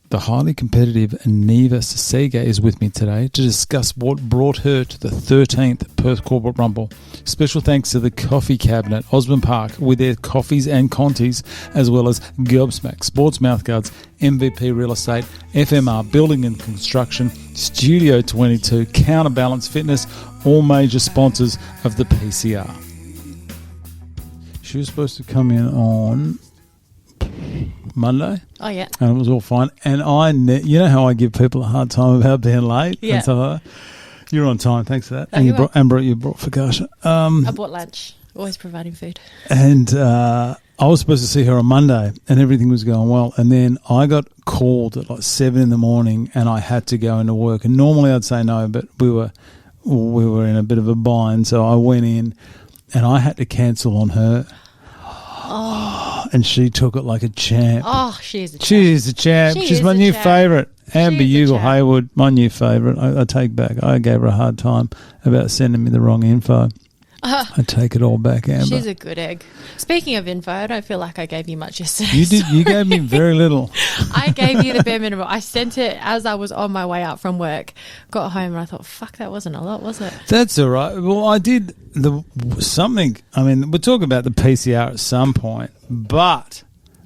the highly competitive Aniva Sesega is with me today to discuss what brought her to the 13th Perth Corporate Rumble. Special thanks to the Coffee Cabinet, Osborne Park, with their coffees and contis, as well as Gobsmack, Sports Mouthguards, MVP Real Estate, FMR, Building and Construction, Studio 22, Counterbalance Fitness, all major sponsors of the PCR. She was supposed to come in on Monday. Oh, yeah. And it was all fine. And you know how I give people a hard time about being late? Yeah. And stuff like that? You're on time, thanks for that. Oh, and you you brought focaccia. I bought lunch. Always providing food. And I was supposed to see her on Monday and everything was going well. And then I got called at like 7 in the morning and I had to go into work. And normally I'd say no, but we were in a bit of a bind. So I went in and I had to cancel on her. Oh. And she took it like a champ. Oh, she is a champ. She is a champ. She's my new favourite. Amber Ugle Hayward, my new favourite. I take back. I gave her a hard time about sending me the wrong info. I take it all back, Amber. She's a good egg. Speaking of info, I don't feel like I gave you much yesterday. You did. You gave me very little. I gave you the bare minimum. I sent it as I was on my way out from work. Got home and I thought, fuck, that wasn't a lot, was it? That's all right. Well, I did something. I mean, we'll talk about the PCR at some point. But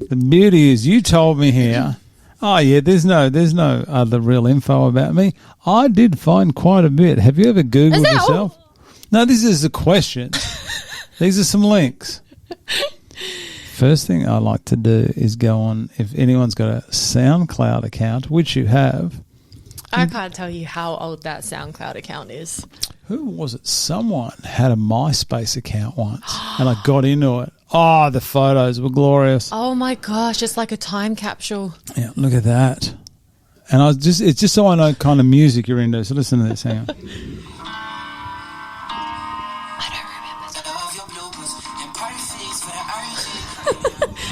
the beauty is you told me here, oh, yeah, there's no other real info about me. I did find quite a bit. Have you ever Googled yourself? No, this is a question. These are some links. First thing I like to do is go on, if anyone's got a SoundCloud account, which you have. I can't tell you how old that SoundCloud account is. Who was it? Someone had a MySpace account once and I got into it. Oh, the photos were glorious. Oh, my gosh. It's like a time capsule. Yeah, look at that. And it's just so I know kind of music you're into. So listen to this. Hang on.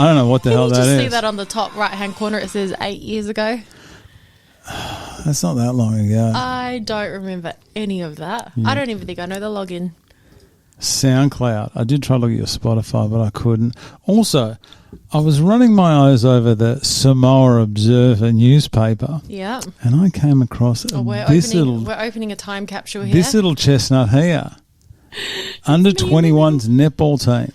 I don't know what the hell that is. Can you just see that on the top right-hand corner? It says 8 years ago. That's not that long ago. I don't remember any of that. Yeah. I don't even think I know the login. SoundCloud. I did try to look at your Spotify, but I couldn't. Also, I was running my eyes over the Samoa Observer newspaper. Yeah. And I came across we're opening a time capsule here. This little chestnut here. Under 21's netball team.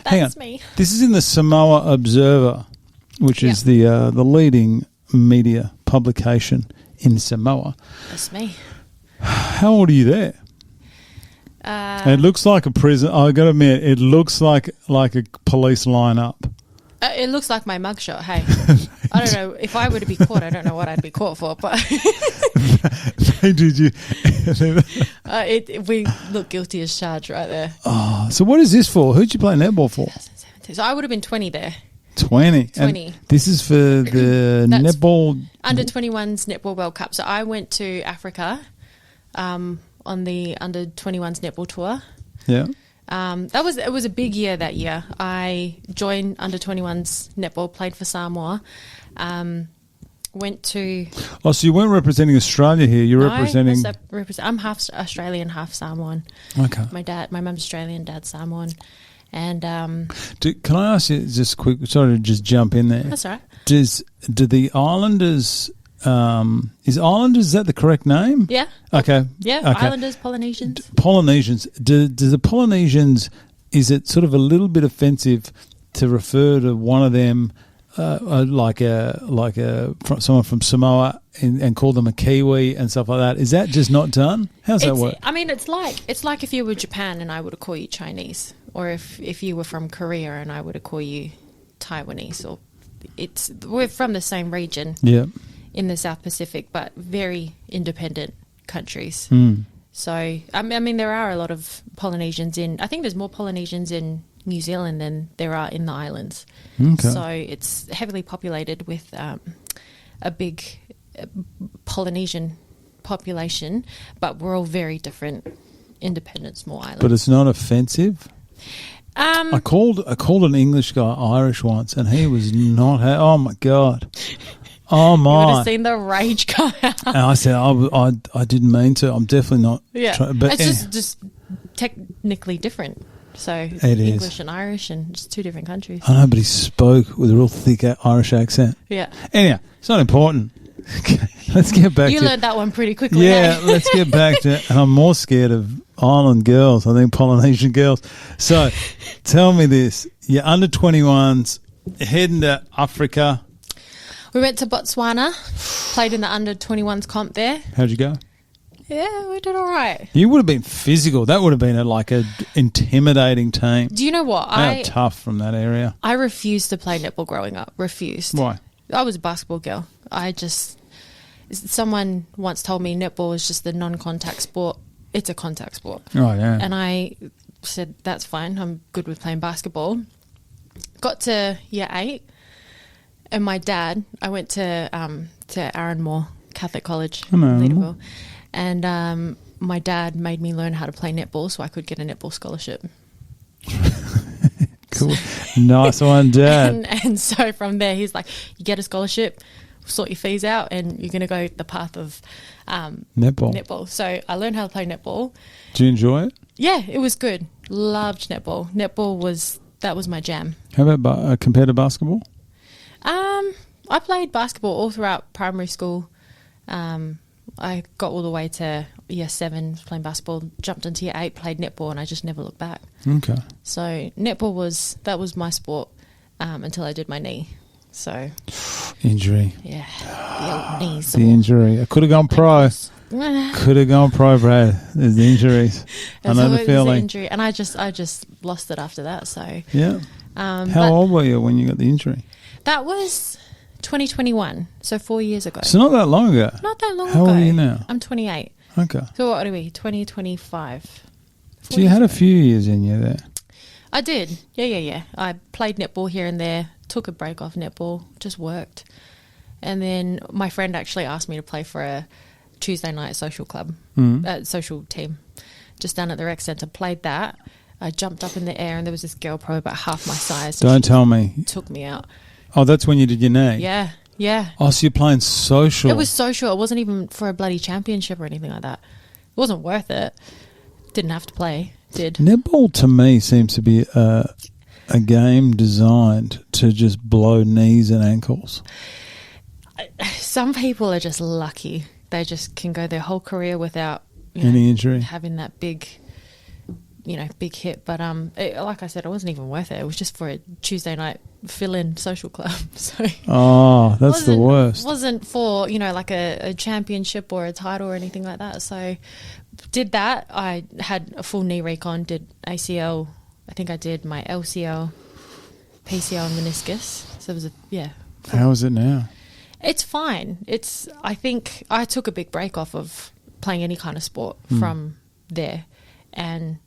That's me. This is in the Samoa Observer, which is the leading media publication in Samoa. That's me. How old are you there? It looks like a prison. I got to admit, it looks like a police lineup. It looks like my mugshot. Hey, I don't know if I were to be caught. I don't know what I'd be caught for, but did you? We look guilty as charged right there. Oh, so what is this for? Who'd you play netball for? 2017. So I would have been 20 there. 20. And this is for the netball under 21s netball World Cup. So I went to Africa on the under 21s netball tour. Yeah. It was a big year that year. I joined under 21s netball, played for Samoa. Went to. Oh, so you weren't representing Australia here. You're representing. I'm half Australian, half Samoan. Okay. My mum's Australian, dad's Samoan. And can I ask you just quick? Sorry to just jump in there. That's all right. Do the Islanders? Is Islanders, is that the correct name? Yeah. Okay. Yeah. Okay. Islanders, Polynesians. Polynesians. Do the Polynesians? Is it sort of a little bit offensive to refer to one of them like someone from Samoa and call them a Kiwi and stuff like that? Is that just not done? How's that work? I mean, it's like if you were Japan and I would call you Chinese, or if you were from Korea and I would call you Taiwanese, or we're from the same region. Yeah. In the South Pacific, but very independent countries. Mm. So, I mean, there are a lot of Polynesians I think there's more Polynesians in New Zealand than there are in the islands. Okay. So it's heavily populated with a big Polynesian population, but we're all very different, independent small islands. But it's not offensive? I called an English guy Irish once and he was not... oh, my God. Oh, my. You would have seen the rage come out. And I said, I didn't mean to. I'm definitely not. Yeah. But it's just technically different. So It English is. and Irish, and just two different countries. I know, but he spoke with a real thick Irish accent. Yeah. Anyhow, it's not important. Okay, let's get back You to... learned that one pretty quickly. Yeah, eh? let's get back to... And I'm more scared of island girls, I think Polynesian girls. So, tell me this. You're under 21s, heading to Africa. We went to Botswana, played in the under 21s comp there. How'd you go? Yeah, we did all right. You would have been physical. That would have been like a intimidating team. Do you know what? They are tough from that area. I refused to play netball growing up. Refused. Why? I was a basketball girl. Someone once told me netball is just a non-contact sport. It's a contact sport. Oh, yeah. And I said, that's fine. I'm good with playing basketball. Got to year 8, and my dad, I went to Arranmore Catholic College in Leederville, and my dad made me learn how to play netball so I could get a netball scholarship. Cool. Nice one, Dad. And so from there, he's like, you get a scholarship, sort your fees out, and you're going to go the path of netball. So I learned how to play netball. Do you enjoy it? Yeah, it was good. Loved netball. Netball was my jam. How about compared to basketball? I played basketball all throughout primary school. I got all the way to year 7 playing basketball, jumped into year 8, played netball, and I just never looked back. Okay. So netball was my sport until I did my knee. So injury. Yeah, the old knees. The injury. I could have gone pro. Could have gone pro, Brad. There's the injuries. I know the feeling. Injury, and I just lost it after that. So yeah. How old were you when you got the injury? That was 2021, so 4 years ago. So not that long ago. Not that long ago. How old are you now? I'm 28. Okay. So what are we? 2025. So you had a few years in you there. I did. Yeah. I played netball here and there. Took a break off netball. Just worked. And then my friend actually asked me to play for a Tuesday night social club, social team, just down at the rec centre. Played that. I jumped up in the air and there was this girl probably about half my size. Don't tell me. Took me out. Oh, that's when you did your knee? Yeah. Oh, so you're playing social. It was social. It wasn't even for a bloody championship or anything like that. It wasn't worth it. Didn't have to play. Did. Netball to me seems to be a game designed to just blow knees and ankles. Some people are just lucky. They just can go their whole career without any injury, having that big hit. But like I said, it wasn't even worth it. It was just for a Tuesday night fill-in social club. So that's the worst. Wasn't for like a championship or a title or anything like that. So did that. I had a full knee recon. Did ACL. I think I did my LCL, PCL, and meniscus. So it was How is it now? It's fine. I think I took a big break off of playing any kind of sport from there, and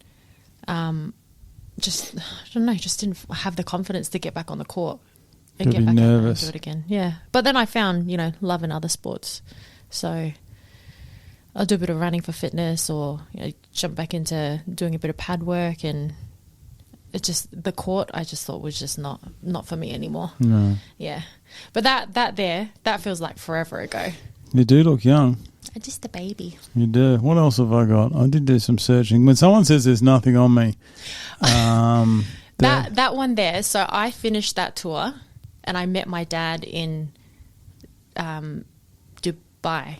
just didn't have the confidence to get back on the court and get back nervous. and do it again. Yeah, but then I found love in other sports, so I'll do a bit of running for fitness, or jump back into doing a bit of pad work, and it just the court I just thought was just not for me anymore. No. Yeah, but that feels like forever ago. You do look young. I'm just a baby. You do. What else have I got? I did do some searching. When someone says there's nothing on me, that one there. So I finished that tour, and I met my dad in Dubai,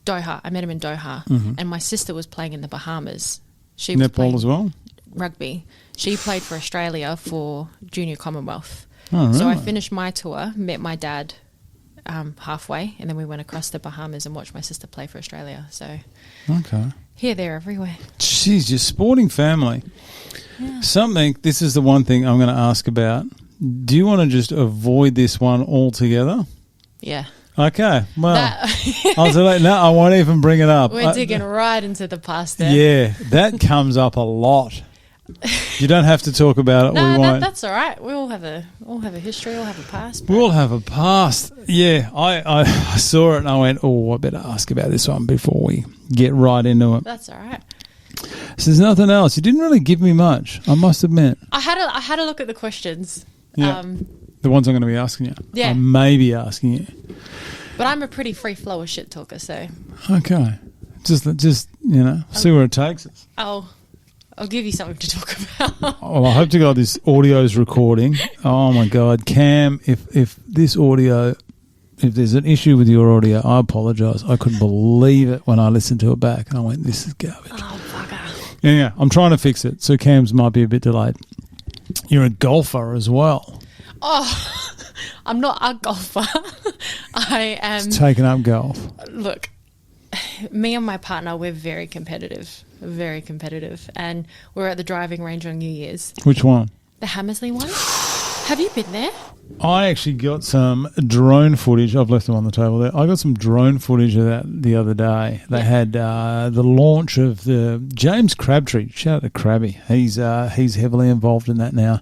Doha. I met him in Doha, and my sister was playing in the Bahamas. She was netball as well. Rugby. She played for Australia for Junior Commonwealth. Oh, really? So I finished my tour, met my dad halfway, and then we went across the Bahamas and watched my sister play for Australia. So okay, here, there, everywhere. Jeez, your sporting family. Yeah. This is the one thing I'm going to ask about. Do you want to just avoid this one altogether? Yeah. Okay, well, I'll say no, I won't even bring it up. We're digging right into the past there. Yeah, that comes up a lot. You don't have to talk about it. No, we won't. That's all right. We all have a history. We all have a past. We all have a past. Yeah, I saw it and I went, I better ask about this one before we get right into it. That's all right. So there's nothing else. You didn't really give me much, I must admit. I had a look at the questions. Yeah. The ones I'm going to be asking you. Yeah. I may be asking you. But I'm a pretty free flower shit talker, so. Okay. Just see where it takes us. I'll I'll give you something to talk about. Well, I hope to God this audio is recording. Oh, my God. Cam, if this audio, if there's an issue with your audio, I apologise. I couldn't believe it when I listened to it back. And I went, this is garbage. Oh, bugger. Yeah, I'm trying to fix it. So Cam's might be a bit delayed. You're a golfer as well. Oh, I'm not a golfer. I am. It's taking up golf. Look, me and my partner, we're very competitive. And we're at the driving range on New Year's. Which one? The Hammersley one. Have you been there? I actually got some drone footage. I've left them on the table there. I got some drone footage of that the other day. They had the launch of the James Crabtree. Shout out to Crabby. He's heavily involved in that now.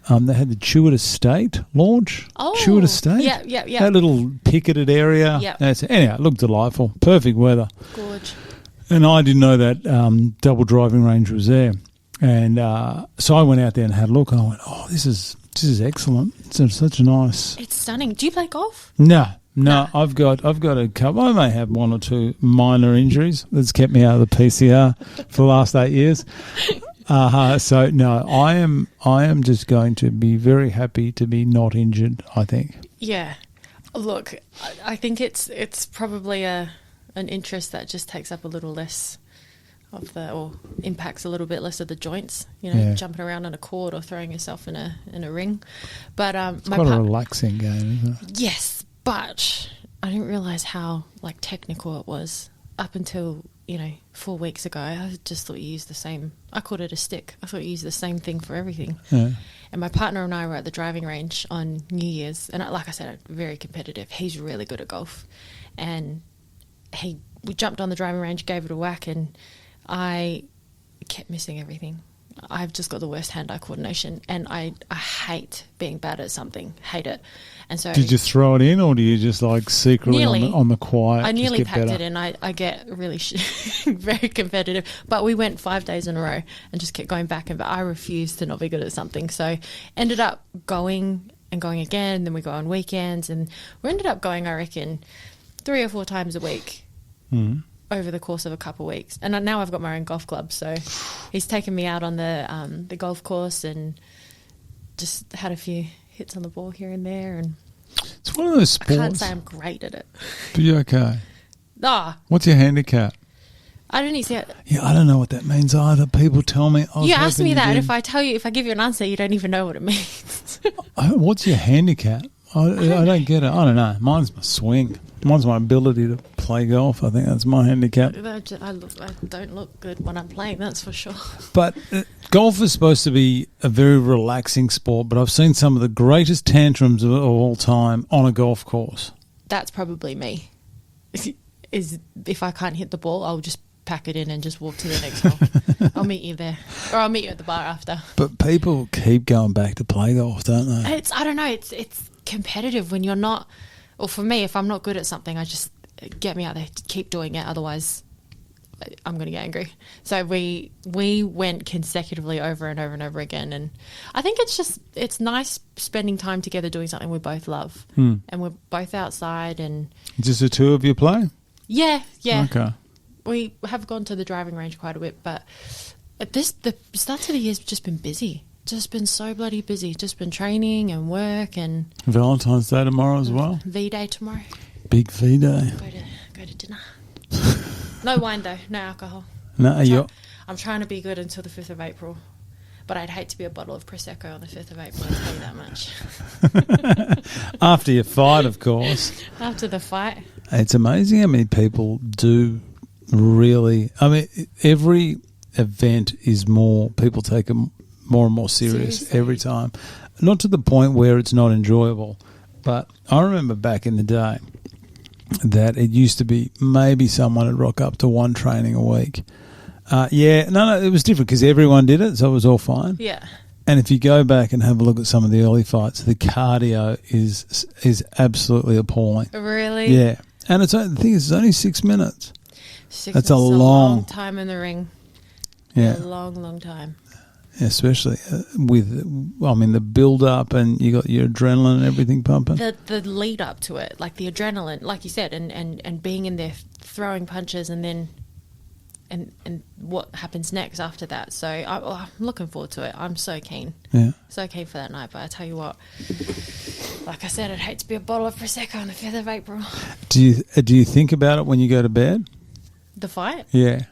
They had the Chewett Estate launch. Oh, Chewett Estate. Yeah. That little picketed area. Yeah. Anyhow, it looked delightful. Perfect weather. Gorge. And I didn't know that double driving range was there. And so I went out there and had a look. And I went, oh, this is excellent. It's such a nice. It's stunning. Do you play golf? No. I've got a couple. I may have one or two minor injuries that's kept me out of the PCR for the last 8 years. So no, I am just going to be very happy to be not injured, I think. Yeah. Look, I think it's probably an interest that just takes up a little less of or impacts a little bit less of the joints, jumping around on a court or throwing yourself in a ring. But it's quite a relaxing game, isn't it? Yes, but I didn't realise how technical it was up until 4 weeks ago. I just thought you used the same. I called it a stick. I thought you used the same thing for everything. Yeah. And my partner and I were at the driving range on New Year's, and like I said, very competitive. He's really good at golf, and we jumped on the driving range, gave it a whack, and I kept missing everything. I've just got the worst hand-eye coordination, and I hate being bad at something. Hate it. And so, did you throw it in, or do you just secretly on the quiet? I nearly packed it in. I get really very competitive. But we went 5 days in a row and just kept going back, and I refused to not be good at something. So ended up going and going again. And then we go on weekends, and we ended up going, I reckon, 3 or 4 times a week. Mm. Over the course of a couple of weeks. And now I've got my own golf club, so he's taken me out on the golf course and just had a few hits on the ball here and there. And it's one of those sports. I can't say I'm great at it. But you're okay. What's your handicap? I don't see it. Yeah, I don't know what that means either. People tell me. You asked me that, and if I give you an answer, you don't even know what it means. What's your handicap? I don't get it. I don't know. Mine's my swing. Mine's my ability to play golf. I think that's my handicap. I don't look good when I'm playing, that's for sure. But golf is supposed to be a very relaxing sport, but I've seen some of the greatest tantrums of all time on a golf course. That's probably me. Is if I can't hit the ball, I'll just pack it in and just walk to the next hole. I'll meet you there. Or I'll meet you at the bar after. But people keep going back to play golf, don't they? I don't know, it's competitive when you're not, or for me, if I'm not good at something, I just get me out there, keep doing it, otherwise I'm going to get angry. So we went consecutively over and over and over again, and I think it's nice spending time together doing something we both love. And we're both outside. And just the two of you play? Yeah. Okay. We have gone to the driving range quite a bit, but the start to the year's just been busy. Just been so bloody busy. Just been training and work and Valentine's Day tomorrow as well. V-Day tomorrow. Big V-Day. Go to dinner. No wine though. No alcohol. No, I'm trying to be good until the 5th of April, but I'd hate to be a bottle of Prosecco on the 5th of April. I'll tell you that much. After your fight, of course. After the fight. It's amazing how many people do really. I mean, every event is more. People take it more and more serious every time. Not to the point where it's not enjoyable, but I remember back in the day that it used to be maybe someone would rock up to one training a week. It was different because everyone did it, so it was all fine. Yeah. And if you go back and have a look at some of the early fights, the cardio is absolutely appalling. Really? Yeah. And the thing is, it's only 6 minutes. That's a long time in the ring. Yeah. A long time. Especially with the build-up, and you got your adrenaline and everything pumping. The lead up to it, like the adrenaline, like you said, and being in there throwing punches, and then and what happens next after that. So I'm looking forward to it. I'm so keen. Yeah. So keen for that night. But I tell you what, like I said, I'd hate to be a bottle of Prosecco on the 5th of April. Do you think about it when you go to bed? The fight? Yeah.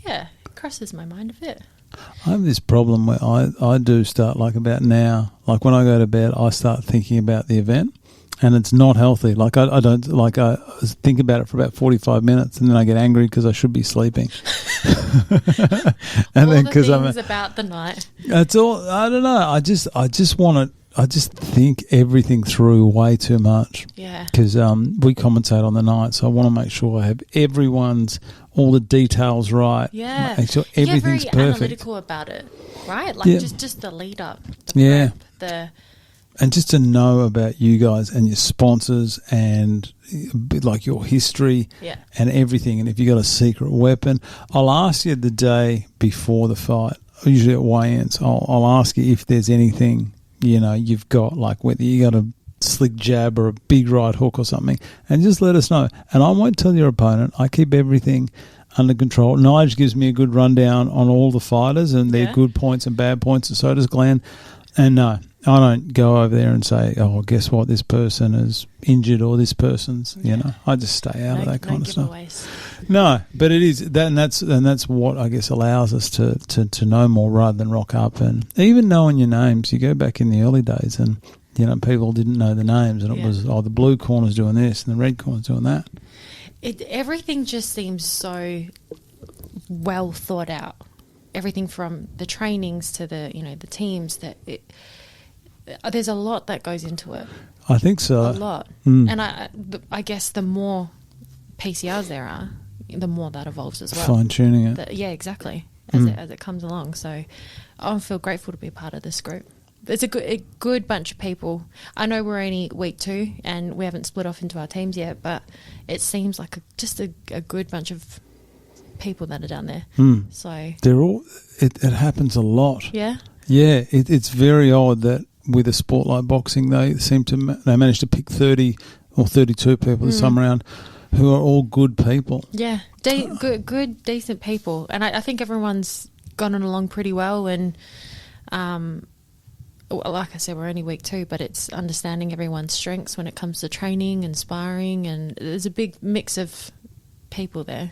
Yeah. It crosses my mind a bit. I have this problem where I do start like about now, like when I go to bed, I start thinking about the event. And it's not healthy. Like I don't like I think about it for about 45 minutes, and then I get angry because I should be sleeping. And all then because I'm about the night. It's all I don't know. I just want to. I just think everything through way too much. Yeah. Because we commentate on the night, so I want to make sure I have all the details right. Yeah. Make sure everything's You're very perfect. analytical about it, right? Like just the lead up. Yeah. Prep, and just to know about you guys and your sponsors and like your history and everything. And if you got a secret weapon, I'll ask you the day before the fight, usually at weigh-ins. I'll ask you if there's anything, you've got, like whether you got a slick jab or a big right hook or something, and just let us know. And I won't tell your opponent. I keep everything under control. Nige gives me a good rundown on all the fighters and their good points and bad points, and so does Glenn. And no, I don't go over there and say, oh, guess what, this person is injured or this person's, I just stay out of that kind of stuff. No, but it is that, and that's what I guess allows us to know more rather than rock up. And even knowing your names, you go back in the early days and, people didn't know the names, and it was, the blue corner's doing this and the red corner's doing that. Everything just seems so well thought out. Everything from the trainings to the the teams, there's a lot that goes into it. I think so. A lot. And I guess the more PCRs there are, the more that evolves as well. Fine-tuning it. Yeah, exactly, as it comes along. So I feel grateful to be a part of this group. It's a good bunch of people. I know we're only week 2 and we haven't split off into our teams yet, but it seems like just a good bunch of people that are down there. So they're all. It happens a lot. Yeah. Yeah, it's very odd that with a sport like boxing, they managed to pick 30 or 32 people this time around, who are all good people. Yeah, good, decent people, and I think everyone's gotten along pretty well. And like I said, we're only week 2, but it's understanding everyone's strengths when it comes to training and sparring, and there's a big mix of people there.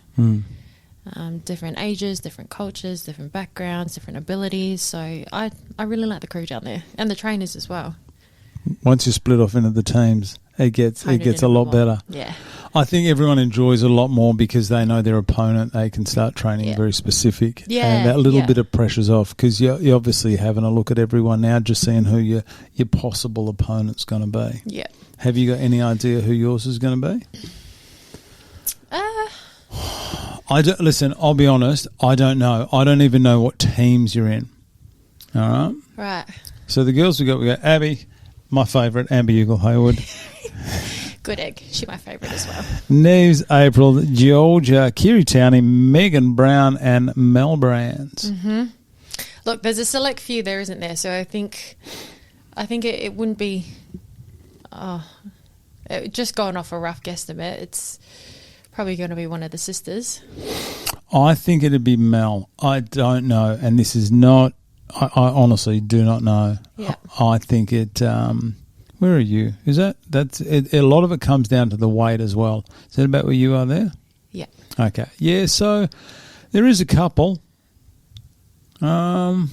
Different ages, different cultures, different backgrounds, different abilities. So I really like the crew down there, and the trainers as well. Once you split off into the teams, it gets a lot better. Yeah, I think everyone enjoys it a lot more because they know their opponent. They can start training very specific. Yeah, and that little bit of pressure's off because you're obviously having a look at everyone now, just seeing who your possible opponent's going to be. Yeah. Have you got any idea who yours is going to be? Listen, I'll be honest, I don't know. I don't even know what teams you're in. All right? Right. So the girls we got Abby, my favourite, Amber Ugle-Hayward. Good egg. She's my favourite as well. Neves, April, Georgia, Kiri Towney, Megan Brown, and Mel Brands. Look, there's a select few there, isn't there? So I think it wouldn't be just going off a rough guesstimate. It's probably going to be one of the sisters. I think it'd be Mel. I don't know, and this is not. I honestly do not know. Yeah. I think it. Where are you? Is that's it? A lot of it comes down to the weight as well. Is that about where you are there? Yeah. Okay. Yeah. So there is a couple. I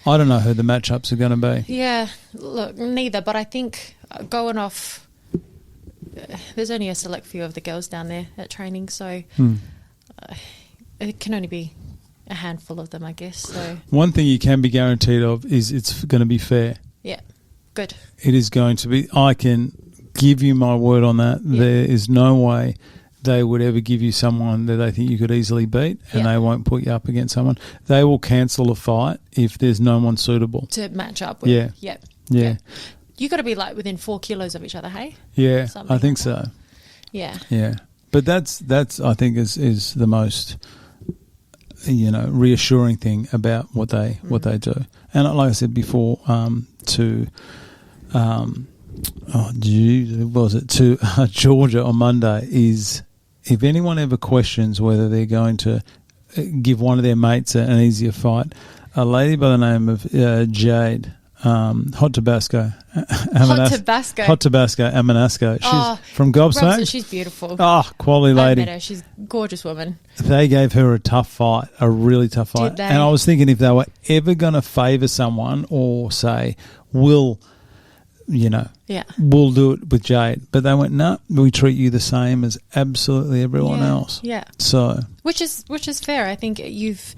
don't know who the matchups are going to be. Yeah. Look, neither. But I think going off, there's only a select few of the girls down there at training, so it can only be a handful of them, I guess. So one thing you can be guaranteed of is it's going to be fair. Yeah. Good. It is going to be. I can give you my word on that. Yeah. There is no way they would ever give you someone that they think you could easily beat, and they won't put you up against someone. They will cancel a fight if there's no one suitable to match up with. Yeah. Yep. Yeah. Yep. You got to be like within 4 kilos of each other, hey? Yeah, something I think like so. Yeah. Yeah. But that's I think is the most reassuring thing about what they do. And like I said before, to Georgia on Monday is if anyone ever questions whether they're going to give one of their mates an easier fight, a lady by the name of Jade, Hot Tabasco Amanasco. She's from Gobsmack. She's beautiful. Oh, quality lady. I met her. She's a gorgeous woman. They gave her a tough fight, a really tough fight. Did they? And I was thinking if they were ever going to favour someone or say, we'll do it with Jade. But they went, no, we treat you the same as absolutely everyone else. Yeah. So, which is fair. I think you've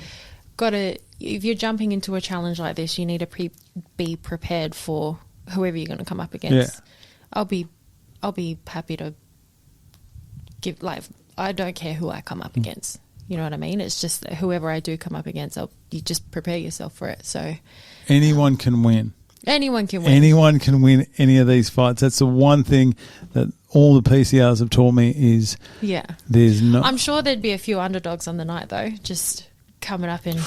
got to, if you're jumping into a challenge like this, you need to be prepared for whoever you're going to come up against. Yeah. I'll be happy to give, like, I don't care who I come up against. You know what I mean? It's just that whoever I do come up against, you just prepare yourself for it. So anyone can win. Anyone can win. Anyone can win any of these fights. That's the one thing that all the PCRs have taught me is there's no... I'm sure there'd be a few underdogs on the night, though, just coming up in...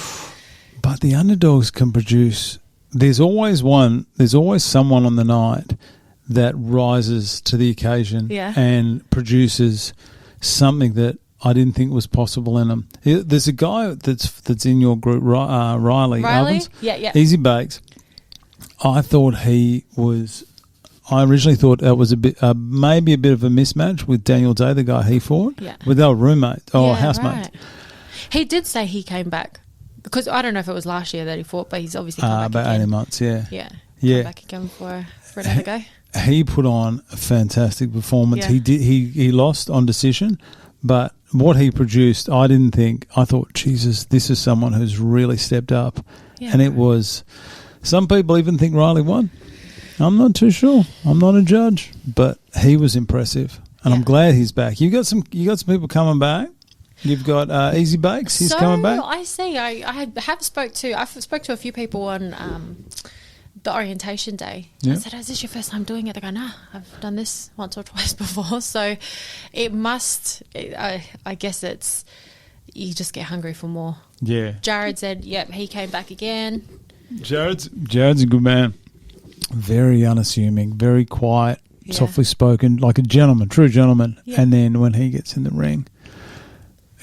But the underdogs can produce... There's always someone on the night that rises to the occasion and produces something that I didn't think was possible in them. There's a guy that's in your group, Riley? Ovens. Yeah. Easy Bakes. I originally thought that was a bit, maybe a bit of a mismatch with Daniel Day, the guy he fought. Yeah. With our roommates or housemates. Right. He did say he came back because I don't know if it was last year that he fought, but he's obviously come back about again. 18 months, yeah. Yeah. Come back again for another go. He put on a fantastic performance. Yeah. He lost on decision, but what he produced, I thought, Jesus, this is someone who's really stepped up. Yeah, and it was... Some people even think Riley won. I'm not too sure. I'm not a judge, but he was impressive, and I'm glad he's back. You got some people coming back. You've got Easy Bakes. He's coming back. I see. I spoke to a few people on the orientation day. Yep. I said, "Is this your first time doing it?" They go, "Nah, I've done this once or twice before." So it must. I guess it's you just get hungry for more. Yeah. Jared said, "Yep, he came back again." Jared's a good man. Very unassuming, very quiet, softly spoken, like a gentleman, true gentleman. Yeah. And then when he gets in the ring,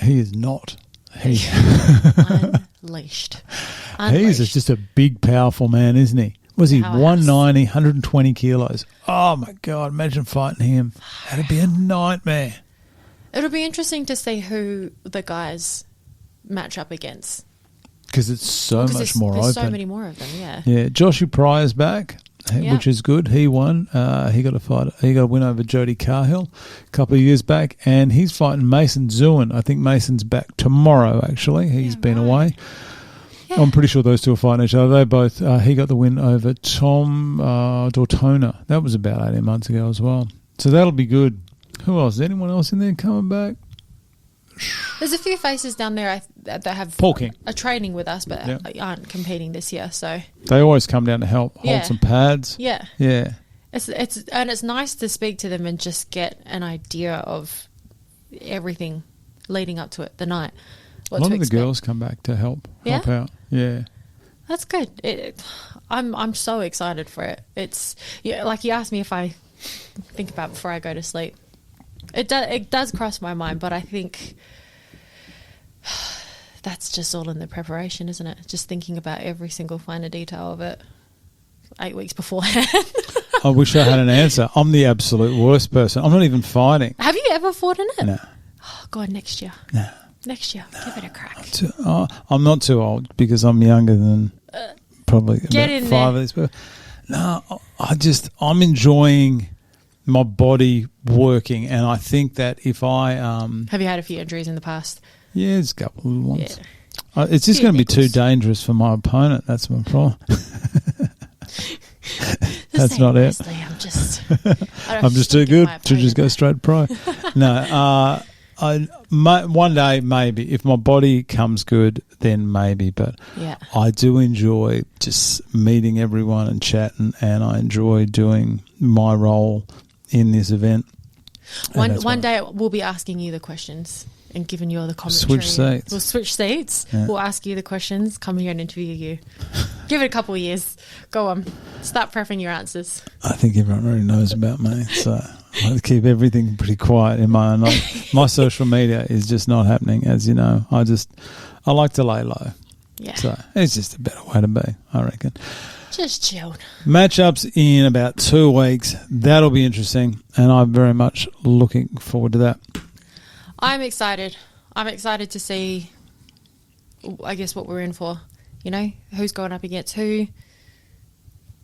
he is not. He's unleashed. He's just a big, powerful man, isn't he? Was he 190, 120 kilos? Oh, my God. Imagine fighting him. That'd be a nightmare. It'll be interesting to see who the guys match up against. Because it's so much more open. There's so many more of them, yeah. Yeah, Joshy Pryor's back, which is good. He won. He got a win over Jody Cahill a couple of years back, and he's fighting Mason Zewin. I think Mason's back tomorrow, actually. He's been away. Yeah. I'm pretty sure those two are fighting each other. They both, he got the win over Tom Dortona. That was about 18 months ago as well. So that'll be good. Who else? Is anyone else in there coming back? There's a few faces down there that have Paul King are training with us, but aren't competing this year. So they always come down to help hold some pads. Yeah. It's nice to speak to them and just get an idea of everything leading up to it the night. A lot of the girls come back to help out. Yeah, that's good. I'm so excited for it. It's like you asked me if I think about it before I go to sleep. It does cross my mind, but I think that's just all in the preparation, isn't it? Just thinking about every single finer detail of it 8 weeks beforehand. I wish I had an answer. I'm the absolute worst person. I'm not even fighting. Have you ever fought in it? No. Oh, God, next year. No. Next year. Give it a crack. I'm not too old because I'm younger than probably get about in 5 there. of these people. No, I'm enjoying my body working, and I think that if I have you had a few injuries in the past? Yeah, there's a couple of ones. Yeah. It's just going to be too dangerous for my opponent. That's my problem. That's not it. I'm just too good to just go straight pro. No, one day maybe if my body comes good, then maybe. But I do enjoy just meeting everyone and chatting, and I enjoy doing my role in this event. One day we'll be asking you the questions and giving you all the commentary. Switch seats. We'll switch seats. Yeah. We'll ask you the questions, come here and interview you. Give it a couple of years. Go on. Start prepping your answers. I think everyone already knows about me, so I have to keep everything pretty quiet in my own life. My social media is just not happening, as you know. I like to lay low. Yeah. So it's just a better way to be, I reckon. Just chilled. Matchups in about 2 weeks. That'll be interesting, and I'm very much looking forward to that. I'm excited. I'm excited to see, I guess, what we're in for. You know, who's going up against who.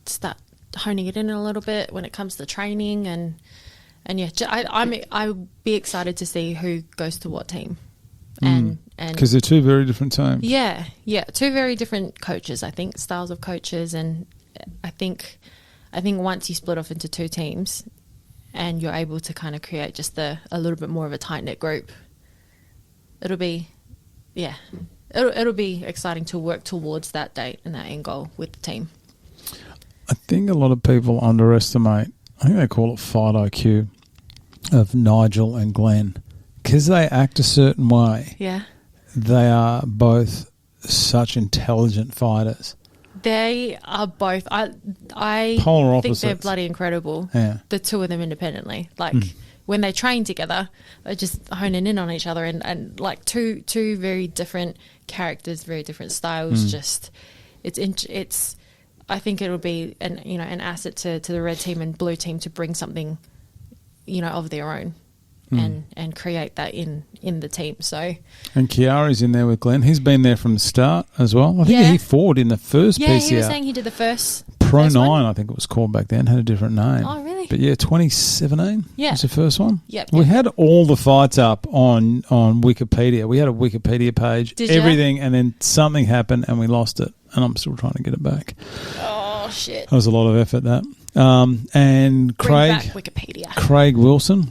Start honing it in a little bit when it comes to training, and yeah, I'll be excited to see who goes to what team. And because they're 2 very different teams. Yeah, 2 very different coaches, I think, styles of coaches, and I think once you split off into 2 teams and you're able to kind of create just a little bit more of a tight-knit group, it'll be exciting to work towards that date and that end goal with the team. I think a lot of people underestimate, I think they call it fight IQ, of Nigel and Glenn. Because they act a certain way. Yeah. They are both such intelligent fighters. They are both. I Polar think opposites. they're bloody incredible. Yeah. The 2 of them independently. Like, when they train together, they're just honing in on each other, and like two very different characters, very different styles. Just it's. I think it'll be an asset to the red team and blue team to bring something, of their own. And create that in the team. So, and Chiari's in there with Glenn. He's been there from the start as well. I think he fought in the first PCR. Yeah, he was saying he did the first Pro 9, one. I think it was called back then. Had a different name. Oh, really? But yeah, 2017 was the first one. Yep. We had all the fights up on Wikipedia. We had a Wikipedia page, everything, and then something happened and we lost it. And I'm still trying to get it back. Oh, shit. That was a lot of effort, that. And Bring back Wikipedia. Craig Wilson.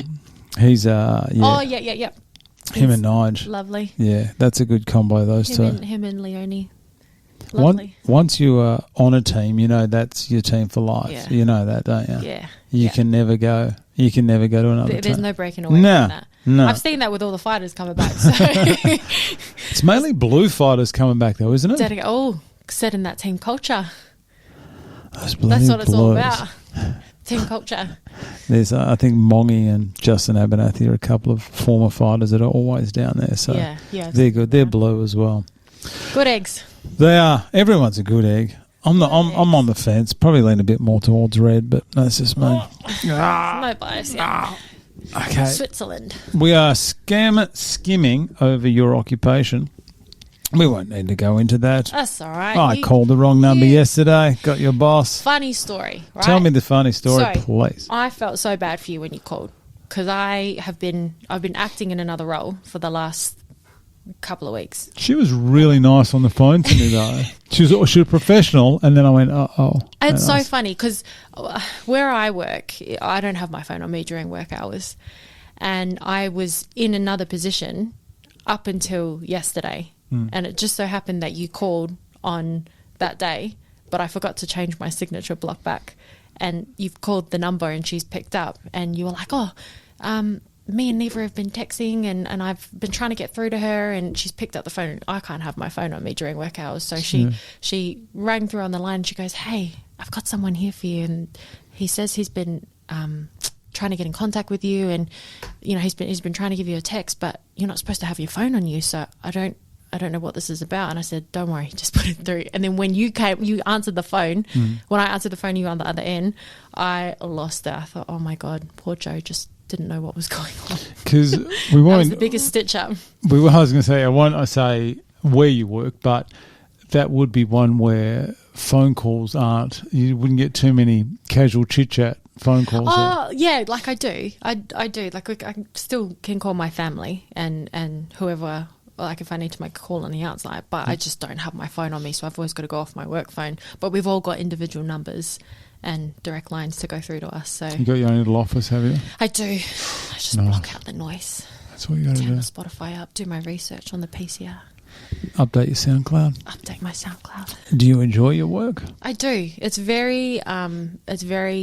He's Oh, yeah. Him and Nige. Lovely. Yeah, that's a good combo, those two. Him and Leonie. Lovely. Once you are on a team, that's your team for life. Yeah. You know that, don't you? Yeah. You can never go to another team. There's no breaking away from that. No. I've seen that with all the fighters coming back. So. It's mainly blue fighters coming back though, isn't it? Setting that team culture. That's what it's all about. Team culture. There's, I think, Mongi and Justin Abernathy are a couple of former fighters that are always down there. So they're good. They're blue as well. Good eggs. They are. Everyone's a good egg. I'm on the fence. Probably lean a bit more towards red, but that's just me. No bias. Yeah. Okay. Switzerland. We are skimming over your occupation. We won't need to go into that. That's all right. I called the wrong number yesterday. Got your boss. Funny story, right? Tell me the funny story, please. I felt so bad for you when you called because I've been acting in another role for the last couple of weeks. She was really nice on the phone to me though. She was professional, and then I went, oh. It's so funny because where I work, I don't have my phone on me during work hours, and I was in another position up until yesterday. And it just so happened that you called on that day, but I forgot to change my signature block back. And you've called the number and she's picked up. And you were like, me and Neva have been texting and I've been trying to get through to her and she's picked up the phone. I can't have my phone on me during work hours. So she rang through on the line and she goes, hey, I've got someone here for you. And he says he's been trying to get in contact with you and, he's been trying to give you a text, but you're not supposed to have your phone on you. So I don't know what this is about. And I said, don't worry, just put it through. And then when you answered the phone. When I answered the phone, you were on the other end. I lost it. I thought, oh my God, poor Joe just didn't know what was going on. Because that was the biggest stitch up. I was going to say, I won't say where you work, but that would be one where phone calls you wouldn't get too many casual chit-chat phone calls. Oh, yeah, like I do. I do. Like I still can call my family and whoever. Like if I need to make a call on the outside, but I just don't have my phone on me, so I've always got to go off my work phone. But we've all got individual numbers and direct lines to go through to us. So you got your own little office, have you? I do. I just block out the noise. That's what you got to do. Turn my Spotify up, do my research on the PCR. Update your SoundCloud. Update my SoundCloud. Do you enjoy your work? I do. It's very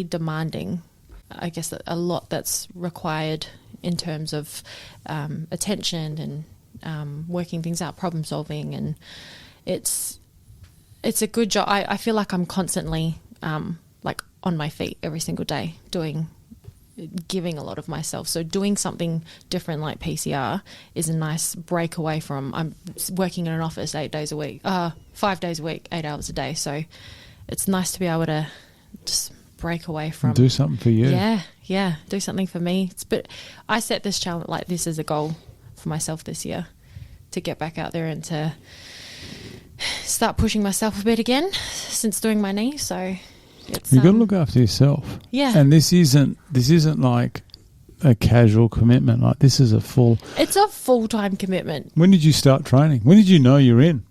demanding. I guess a lot that's required in terms of attention and working things out, problem solving, and it's it's a good job. I feel like I'm constantly like on my feet every single day giving a lot of myself. So doing something different like PCR is a nice break away from I'm working in an office 5 days a week, 8 hours a day. So it's nice to be able to just break away from. Do something for you. Yeah. Do something for me. But I set this challenge, like this as a goal for myself this year, to get back out there and to start pushing myself a bit again since doing my knee. So it's, you've got to look after yourself. Yeah. And this isn't like a casual commitment. Like this is a full. It's a full-time commitment. When did you start training? When did you know you're in?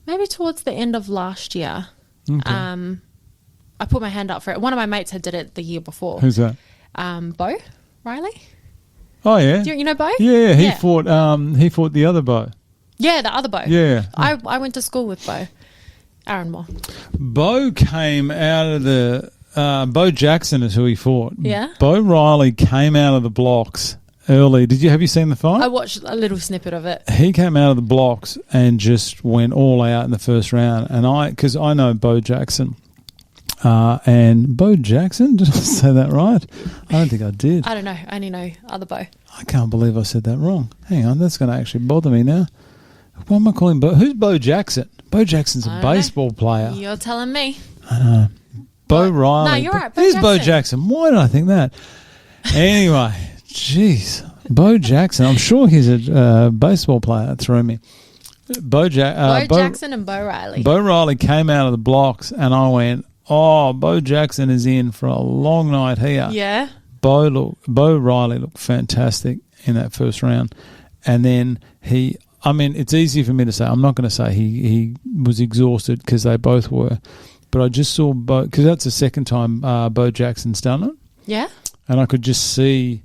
Maybe towards the end of last year. Okay. I put my hand up for it. One of my mates had did it the year before. Who's that? Bo Riley. Oh yeah. You know Bo? Yeah, he fought the other Bo. Yeah, the other Bo. Yeah. I went to school with Bo. Aaron Moore. Bo came out of the Bo Jackson is who he fought. Yeah. Bo Riley came out of the blocks early. Have you seen the fight? I watched a little snippet of it. He came out of the blocks and just went all out in the first round. And because I know Bo Jackson. And Bo Jackson, did I say that right? I don't think I did. I don't know. I only know other Bo. I can't believe I said that wrong. Hang on, that's going to actually bother me now. Why am I calling Bo? Who's Bo Jackson? Bo Jackson's a baseball player. You're telling me. I know. Bo Riley. No, you're right. Who's Bo Jackson? Why did I think that? Anyway, jeez. Bo Jackson. I'm sure he's a baseball player. That threw me. Bo Jackson and Bo Riley. Bo Riley came out of the blocks and I went, oh, Bo Jackson is in for a long night here. Yeah. Bo Riley looked fantastic in that first round. And then it's easy for me to say. I'm not going to say he was exhausted because they both were. But I just saw Bo, because that's the second time Bo Jackson's done it. Yeah. And I could just see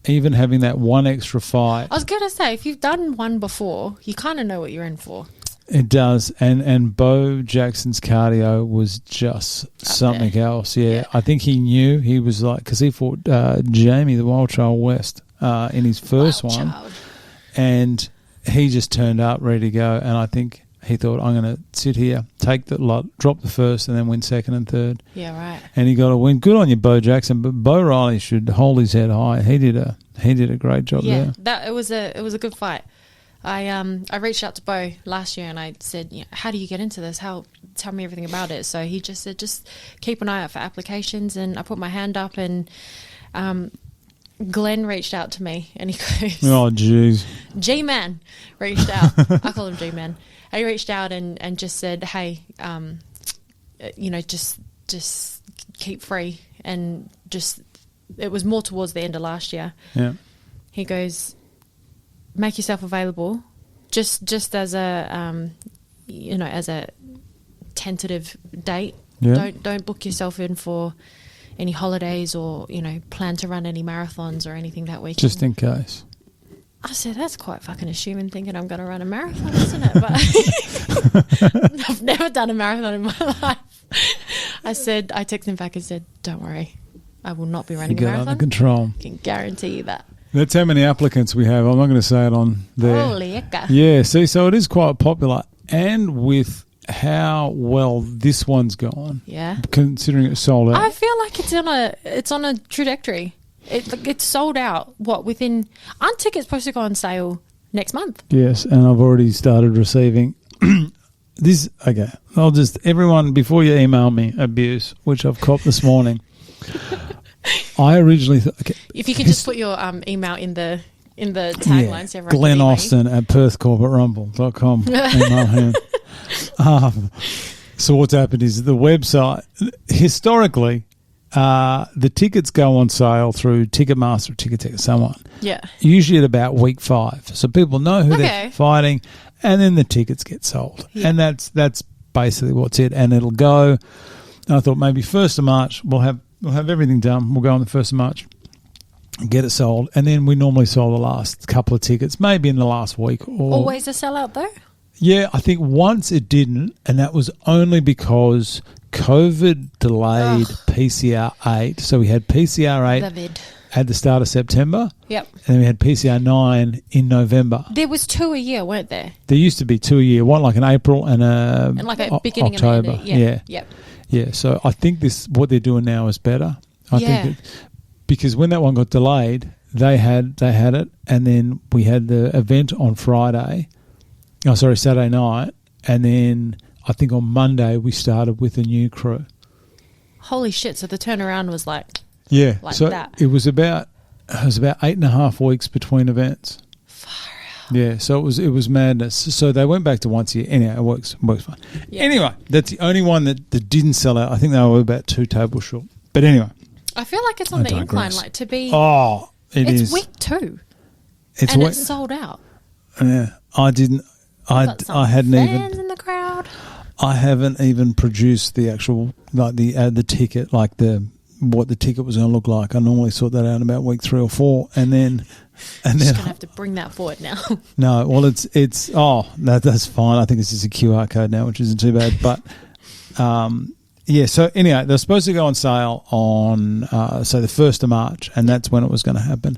even having that one extra fight. I was going to say, if you've done one before, you kind of know what you're in for. It does, and Bo Jackson's cardio was just something else. Yeah, I think he knew. He was like, because he fought Jamie, the Wild Child West, in his first one, and he just turned up ready to go. And I think he thought, I'm going to sit here, take the lot, drop the first, and then win second and third. Yeah, right. And he got a win. Good on you, Bo Jackson. But Bo Riley should hold his head high. He did a great job there. Yeah, it was a good fight. I reached out to Bo last year and I said, how do you get into this? Tell me everything about it. So he just said, just keep an eye out for applications. And I put my hand up and Glenn reached out to me and he goes, oh, jeez. G-Man reached out. I call him G-Man. And he reached out and just said, hey, just keep free. And it was more towards the end of last year. Yeah. He goes, make yourself available, just as a as a tentative date. Yeah. Don't book yourself in for any holidays or plan to run any marathons or anything that weekend. Just in case. I said, that's quite fucking assuming, thinking I'm going to run a marathon, isn't it? But I've never done a marathon in my life. I texted him back and said, don't worry, I will not be running a marathon. Under control. I can guarantee you that. That's how many applicants we have. I'm not going to say it on there. Holy eka. Yeah, see, so it is quite popular. And with how well this one's gone, considering it's sold out. I feel like it's on a trajectory. It's sold out. Aren't tickets supposed to go on sale next month? Yes, and I've already started receiving this. Okay, everyone, before you email me abuse, which I've copped this morning. I originally if you could just put your email in the tagline, so everyone Glenn can Austin at perthcorporaterumble.com. Email him. So what's happened is the website, historically, the tickets go on sale through Ticketmaster or Ticketek, someone. Yeah. Usually at about week 5. So people know who they're fighting, and then the tickets get sold. Yeah. And that's basically what's it. And it'll go, I thought maybe 1st of March we'll have everything done. We'll go on the 1st of March, get it sold, and then we normally sell the last couple of tickets, maybe in the last week. Always a sellout though? Yeah, I think once it didn't, and that was only because COVID delayed PCR 8. So we had PCR 8. at the start of September. Yep. And then we had PCR 9 in November. There was 2 a year, weren't there? There used to be 2 a year, one like in April and like a beginning October. and end. Yeah. Yep. Yeah, so I think what they're doing now is better. I think because when that one got delayed, they had it, and then we had the event on Saturday night, and then I think on Monday we started with a new crew. Holy shit! So the turnaround was like that. It was about 8.5 weeks between events. Far out. Yeah, so it was madness. So they went back to once a year. Anyhow, it works fine. Yeah. Anyway, that's the only one that didn't sell out. I think they were about 2 tables short. But anyway, I feel like it's on the incline, like to be. Oh, it's week 2, it's sold out. Yeah, I didn't. I hadn't fans in the crowd. I haven't even produced the actual the ticket, like what the ticket was going to look like. I normally sort that out in about week 3 or 4, and then just going to have to bring that forward now. No, well, that's fine. I think it's just a QR code now, which isn't too bad. But yeah. So anyway, they're supposed to go on sale on the 1st of March, and that's when it was going to happen.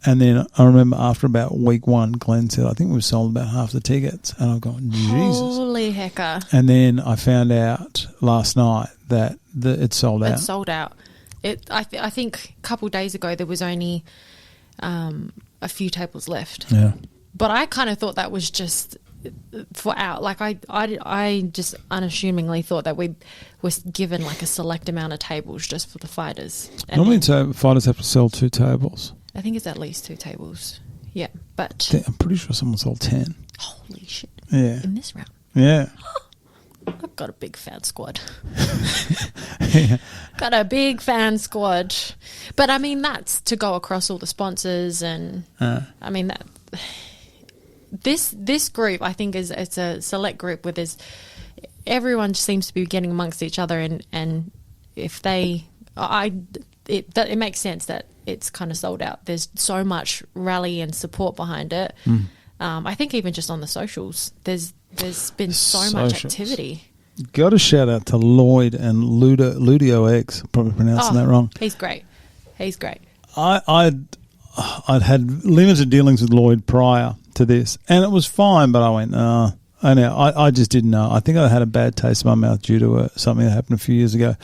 And then I remember after about week 1, Glenn said, I think we've sold about half the tickets. And I've gone, Jesus. Holy hecker. And then I found out last night that it's sold out. It's sold out. I think a couple of days ago there was only a few tables left. Yeah. But I kind of thought that was just for out. Like I just unassumingly thought that we was given like a select amount of tables just for the fighters. Normally fighters have to sell 2 tables. I think it's at least 2 tables. Yeah, but I'm pretty sure someone sold 10. Holy shit! Yeah, in this round. Yeah, I've got a big fan squad. Yeah. Got a big fan squad, but I mean that's to go across all the sponsors, and I mean that this group I think it's a select group where everyone seems to be getting amongst each other, and if it makes sense that it's kind of sold out. There's so much rally and support behind it. I think even just on the socials, there's been so much activity. Got to shout out to Lloyd and Ludio X. Probably pronouncing that wrong. He's great. I'd had limited dealings with Lloyd prior to this, and it was fine. But I went, I just didn't know. I think I had a bad taste in my mouth due to something that happened a few years ago.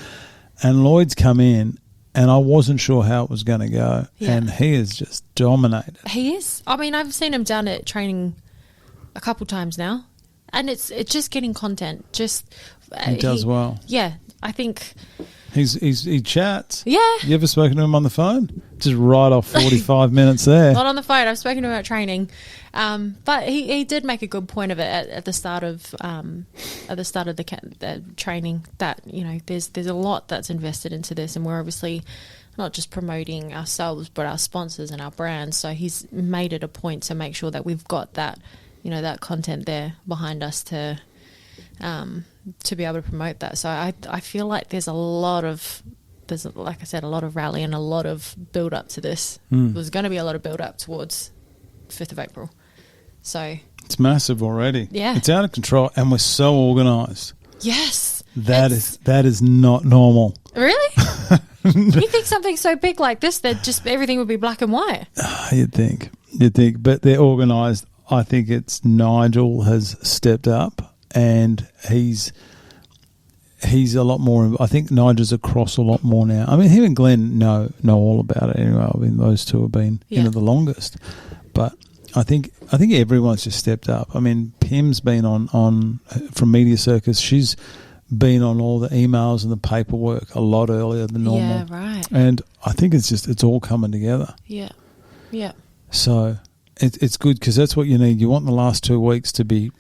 And Lloyd's come in, and I wasn't sure how it was going to go, and he has just dominated. He is. I mean, I've seen him down at training a couple times now, and it's just getting content. He does well. Yeah, I think he chats. Yeah. You ever spoken to him on the phone? Just right off 45 minutes there. Not on the phone. I've spoken to him at training, but he did make a good point of it at the start of the training that there's a lot that's invested into this, and we're obviously not just promoting ourselves but our sponsors and our brands. So he's made it a point to make sure that we've got that that content there behind us to be able to promote that. So I feel like there's like I said, a lot of rally and a lot of build up to this. There's going to be a lot of build up towards 5th of April. So it's massive already. Yeah. It's out of control, and we're so organised. Yes. That is not normal. Really? You think something so big like this, that just everything would be black and white? You'd think. But they're organised. I think it's Nigel has stepped up, and he's a lot more. I think Nigel's across a lot more now. I mean, him and Glenn know all about it anyway. I mean, those two have been the longest. But I think everyone's just stepped up. I mean, Pim's been on from Media Circus. She's been on all the emails and the paperwork a lot earlier than normal. Yeah, right. And I think it's all coming together. Yeah, yeah. So it's good because that's what you need. You want the last 2 weeks to be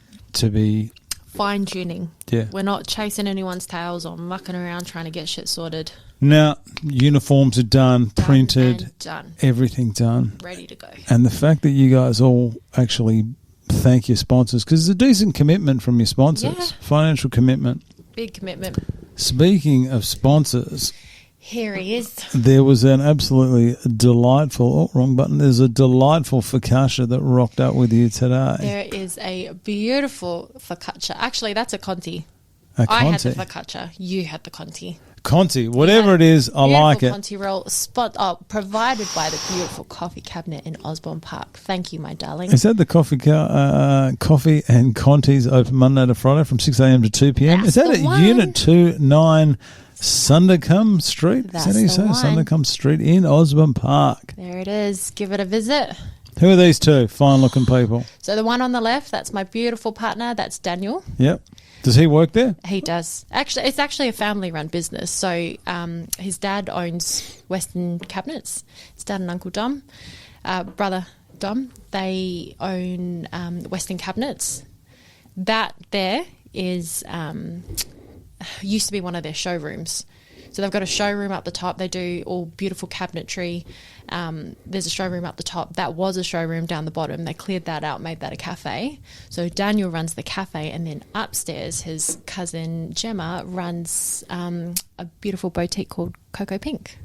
fine tuning. Yeah, we're not chasing anyone's tails or mucking around trying to get shit sorted. Now uniforms are done, printed, done, everything done, ready to go. And the fact that you guys all actually thank your sponsors, because it's a decent commitment from your sponsors, financial commitment, big commitment. Speaking of sponsors, here he is. There was an absolutely delightful, wrong button. There's a delightful focaccia that rocked up with you today. There is a beautiful focaccia. Actually, that's a conti. I had the conti. focaccia. You had the conti. Conti, whatever it is, I like it. Conti roll provided by the beautiful coffee cabinet in Osborne Park. Thank you, my darling. Is that the coffee and Conti's open Monday to Friday from 6 a.m. to 2 p.m.? That's Is that the at one. Unit 29 Sundercombe Street? That's Is that how you the say it? one. Sundercombe Street in Osborne Park. There it is. Give it a visit. Who are these two fine-looking people? So the one on the left, that's my beautiful partner. That's Daniel. Yep. Does he work there? He does. Actually, it's actually a family-run business. So his dad owns Western Cabinets. His dad and Uncle Dom, brother Dom, they own Western Cabinets. That there is used to be one of their showrooms. So they've got a showroom up the top. They do all beautiful cabinetry. There's a showroom up the top. That was a showroom down the bottom. They cleared that out, made that a cafe. So Daniel runs the cafe, and then upstairs his cousin Gemma runs a beautiful boutique called Coco Pink.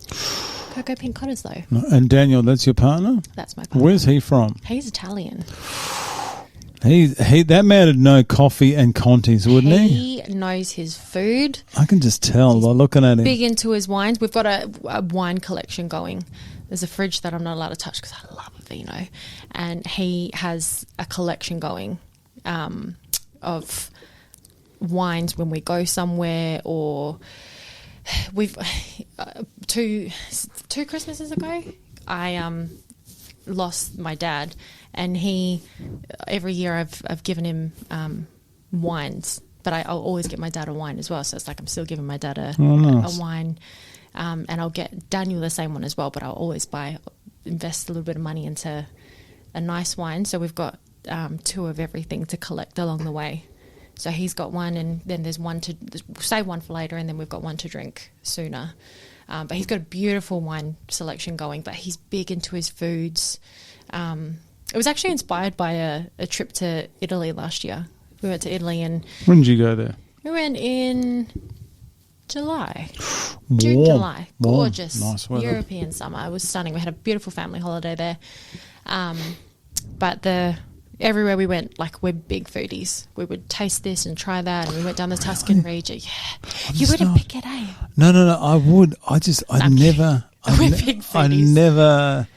Coco Pink Cottesloe. And Daniel, that's your partner? That's my partner. Where's he from? He's Italian. He that man would know coffee and Contis, wouldn't he? He knows his food. I can just tell by looking at him. Big into his wines. We've got a wine collection going. There's a fridge that I'm not allowed to touch because I love vino. And he has a collection going of wines when we go somewhere, or we've two Christmases ago, I lost my dad, and every year I've given him wines, but I'll always get my dad a wine as well. So it's like I'm still giving my dad a wine, and I'll get Daniel the same one as well. But I'll always invest a little bit of money into a nice wine. So we've got two of everything to collect along the way. So he's got one, and then there's one to save one for later, and then we've got one to drink sooner. But he's got a beautiful wine selection going, but he's big into his foods. It was actually inspired by a trip to Italy last year. We went to Italy, and When did you go there? we went in July. Warm. June, July. Warm. Gorgeous. Nice weather. European summer. It was stunning. We had a beautiful family holiday there. But everywhere we went, like, we're big foodies. We would taste this and try that, and we went down the Tuscan region. Yeah. You wouldn't pick it, eh? No, I would. I never. We're big foodies.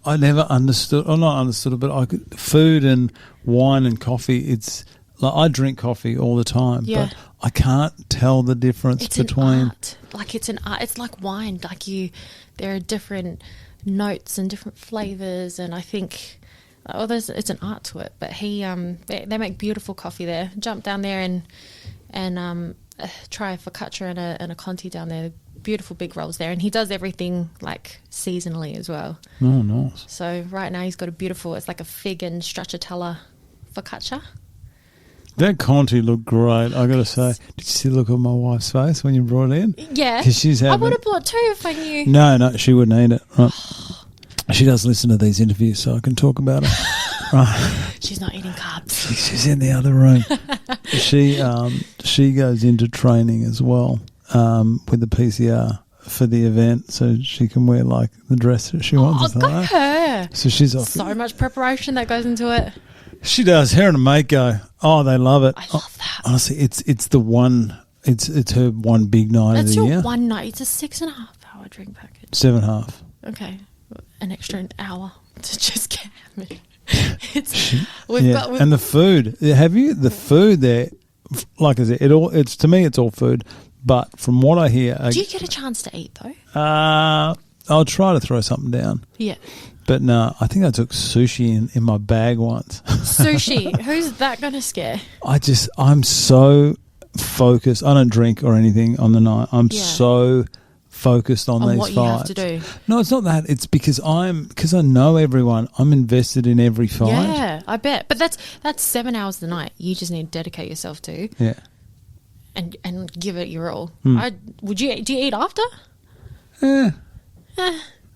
I never understood, or not understood it, but food and wine and coffee, it's like I drink coffee all the time, but I can't tell the difference between. An art. Like, it's an art. It's like wine. Like, there are different notes and different flavors, and I think it's an art to it. But they make beautiful coffee there. Jump down there and try a focaccia and a conti down there. Beautiful big rolls there, and he does everything like seasonally as well. Oh, nice. So right now he's got a beautiful, it's like a fig and stracciatella focaccia. That Conti looked great, I got to say. Did you see the look on my wife's face when you brought it in? Yeah. 'Cause she's I having... would have bought two if I knew. No, she wouldn't eat it. Right. She does listen to these interviews, so I can talk about it. Right. She's not eating carbs. She's in the other room. She goes into training as well with the PCR for the event, so she can wear like the dress that she wants. Oh, go her. So she's off. So much preparation that goes into it. She does. Her and a mate go. Oh, they love it. I love that. Honestly, it's the one. It's her one big night of the year. It's your one night. It's a 6.5 hour drink package. 7.5. Okay, an extra hour to just get me. And the food. Have you the food there? Like I said, it's to me, it's all food. But from what I hear, do you get a chance to eat though? I'll try to throw something down. Yeah. But no, I think I took sushi in my bag once. Sushi? Who's that going to scare? I'm so focused. I don't drink or anything on the night. I'm so focused on these what fights. You have to do. No, it's not that. It's because I know everyone. I'm invested in every fight. Yeah, I bet. But that's 7 hours a night. You just need to dedicate yourself to. Yeah. And give it your all. Do you eat after? Yeah.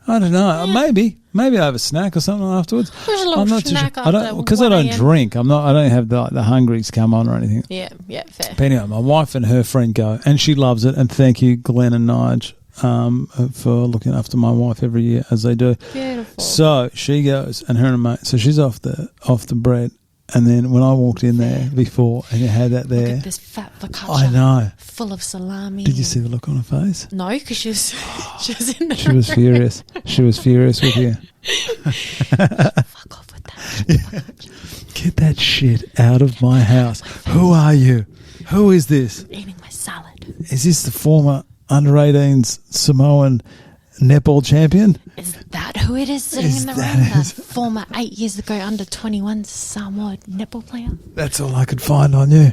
I don't know. Maybe I have a snack or something afterwards. There's a little snack after because I don't drink. I don't have the hungries come on or anything. Yeah, fair. But anyway, my wife and her friend go, and she loves it. And thank you, Glenn and Nige, for looking after my wife every year as they do. Beautiful. So she goes, and her and her mate. So she's off the bread, And then when I walked in there before and you had that there. Look at this fat focaccia. I know. Full of salami. Did you see the look on her face? No, because she was in the She was furious. She was furious with you. Fuck off with that. Get that shit out of my house. Who are you? Who is this? Eating my salad. Is this the former under-18s Samoan netball champion? Is that who it is sitting in the room? The former 8 years ago under-21 Samoa netball player? That's all I could find on you.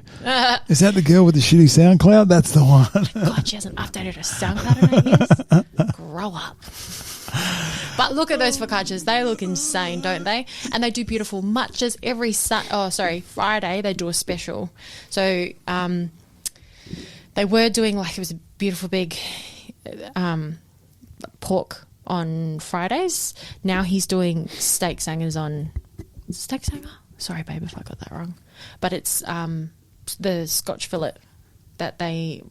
Is that the girl with the shitty SoundCloud? That's the one. God, she hasn't updated her SoundCloud in 8 years. Grow up. But look at those focaccias. They look insane, don't they? And they do beautiful matches every Friday they do a special. So they were doing like it was a beautiful big pork on Fridays. Now he's doing steak sangers on steak sanger. Sorry, babe, if I got that wrong. But it's the Scotch fillet that they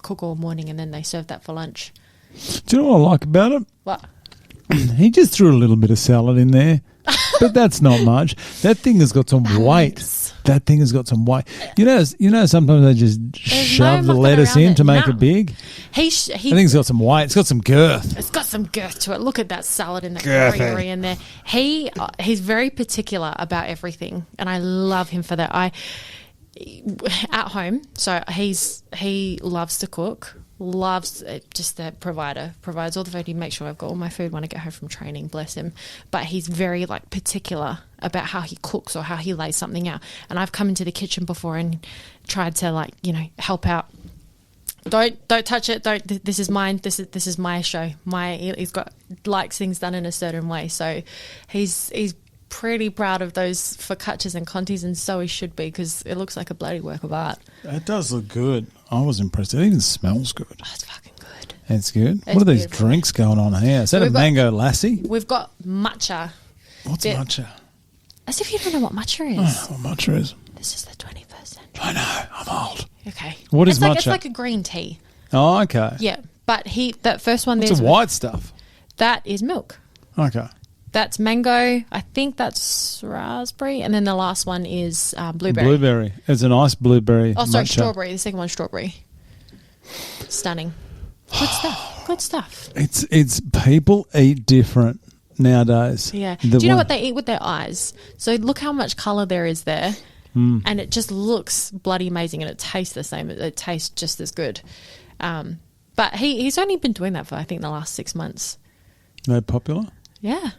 cook all morning and then they serve that for lunch. Do you know what I like about it? What? He just threw a little bit of salad in there, but that's not much. That thing has got some weight. That thing has got some weight. You know. Sometimes they just shove the lettuce in to make it big. I think it's got some weight. It's got some girth. It's got some girth to it. Look at that salad in the curry in there. He's very particular about everything, and I love him for that. At home, so he loves to cook. Loves just the provides all the food. He makes sure I've got all my food when I get home from training, bless him. But he's very like particular about how he cooks or how he lays something out. And I've come into the kitchen before and tried to help out. Don't touch it. This is mine. This is my show. He's likes things done in a certain way. So he's pretty proud of those focaccias and contis, and so he should be, because it looks like a bloody work of art. It does look good. I was impressed. It even smells good. Oh, it's fucking good. It's good. What are these drinks going on here? Is that a mango lassi? We've got matcha. What's matcha? As if you don't know what matcha is. I know what matcha is. This is the 21st century. I know. I'm old. Okay. What is matcha? It's like a green tea. Oh, okay. Yeah, but that first one there's white stuff. That is milk. Okay. That's mango. I think that's raspberry. And then the last one is blueberry. Blueberry. It's a nice blueberry. Oh, sorry, matcha. strawberry. The second one's strawberry. Stunning. Good stuff. Good stuff. It's people eat different nowadays. Yeah. Do you know what they eat with their eyes? So look how much colour there is there. And it just looks bloody amazing, and it tastes the same. It tastes just as good. But he's only been doing that for, I think, the last 6 months. They're popular? Yeah.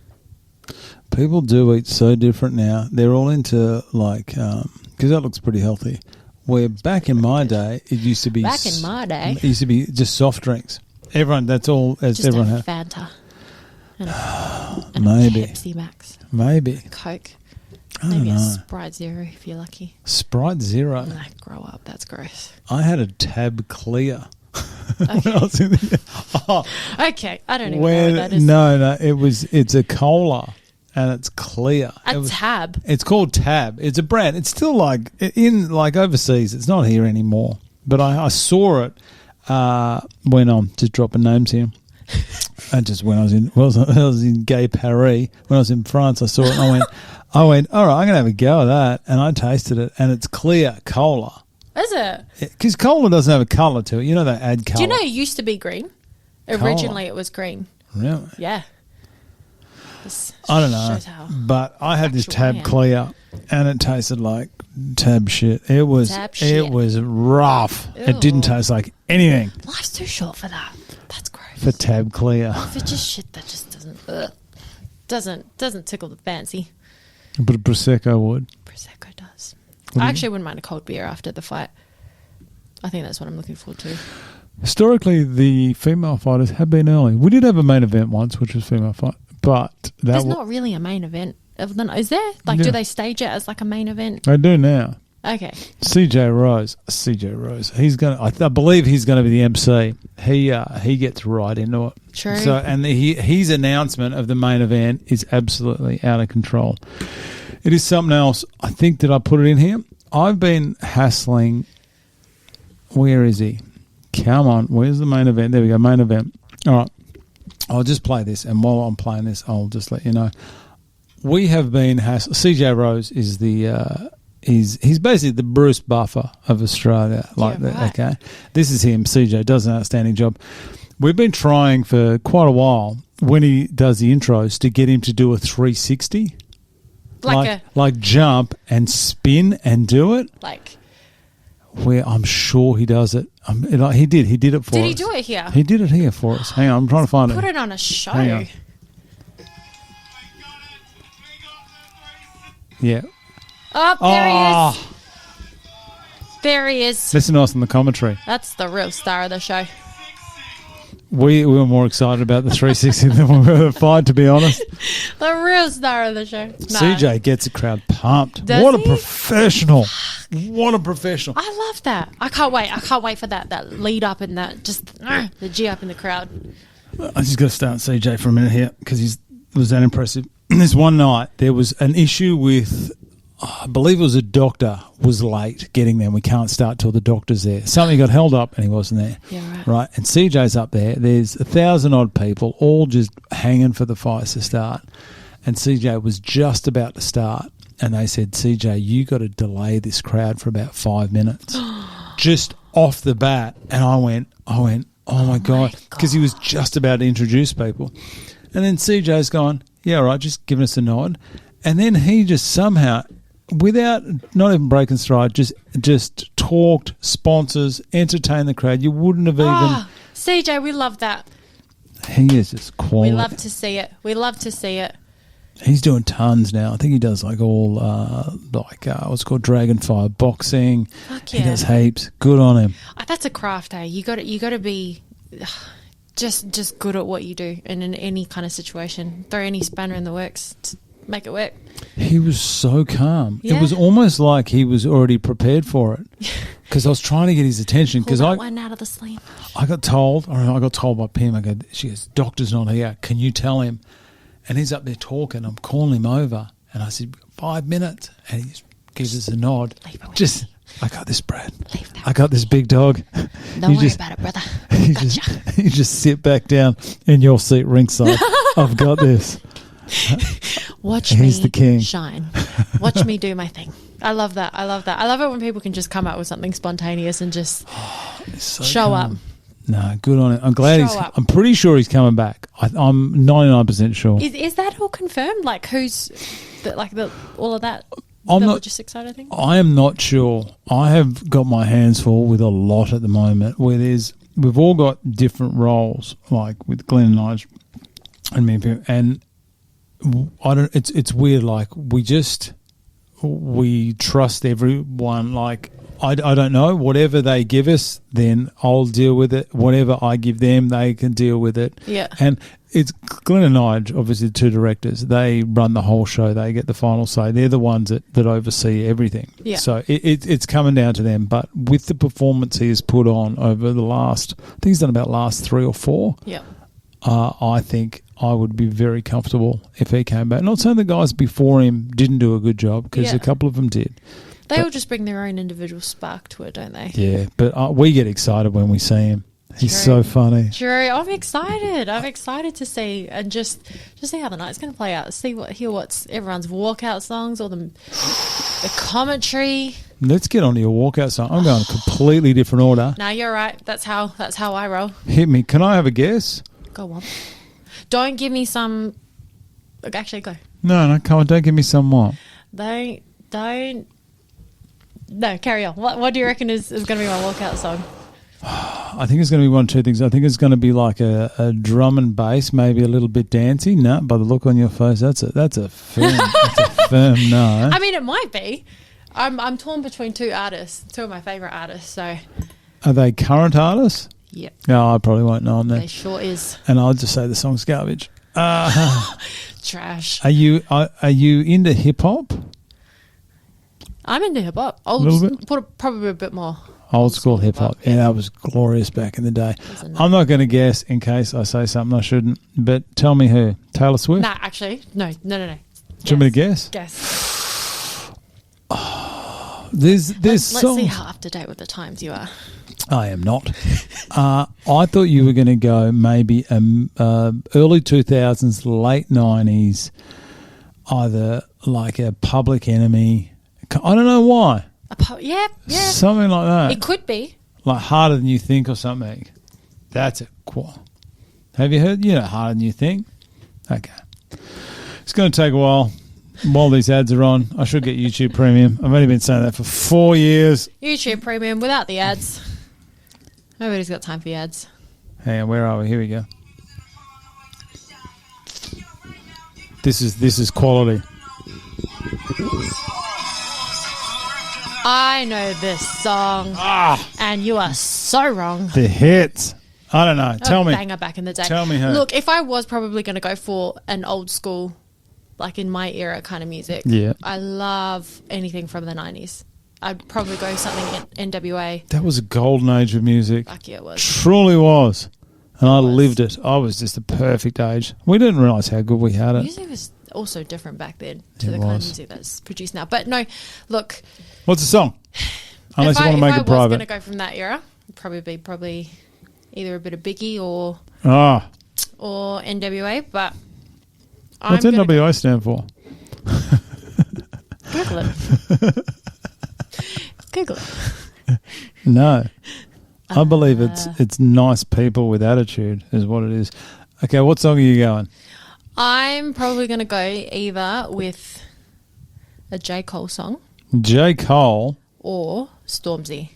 People do eat so different now. They're all into because that looks pretty healthy. Where back in my day, it used to be... Back in my day? It used to be just soft drinks. Everyone, that's all as just everyone had. Fanta. And Maybe. A Pepsi Max. Maybe. Coke. Maybe a Sprite Zero if you're lucky. Sprite Zero? No, grow up. That's gross. I had a Tab Clear. Okay. Okay. I don't even know what that is. No. It's a cola. And it's clear. Tab. It's called Tab. It's a brand. It's still overseas. It's not here anymore. But I saw it when I'm just dropping names here. And just when I was in Gay Paris, when I was in France, I saw it and I went, all right, I'm gonna have a go at that. And I tasted it, and it's clear cola. Is it? Because cola doesn't have a colour to it. You know they add colour. Do you know it used to be green? Originally, it was green. Really? Yeah. I don't know, but I had this Tab Clear, and it tasted like Tab shit. It was rough. Ew. It didn't taste like anything. Life's too short for that. That's gross. For Tab Clear. For just shit that just doesn't tickle the fancy. But a Prosecco would. Prosecco does. I actually wouldn't mind a cold beer after the fight. I think that's what I'm looking forward to. Historically, the female fighters have been early. We did have a main event once, which was female fight. But there's not really a main event. Is there? Do they stage it as like a main event? They do now. Okay. CJ Rose. He's gonna. I believe he's going to be the MC. He gets right into it. True. So his announcement of the main event is absolutely out of control. It is something else. I think that I put it in here. I've been hassling. Where is he? Come on. Where's the main event? There we go. Main event. All right. I'll just play this, and while I'm playing this, I'll just let you know. we have been CJ Rose is the he's basically the Bruce Buffer of Australia. Like that. Right. Okay, this is him. CJ does an outstanding job. We've been trying for quite a while when he does the intros to get him to do a 360, like jump and spin and do it. Where I'm sure he does it. He did it for us. Did he do it here? He did it here for us. Hang on, I'm trying to find it. Put it on a show. Hang on. Yeah. Oh, there he is. There he is. Listen to us in the commentary. That's the real star of the show. We were more excited about the 360 than we were the fight, to be honest. The real star of the show. No. CJ gets the crowd pumped. Does a he? professional. What a professional. I love that. I can't wait. I can't wait for that lead up and that the G up in the crowd. I just got to start CJ for a minute here because it was that impressive. This one night there was an issue with, I believe it was a doctor was late getting there and we can't start till the doctor's there. Something got held up and he wasn't there. Yeah, Right. And CJ's up there. There's 1,000 odd people all just hanging for the fights to start. And CJ was just about to start. And they said, CJ, you got to delay this crowd for about 5 minutes. Just off the bat. And I went, oh my God. Because he was just about to introduce people. And then CJ's gone, yeah, all right, just giving us a nod. And then he just somehow, without not even breaking stride, just talked, sponsors, entertained the crowd. You wouldn't have even... CJ, we love that. He is just quality. We love to see it. We love to see it. He's doing tons now. I think he does like all, what's called Dragonfire boxing. Fuck yeah. He does heaps. Good on him. That's a craft, eh? You got to be just good at what you do, and in any kind of situation, throw any spanner in the works to make it work. He was so calm. Yeah. It was almost like he was already prepared for it. Because I was trying to get his attention. Because one out of the sleeve. I got told by Pim. She goes, doctor's not here. Can you tell him? And he's up there talking. I'm calling him over. And I said, 5 minutes. And he gives us a nod. I got this, Brad. I got this, big dog. Don't worry about it, brother. You just sit back down in your seat ringside. I've got this. Watch He's me the king. shine. Watch me do my thing. I love that. I love it when people can just come up with something spontaneous and just show up. No, good on it. I'm glad I'm pretty sure he's coming back. I'm 99% sure. Is that all confirmed? Like who's all of that? I'm the not logistics side of things? I am not sure. I have got my hands full with a lot at the moment. We've all got different roles, like with Glenn and I, and me, and I don't. It's weird. Like we trust everyone. Like I don't know. Whatever they give us, then I'll deal with it. Whatever I give them, they can deal with it. Yeah. And it's Glenn and I, obviously the two directors, they run the whole show. They get the final say. They're the ones that oversee everything. Yeah. So it's coming down to them. But with the performance he has put on over the last, I think he's done about last 3 or 4. Yeah. I think I would be very comfortable if he came back. Not saying the guys before him didn't do a good job, because a couple of them did. They all just bring their own individual spark to it, don't they? Yeah, but we get excited when we see him. He's so funny. True. I'm excited. I'm excited to see and just see how the night's going to play out. Hear what's everyone's walkout songs or the commentary. Let's get on to your walkout song. I'm going a completely different order. No, you're right. That's how I roll. Hit me. Can I have a guess? Go on. Don't give me some. Actually, go. No, come on. Don't give me some what? Don't. No, carry on. What do you reckon is going to be my walkout song? I think it's going to be one of two things. I think it's going to be like a drum and bass, maybe a little bit dancey. No, by the look on your face, that's a firm no. I mean, it might be. I'm torn between two artists, two of my favourite artists. So, are they current artists? Yeah. No, I probably won't know them then. They sure is. And I'll just say the song's garbage. Trash. Are you into hip hop? I'm into hip hop. Probably a bit more. Old school hip hop. Yeah, that was glorious back in the day. I'm not going to guess in case I say something I shouldn't, but tell me who. Taylor Swift? Nah, actually, no. Do you want me to guess? Guess. Let's see how up to date with the times you are. I am not. I thought you were going to go maybe early 2000s, late 90s. either like a Public Enemy. I don't know why. Yeah. Something like that. It could be. Like Harder Than You Think or something. That's it. Cool. Have you heard? Harder Than You Think? Okay. It's going to take a while these ads are on. I should get YouTube Premium. I've only been saying that for 4 years. YouTube Premium without the ads. Nobody's got time for the ads. Hang on, where are we? Here we go. This is quality. I know this song, and you are so wrong. The hits. I don't know. Tell me. Banger back in the day. Tell me who. Look, if I was probably going to go for an old school, like in my era kind of music, I love anything from the 90s. I'd probably go something in NWA. That was a golden age of music. Fuck yeah, it was. Truly was. And I lived it. I was just the perfect age. We didn't realise how good we had it. Music was also different back then to the kind of music that's produced now. But no, look. What's the song? Unless you want to make it private. If I was going to go from that era, it'd probably either a bit of Biggie or NWA. But what's NWA stand for? Google it. Google it. No. I believe it's nice people with attitude is what it is. Okay, what song are you going? I'm probably going to go either with a J. Cole song. J. Cole? Or Stormzy.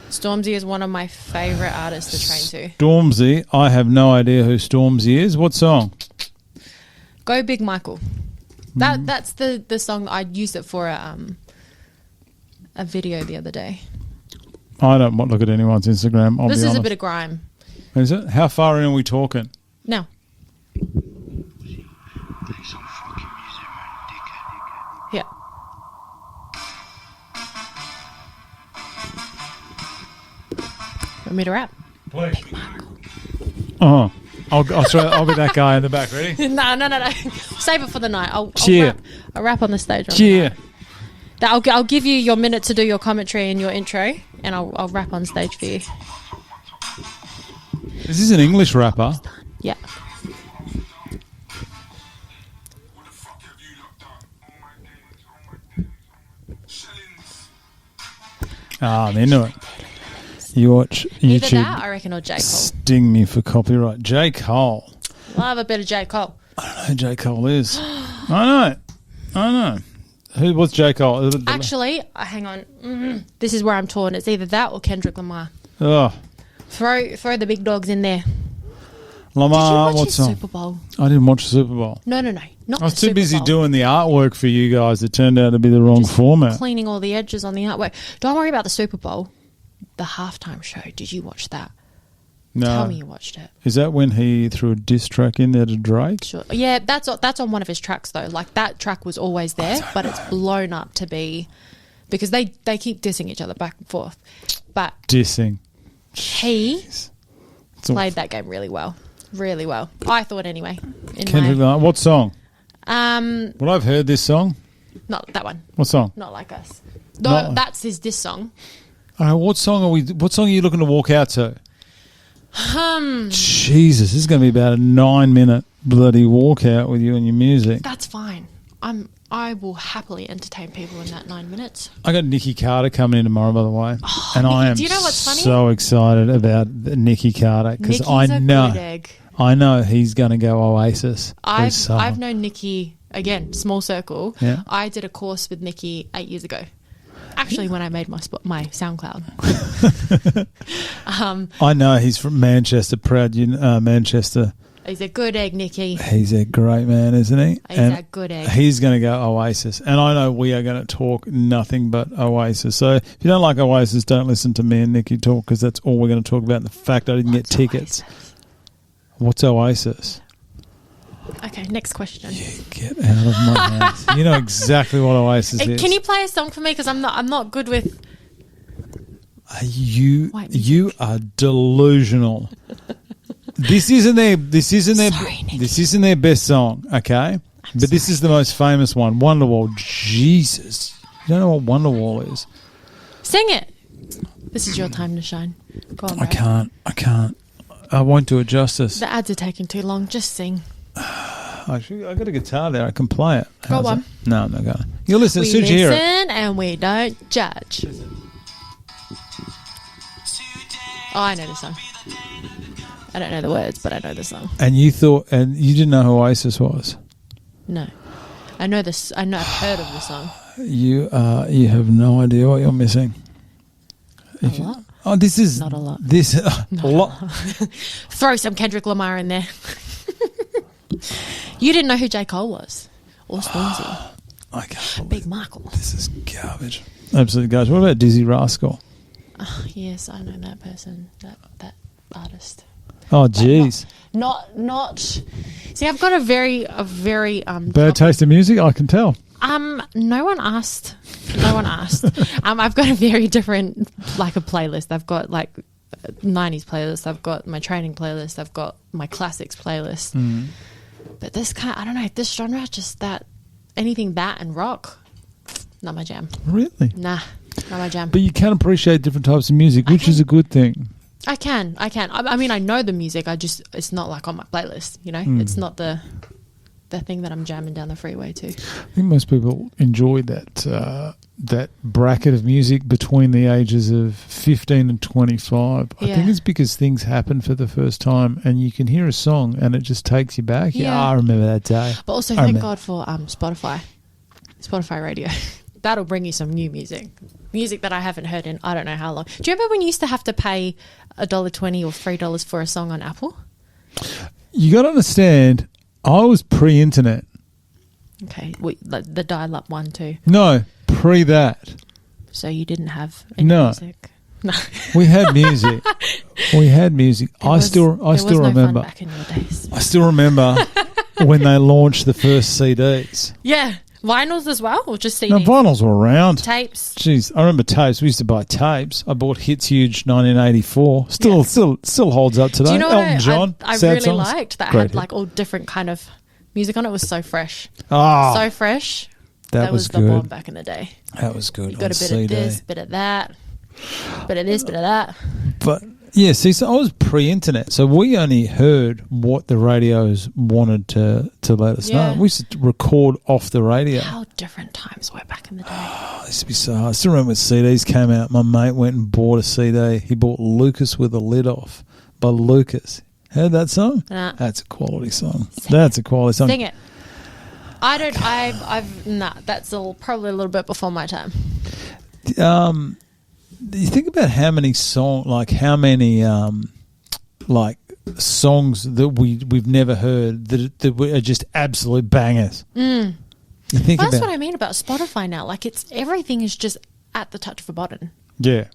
Stormzy is one of my favourite artists to train to. Stormzy? I have no idea who Stormzy is. What song? Go Big Michael. That's the song. I used it for a video the other day. I don't look at anyone's Instagram. This is a bit of grime. Is it? How far in are we talking? No. Yeah. Want me to rap? Please. Oh, I'll be that guy in the back. Ready? No. Save it for the night. I'll rap on the stage. Cheer. I'll give you your minute to do your commentary and your intro, and I'll rap on stage for you. Is this an English rapper? Yeah. I'm into it. You watch YouTube. Either that, I reckon, or J. Cole. Sting me for copyright. J. Cole. Love a bit of J. Cole. I don't know who J. Cole is. I know. What's J. Cole? Actually, hang on. This is where I'm torn. It's either that or Kendrick Lamar. Oh. Throw the big dogs in there. Lamar, Did you watch what song? Super Bowl? I didn't watch the Super Bowl. No. Not I was the too Super busy Bowl. doing the artwork for you guys. It turned out to be the wrong format. Cleaning all the edges on the artwork. Don't worry about the Super Bowl. The halftime show. Did you watch that? No. Tell me you watched it. Is that when he threw a diss track in there to Drake? Sure. Yeah, that's on one of his tracks though. Like that track was always there, but it's blown up to be because they keep dissing each other back and forth. But dissing. He played that game really well. Really well. I thought anyway. Kendrick Lamar. What song? Well, I've heard this song. Not that one. What song? Not Like Us. No, that's his diss song. What song are you looking to walk out to? Jesus, this is going to be about a 9-minute bloody walkout with you and your music. That's fine. I will happily entertain people in that 9 minutes. I got Nicky Carter coming in tomorrow, by the way, and I am do you know what's funny? So excited about Nicky Carter because I know he's going to go Oasis. I've known Nicky again, small circle. Yeah. I did a course with Nicky 8 years ago. Actually, when I made my SoundCloud. I know he's from Manchester, proud Manchester. He's a good egg, Nicky. He's a great man, isn't he? He's a good egg. He's going to go Oasis. And I know we are going to talk nothing but Oasis. So if you don't like Oasis, don't listen to me and Nicky talk because that's all we're going to talk about. The fact I didn't get tickets. Oasis? What's Oasis? Okay, next question. You get out of my house. You know exactly what Oasis is. Can you play a song for me? Because I'm not good with... You are delusional. This isn't their best song, okay? But this is the most famous one, Wonderwall. Jesus. You don't know what Wonderwall is? Sing it. This is your time to shine. Go on, I can't. I won't do it justice. The ads are taking too long. Just sing. Actually, I got a guitar there. I can play it. Go on. No, I'm not going to. You listen. We As soon as you hear it. listen and we don't judge. Oh, I know the song. I don't know the words, but I know the song. And you didn't know who Oasis was? No. I know this. I've heard of the song. You have no idea what you're missing. A lot. Oh, this is Not a lot. This a lot. Throw some Kendrick Lamar in there. You didn't know who J. Cole was, or Stormzy. I can't believe Big Michael. this is garbage. Absolute garbage. What about Dizzy Rascal? Oh, yes, I know that person, that artist. Oh, jeez. Not. See, I've got a very Bad taste in music, I can tell. No one asked. I've got a very different, like, a playlist. I've got like 90s playlist. I've got my training playlist. I've got my classics playlist. Mm. But I don't know, this genre, just that, anything that and rock, not my jam. Really? Nah, not my jam. But you can appreciate different types of music, which is a good thing. I can. I mean, I know the music. It's not like on my playlist, you know? It's not the thing that I'm jamming down the freeway to. I think most people enjoy that bracket of music between the ages of 15 and 25. Yeah. I think it's because things happen for the first time and you can hear a song and it just takes you back. Yeah, I remember that day. But also thank God for Spotify radio. That'll bring you some new music that I haven't heard in I don't know how long. Do you remember when you used to have to pay $1.20 or $3 for a song on Apple? You got to understand, I was pre-internet. Okay, like the dial-up one too. No, pre that. So you didn't have any music? No. We had music. I still no remember. Fun back in your days. I still remember when they launched the first CDs. Yeah. Vinyls as well, or just CDs? No, vinyls were around. Tapes. Jeez, I remember tapes. We used to buy tapes. I bought Hits Huge 1984. Still holds up today. Do you know Elton John. I Sad really songs. liked that Great had like all different kind of music on it. It was so fresh. Oh, So fresh. that was the good. bomb back in the day. That was good. You got a bit of this, bit of that, bit of this, bit of that. But yeah, see, so I was pre-internet, so we only heard what the radios wanted to let us know. We used to record off the radio. How different times were back in the day. Oh, it used to be so hard. I still remember when CDs came out. My mate went and bought a CD. He bought Lucas with the Lid Off by Lucas. Heard that song? Nah. That's a quality song. That's a quality song. Sing it. That's probably a little bit before my time. You think about how many songs that we've never heard that are just absolute bangers. You think That's what I mean about Spotify now. Like everything is just at the touch of a button. Yeah.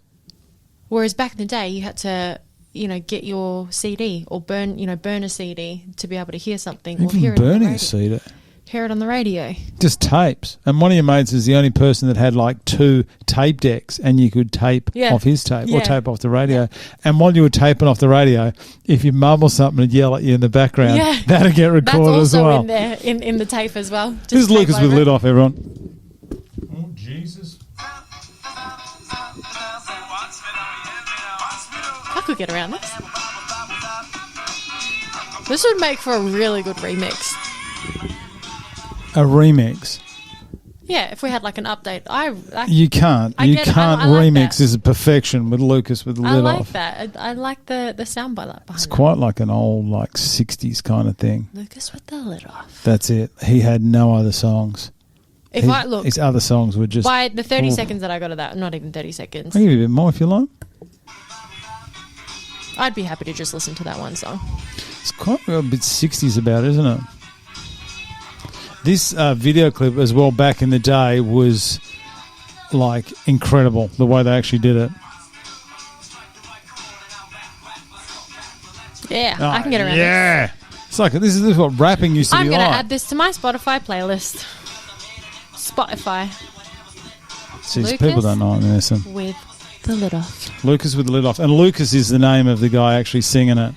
Whereas back in the day, you had to, get your CD or burn a CD to be able to hear something. Even or hear it on the burning radio. a CD. Hear it on the radio. Just tapes. And one of your mates is the only person that had like 2 tape decks and you could tape off his tape or tape off the radio. Yeah. And while you were taping off the radio, if you mumble something and yell at you in the background, that'll get recorded as well. That's also in the tape as well. This is Lucas with Lid Off, everyone. Oh, Jesus. I could get around this. This would make for a really good remix. A remix. Yeah, if we had like an update. You can't. I remix is a perfection with Lucas with the Lid Off. That. I like the sound by that behind It's quite like an old 60s kind of thing. Lucas with the Lid Off. That's it. He had no other songs. His other songs were just... By the 30 seconds that I got of that, not even 30 seconds. I'll give you a bit more if you like. I'd be happy to just listen to that one song. It's quite a bit 60s about it, isn't it? This video clip as well back in the day was incredible, the way they actually did it. Yeah, I can get around this. It's like this is what rapping used to be like. I'm going to add this to my Spotify playlist. Spotify. Jeez, people don't know what I'm missing. With the Lid Off. Lucas with the Lid Off. And Lucas is the name of the guy actually singing it.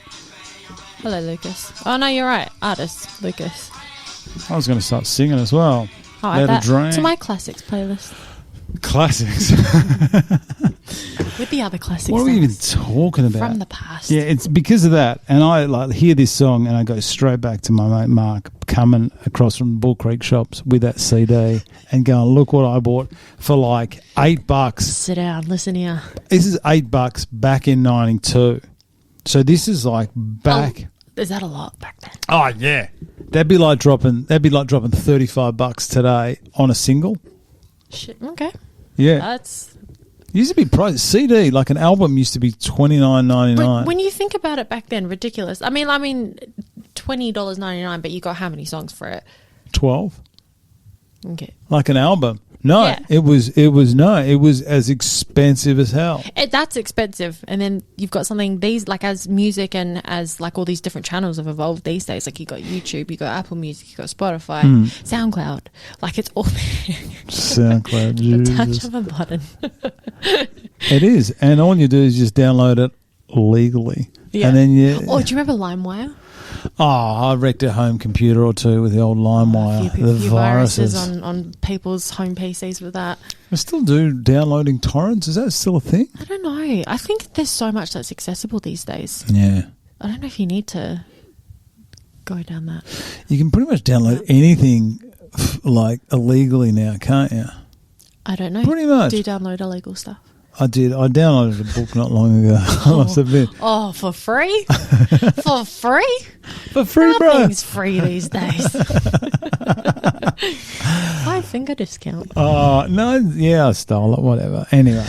Hello, Lucas. Oh, no, you're right. Artist, Lucas. I was going to start singing as well. Oh, add that to my classics playlist. Classics? With the other classics. What are we even talking about? From the past. Yeah, it's because of that. And I hear this song and I go straight back to my mate Mark. coming across from Bull Creek shops with that CD and going, look what I bought for like $8. Sit down, listen here. This is $8 back in 92. So this is like back. Oh, is that a lot back then? Oh yeah, that'd be like dropping $35 today on a single. Shit. Okay. Yeah, That's. used to be price CD, like an album used to be $29.99. When you think about it back then, ridiculous. I mean, $20.99, but you got how many songs for it? 12, Okay. like an album. No, Yeah. it was as expensive as hell. That's expensive, and then you've got something like as music and as like all these different channels have evolved these days. Like you got YouTube, you got Apple Music, you got Spotify, SoundCloud. Like it's all SoundCloud, the Jesus. touch of a button. It is, and all you do is just download it legally, Yeah. and then you. Oh, do you remember LimeWire? Oh, I wrecked a home computer or two with the old LimeWire. A few viruses on people's home PCs with that. I still do downloading torrents. Is that still a thing? I don't know. I think there's so much that's accessible these days. Yeah. I don't know if you need to go down that. You can pretty much download anything like illegally now, can't you? I don't know. Pretty much. Do you download illegal stuff? I did. I downloaded a book not long ago. I must admit. Oh, for free? For free? For free, bro. Nothing's free these days. 5-finger discount. Oh no! Yeah, I stole it. Whatever. Anyway,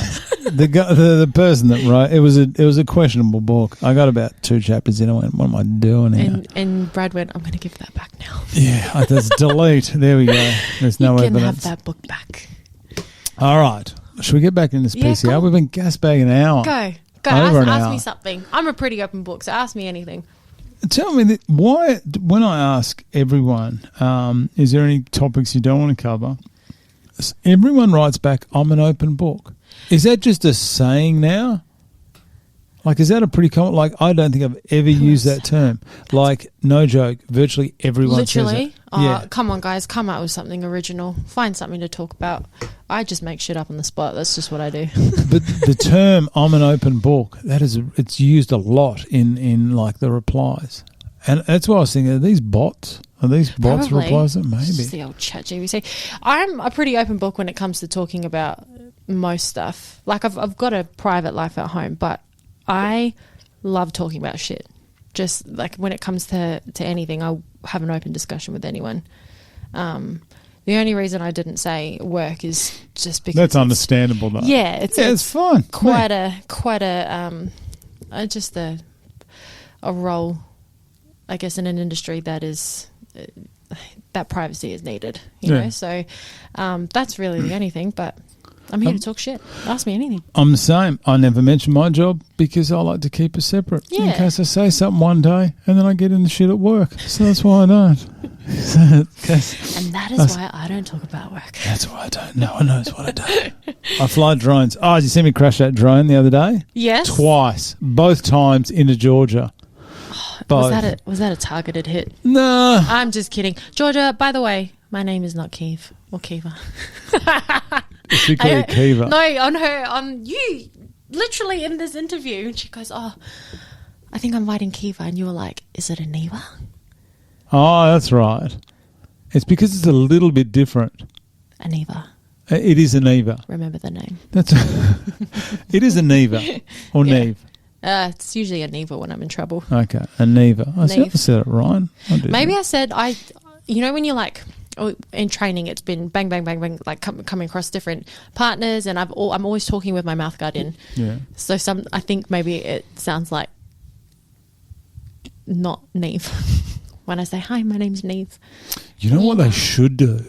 the person that wrote it was a questionable book. I got about 2 chapters in. I went, "What am I doing here?" And Brad went, "I'm going to give that back now." Yeah, that's delete. There we go. There's no you can evidence. have that book back. All right. Should we get back into this PCR? cool. We've been gasbagging an hour. Go. Over an Ask hour. me something. I'm a pretty open book, so ask me anything. Tell me why, when I ask everyone, is there any topics you don't want to cover? Everyone writes back, "I'm an open book." Is that just a saying now? Like, is that a pretty common? Like, I don't think I've ever used that term. Like, no joke, virtually everyone says Literally. it. Yeah. Come on, guys. Come out with something original. Find something to talk about. I just make shit up on the spot. That's just what I do. But the term "I'm an open book," it's used a lot in like the replies, and that's why I was thinking: are these bots? Are these bots Probably. replies? Maybe. It's just the old chat GBC. I'm a pretty open book when it comes to talking about most stuff. Like I've got a private life at home, but I love talking about shit. Just like when it comes to anything, I'll have an open discussion with anyone. The only reason I didn't say work is just because That's understandable, though. Yeah, it's fine. Just a role, I guess, in an industry that is that privacy is needed. You know, so that's really the only thing. But I'm here to talk shit. Ask me anything. I'm the same. I never mention my job because I like to keep it separate. In Yeah. case I say something one day and then I get into shit at work. So that's why I don't. And that is why I don't talk about work. That's why I don't. No one knows what I do. I fly drones. Oh, did you see me crash that drone the other day? Yes. Twice. Both times into Georgia. Both. Was that a targeted hit? No. I'm just kidding. Georgia, by the way, my name is not Kiev or Kiva. She called you Kiva. No, on you, literally in this interview. And she goes, "Oh, I think I'm writing Kiva." And you were like, "Is it Aniva?" Oh, that's right. It's because it's a little bit different. Aniva. It is Aniva. Remember the name. It is Aniva or Yeah. Neve. It's usually Aniva when I'm in trouble. Okay, Aniva. I Neve. said it right. Maybe I said you know when you're like, in training, it's been bang, bang, bang, bang, like coming across different partners, and I'm always talking with my mouth guard in. Yeah. So I think maybe it sounds like not Neve when I say, "Hi, my name's Neve." You know what they should do?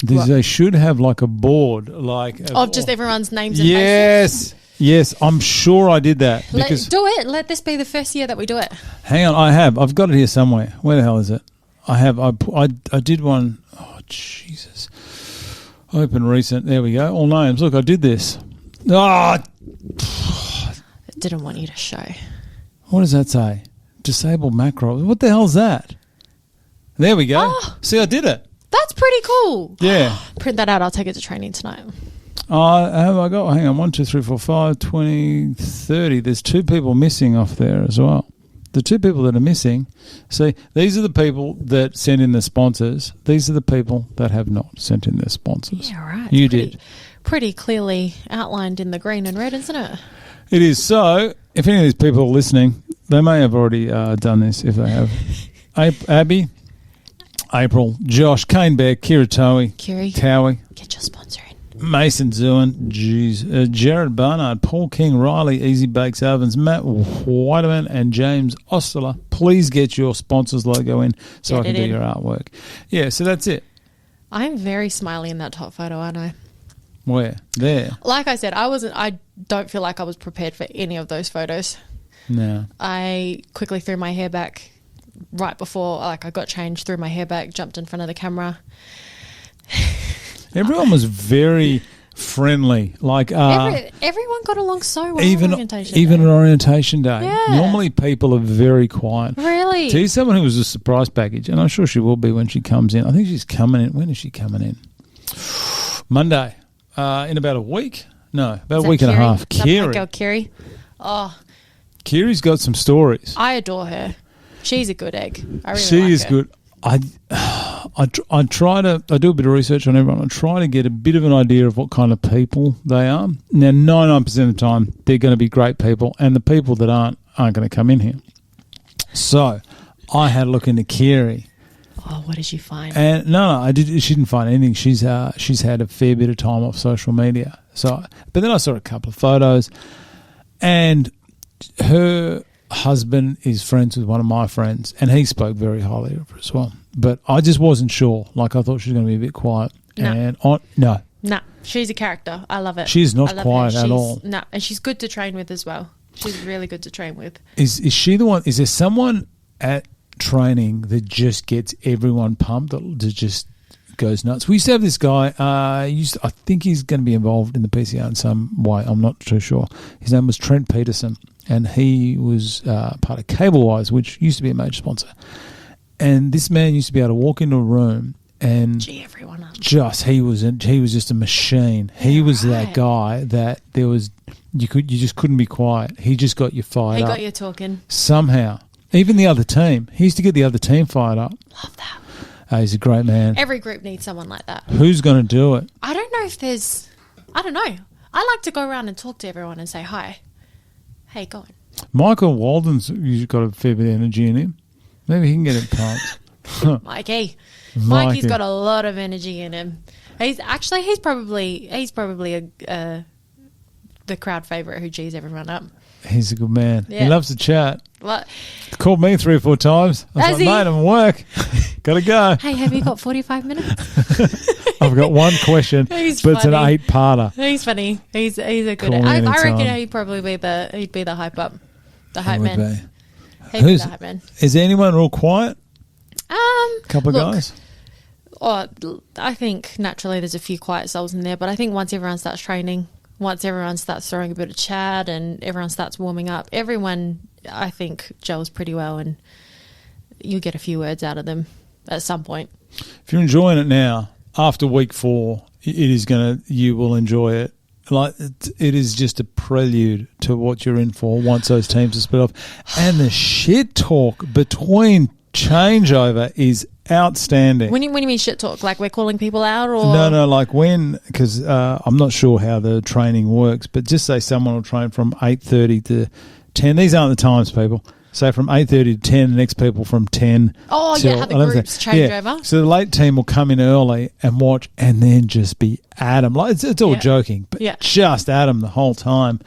What? They should have like a board, like Of just everyone's names and faces. yes, yes. I'm sure I did that because Do it. Let this be the first year that we do it. hang on, I've got it here somewhere. Where the hell is it? I did one. Oh Jesus! Open recent. There we go. All names. Look, I did this. Ah, Didn't want you to show. what does that say? Disable macro. What the hell's that? There we go. Oh. See, I did it. That's pretty cool. Yeah. Print that out. I'll take it to training tonight. Have I got? Hang on. 1, 2, 3, 4, 5, 20, 30. There's 2 people missing off there as well. The two people that are missing, see, these are the people that sent in the sponsors. These are the people that have not sent in their sponsors. Yeah, right. You did. Pretty clearly outlined in the green and red, isn't it? It is. So, if any of these people are listening, they may have already done this if they have. Abby, April, Josh, Kane Bear, Kira Kiri, Cowie, get your sponsor in. Mason Zewin, Jared Barnard, Paul King, Riley, Easy Bakes Ovens, Matt Whiteman, and James Osteler. Please get your sponsors logo in so I can do your artwork. Yeah, so that's it. I'm very smiley in that top photo, aren't I? Where? There. Like I said, I don't feel like I was prepared for any of those photos. No. I quickly threw my hair back right before, I got changed, threw my hair back, jumped in front of the camera. Everyone was very friendly. Everyone got along so well even at orientation even day. at orientation day. Yeah. Normally people are very quiet. Really? See, someone who was a surprise package, and I'm sure she will be when she comes in. I think she's coming in. When is she coming in? Monday. In about a week? No, about a week and a half. Kiri. Girl, Kiri. Oh. Kiri's got some stories. I adore her. She's a good egg. I really She like is her. good. I do a bit of research on everyone. I try to get a bit of an idea of what kind of people they are. Now, 99% of the time, they're going to be great people, and the people that aren't going to come in here. So, I had a look into Kiri. Oh, what did you find? And no, she didn't find anything. She's had a fair bit of time off social media. So, but then I saw a couple of photos, and her husband is friends with one of my friends, and he spoke very highly of her as well. But I just wasn't sure. I thought she was going to be a bit quiet. No. No. Nah, she's a character. I love it. She's not quiet at all. No, and she's good to train with as well. She's really good to train with. Is she the one? Is there someone at training that just gets everyone pumped, that just goes nuts? We used to have this guy. I think he's going to be involved in the PCR in some way. I'm not too sure. His name was Trent Peterson, and he was part of Cablewise, which used to be a major sponsor. And this man used to be able to walk into a room and everyone up. He was just a machine. He was that guy that you just couldn't be quiet. He just got you fired up. He got you talking somehow. Even the other team. He used to get the other team fired up. Love that. He's a great man. Every group needs someone like that. Who's going to do it? I don't know if there's... I don't know. I like to go around and talk to everyone and say, hi. How you going? Michael Walden's got a fair bit of energy in him. Maybe he can get it pumped. Mikey's got a lot of energy in him. He's probably the crowd favourite who G's everyone up. He's a good man. Yeah. He loves to chat. What? Called me 3 or 4 times. I was mate, I'm at work. Got to go. Hey, have you got 45 minutes? I've got one question, but it's an 8-parter. He's funny. He's a good. I reckon he'd probably be the hype up, the hype man. He'd be the hype man. Is there anyone real quiet? Couple of guys. I think naturally there's a few quiet souls in there, but I think once everyone starts training, once everyone starts throwing a bit of chat and everyone starts warming up, everyone, I think, gels pretty well, and you'll get a few words out of them at some point. If you're enjoying it now, after week 4, you will enjoy it. It is just a prelude to what you're in for once those teams are split off. And the shit talk between changeover is outstanding. When you mean shit talk, like we're calling people out, or no, because I'm not sure how the training works, but just say someone will train from 8:30 to 10. These aren't the times, people. So from 8:30 to 10, the next people from 10. Oh, yeah, how the groups change over. So the late team will come in early and watch, and then just be at them. It's all joking, but just at them the whole time.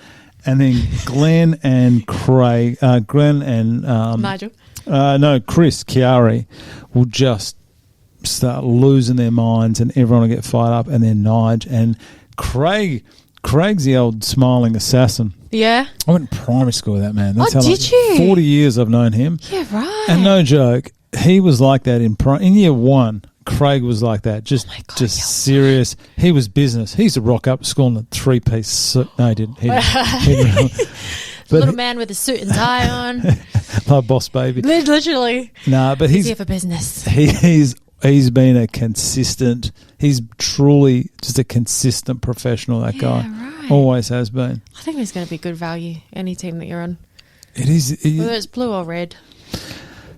And then Glenn and Craig, Nigel. Chris Chiari will just start losing their minds, and everyone will get fired up. And then Nige and Craig's the old smiling assassin. Yeah. I went to primary school with that man. Did you? 40 years I've known him. Yeah, right. And no joke, he was like that in year 1. Craig was like that, just serious. He was business. He used to rock up to school in a 3-piece suit. No, he didn't. He didn't. Little man with a suit and tie on. Like Boss Baby. Literally. No, but he's here for business. He's been a consistent. He's truly just a consistent professional. That guy, right. Always has been. I think there's going to be good value any team that you're on. It is. Whether it's blue or red.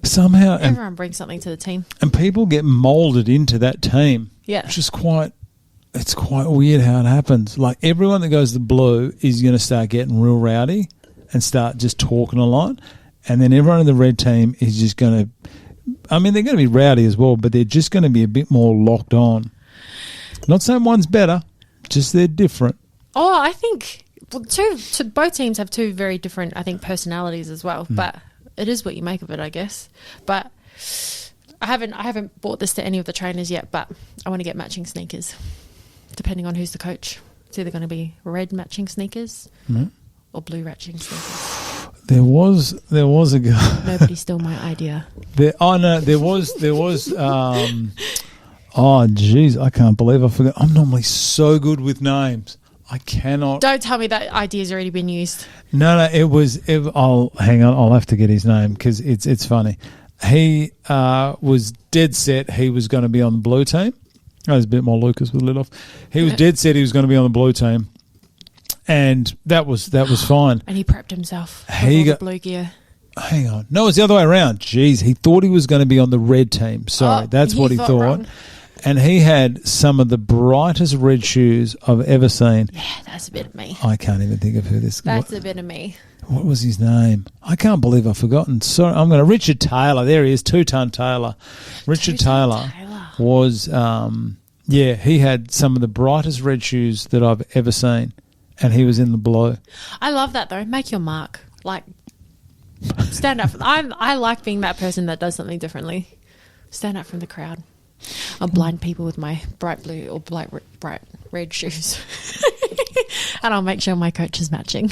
Somehow. Everyone brings something to the team. And people get moulded into that team. Yeah. Which is it's quite weird how it happens. Like everyone that goes to blue is going to start getting real rowdy and start just talking a lot. And then everyone in the red team is just going to, I mean, they're going to be rowdy as well, but they're just going to be a bit more locked on. Not saying one's better, just they're different. Oh, I think both teams have two very different, I think, personalities as well. But it is what you make of it, I guess. But I haven't bought this to any of the trainers yet, but I want to get matching sneakers, depending on who's the coach. It's either going to be red matching sneakers or blue matching sneakers. There was a guy. Nobody stole my idea. There was. Oh, jeez, I can't believe I forgot. I'm normally so good with names. I cannot. Don't tell me that idea's already been used. No, I'll hang on. I'll have to get his name because it's funny. He was dead set he was going to be on the blue team. Oh, there's a bit more Lucas with the lid off. He was dead set he was going to be on the blue team. And that was fine. And he prepped himself with all the blue gear. Hang on. No, it's the other way around. Jeez, he thought he was going to be on the red team. Sorry, that's what he thought. Wrong. And he had some of the brightest red shoes I've ever seen. Yeah, that's a bit of me. I can't even think of who this guy. That's a bit of me. What was his name? I can't believe I've forgotten. Sorry, Richard Taylor. There he is, 2-ton Taylor. Richard Taylor was, he had some of the brightest red shoes that I've ever seen. And he was in the blue. I love that though. Make your mark. Like, stand up. I like being that person that does something differently. Stand up from the crowd. I'll blind people with my bright blue or bright red shoes. And I'll make sure my coach is matching.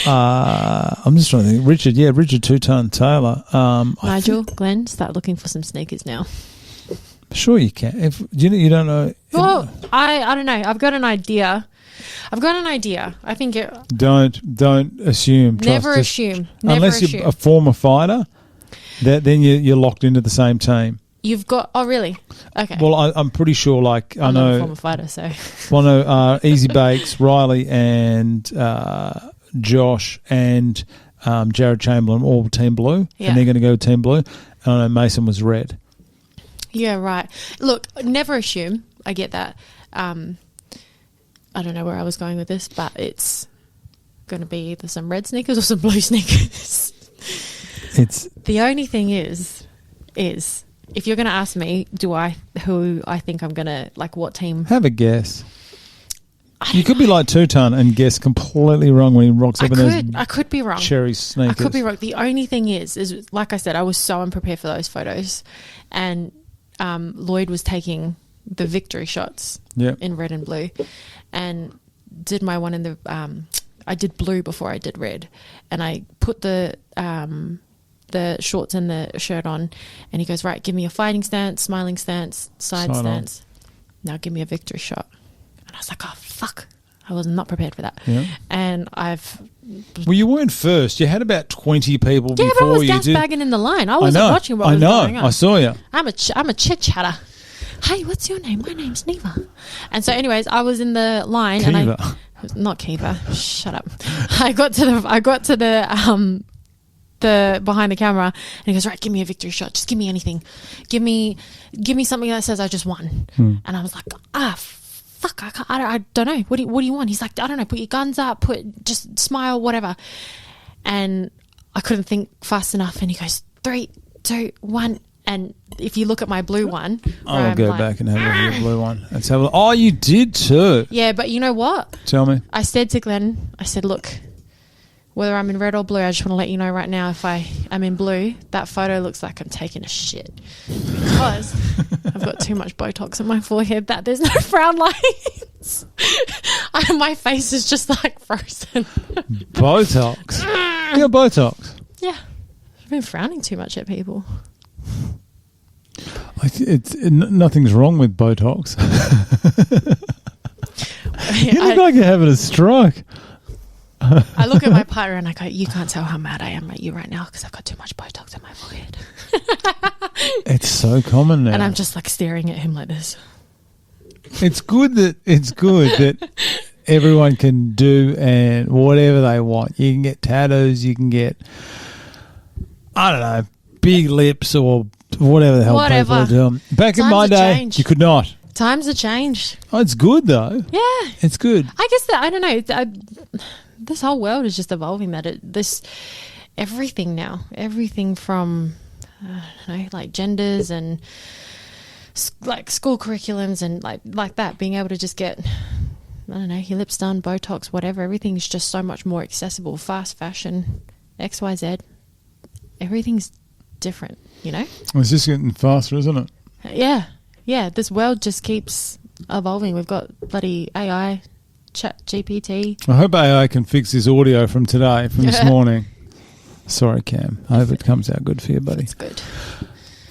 I'm just trying to think. Richard 2-ton Taylor. Nigel, Glenn, start looking for some sneakers now. Sure you can. If you don't know. Well, I don't know. I've got an idea. I think it. Don't assume. Never assume. Unless you're a former fighter, then you're locked into the same team. You've got. Oh, really? Okay. Well, I'm pretty sure. Like I'm know. Not a former fighter, so. Well, no. Easy Bakes, Riley, and Josh and Jared Chamberlain all team blue, and they're going to go team blue. And I know Mason was red. Yeah, right. Look, never assume. I get that. I don't know where I was going with this, but it's going to be either some red sneakers or some blue sneakers. The only thing is if you're going to ask me, who I think I'm going to, like, what team? Have a guess. You could be like 2-ton and guess completely wrong when he rocks up in those. I could be wrong. Cherry sneakers. I could be wrong. The only thing is like I said, I was so unprepared for those photos, and Lloyd was taking the victory shots in red and blue, and did my one in the. I did blue before I did red, and I put the shorts and the shirt on, and he goes, right, give me a fighting stance, smiling stance, side stance. Now give me a victory shot. And I was like, oh, fuck. I was not prepared for that. Yeah. And Well, you weren't first. You had about 20 people before you did. Yeah, but I was gas-bagging in the line. I wasn't watching what was going on. I saw you. I'm a chit-chatter. Hey, what's your name? My name's Neva. And so anyways, I was in the line. Kiva. And not Kiva. Shut up. I got to the behind the camera, and he goes, right, give me a victory shot. Just give me anything. Give me something that says I just won. And I was like, fuck, I don't know. What do you want? He's like, I don't know. Put your guns up. Just smile, whatever. And I couldn't think fast enough. And he goes, 3, 2, 1. And if you look at my blue one, I'll go back and have a look at your blue one. Let's have a look. Oh, you did too. Yeah, but you know what? Tell me. I said to Glenn, look, whether I'm in red or blue, I just want to let you know right now, if I am in blue, that photo looks like I'm taking a shit, because I've got too much Botox on my forehead that there's no frown lines. My face is just like frozen. Botox? You got Botox? Yeah. I've been frowning too much at people. Nothing's wrong with Botox. You look like you're having a stroke. I look at my partner and I go, you can't tell how mad I am at you right now because I've got too much Botox on my forehead. It's so common now. And I'm just like staring at him like this. It's good that everyone can do and whatever they want. You can get tattoos, you can get, I don't know, big lips or whatever the hell people are doing. Back in my day, you could not. Times have changed. Oh, it's good though. Yeah. It's good. I guess that, I don't know, this whole world is just evolving everything now. Everything from, I don't know, like genders and like school curriculums and like that, being able to just get, I don't know, your lips done, Botox, whatever. Everything's just so much more accessible. Fast fashion, XYZ. Everything's different, you know? It's just getting faster, isn't it? Yeah. Yeah, this world just keeps evolving. We've got bloody AI, Chat GPT. I hope AI can fix this audio from today, from this morning. Sorry, Cam. I hope it comes out good for you, buddy. It's good.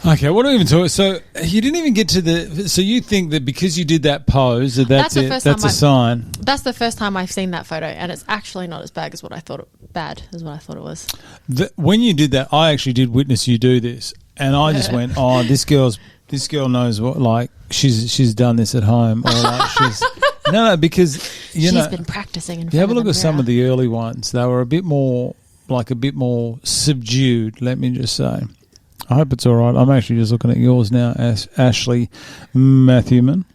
Okay, what are we even talking? So you didn't even get to the. So you think that because you did that pose, that's it? That's a sign. That's the first time I've seen that photo, and it's actually not as bad as what I thought. It was. When you did that, I actually did witness you do this, and I just went, "Oh, this girl knows what. Like she's done this at home, or like she's." No, because she's been practicing. You have a look at some of the early ones; they were a bit more subdued. Let me just say. I hope it's all right. I'm actually just looking at yours now, Ashley Matthewman.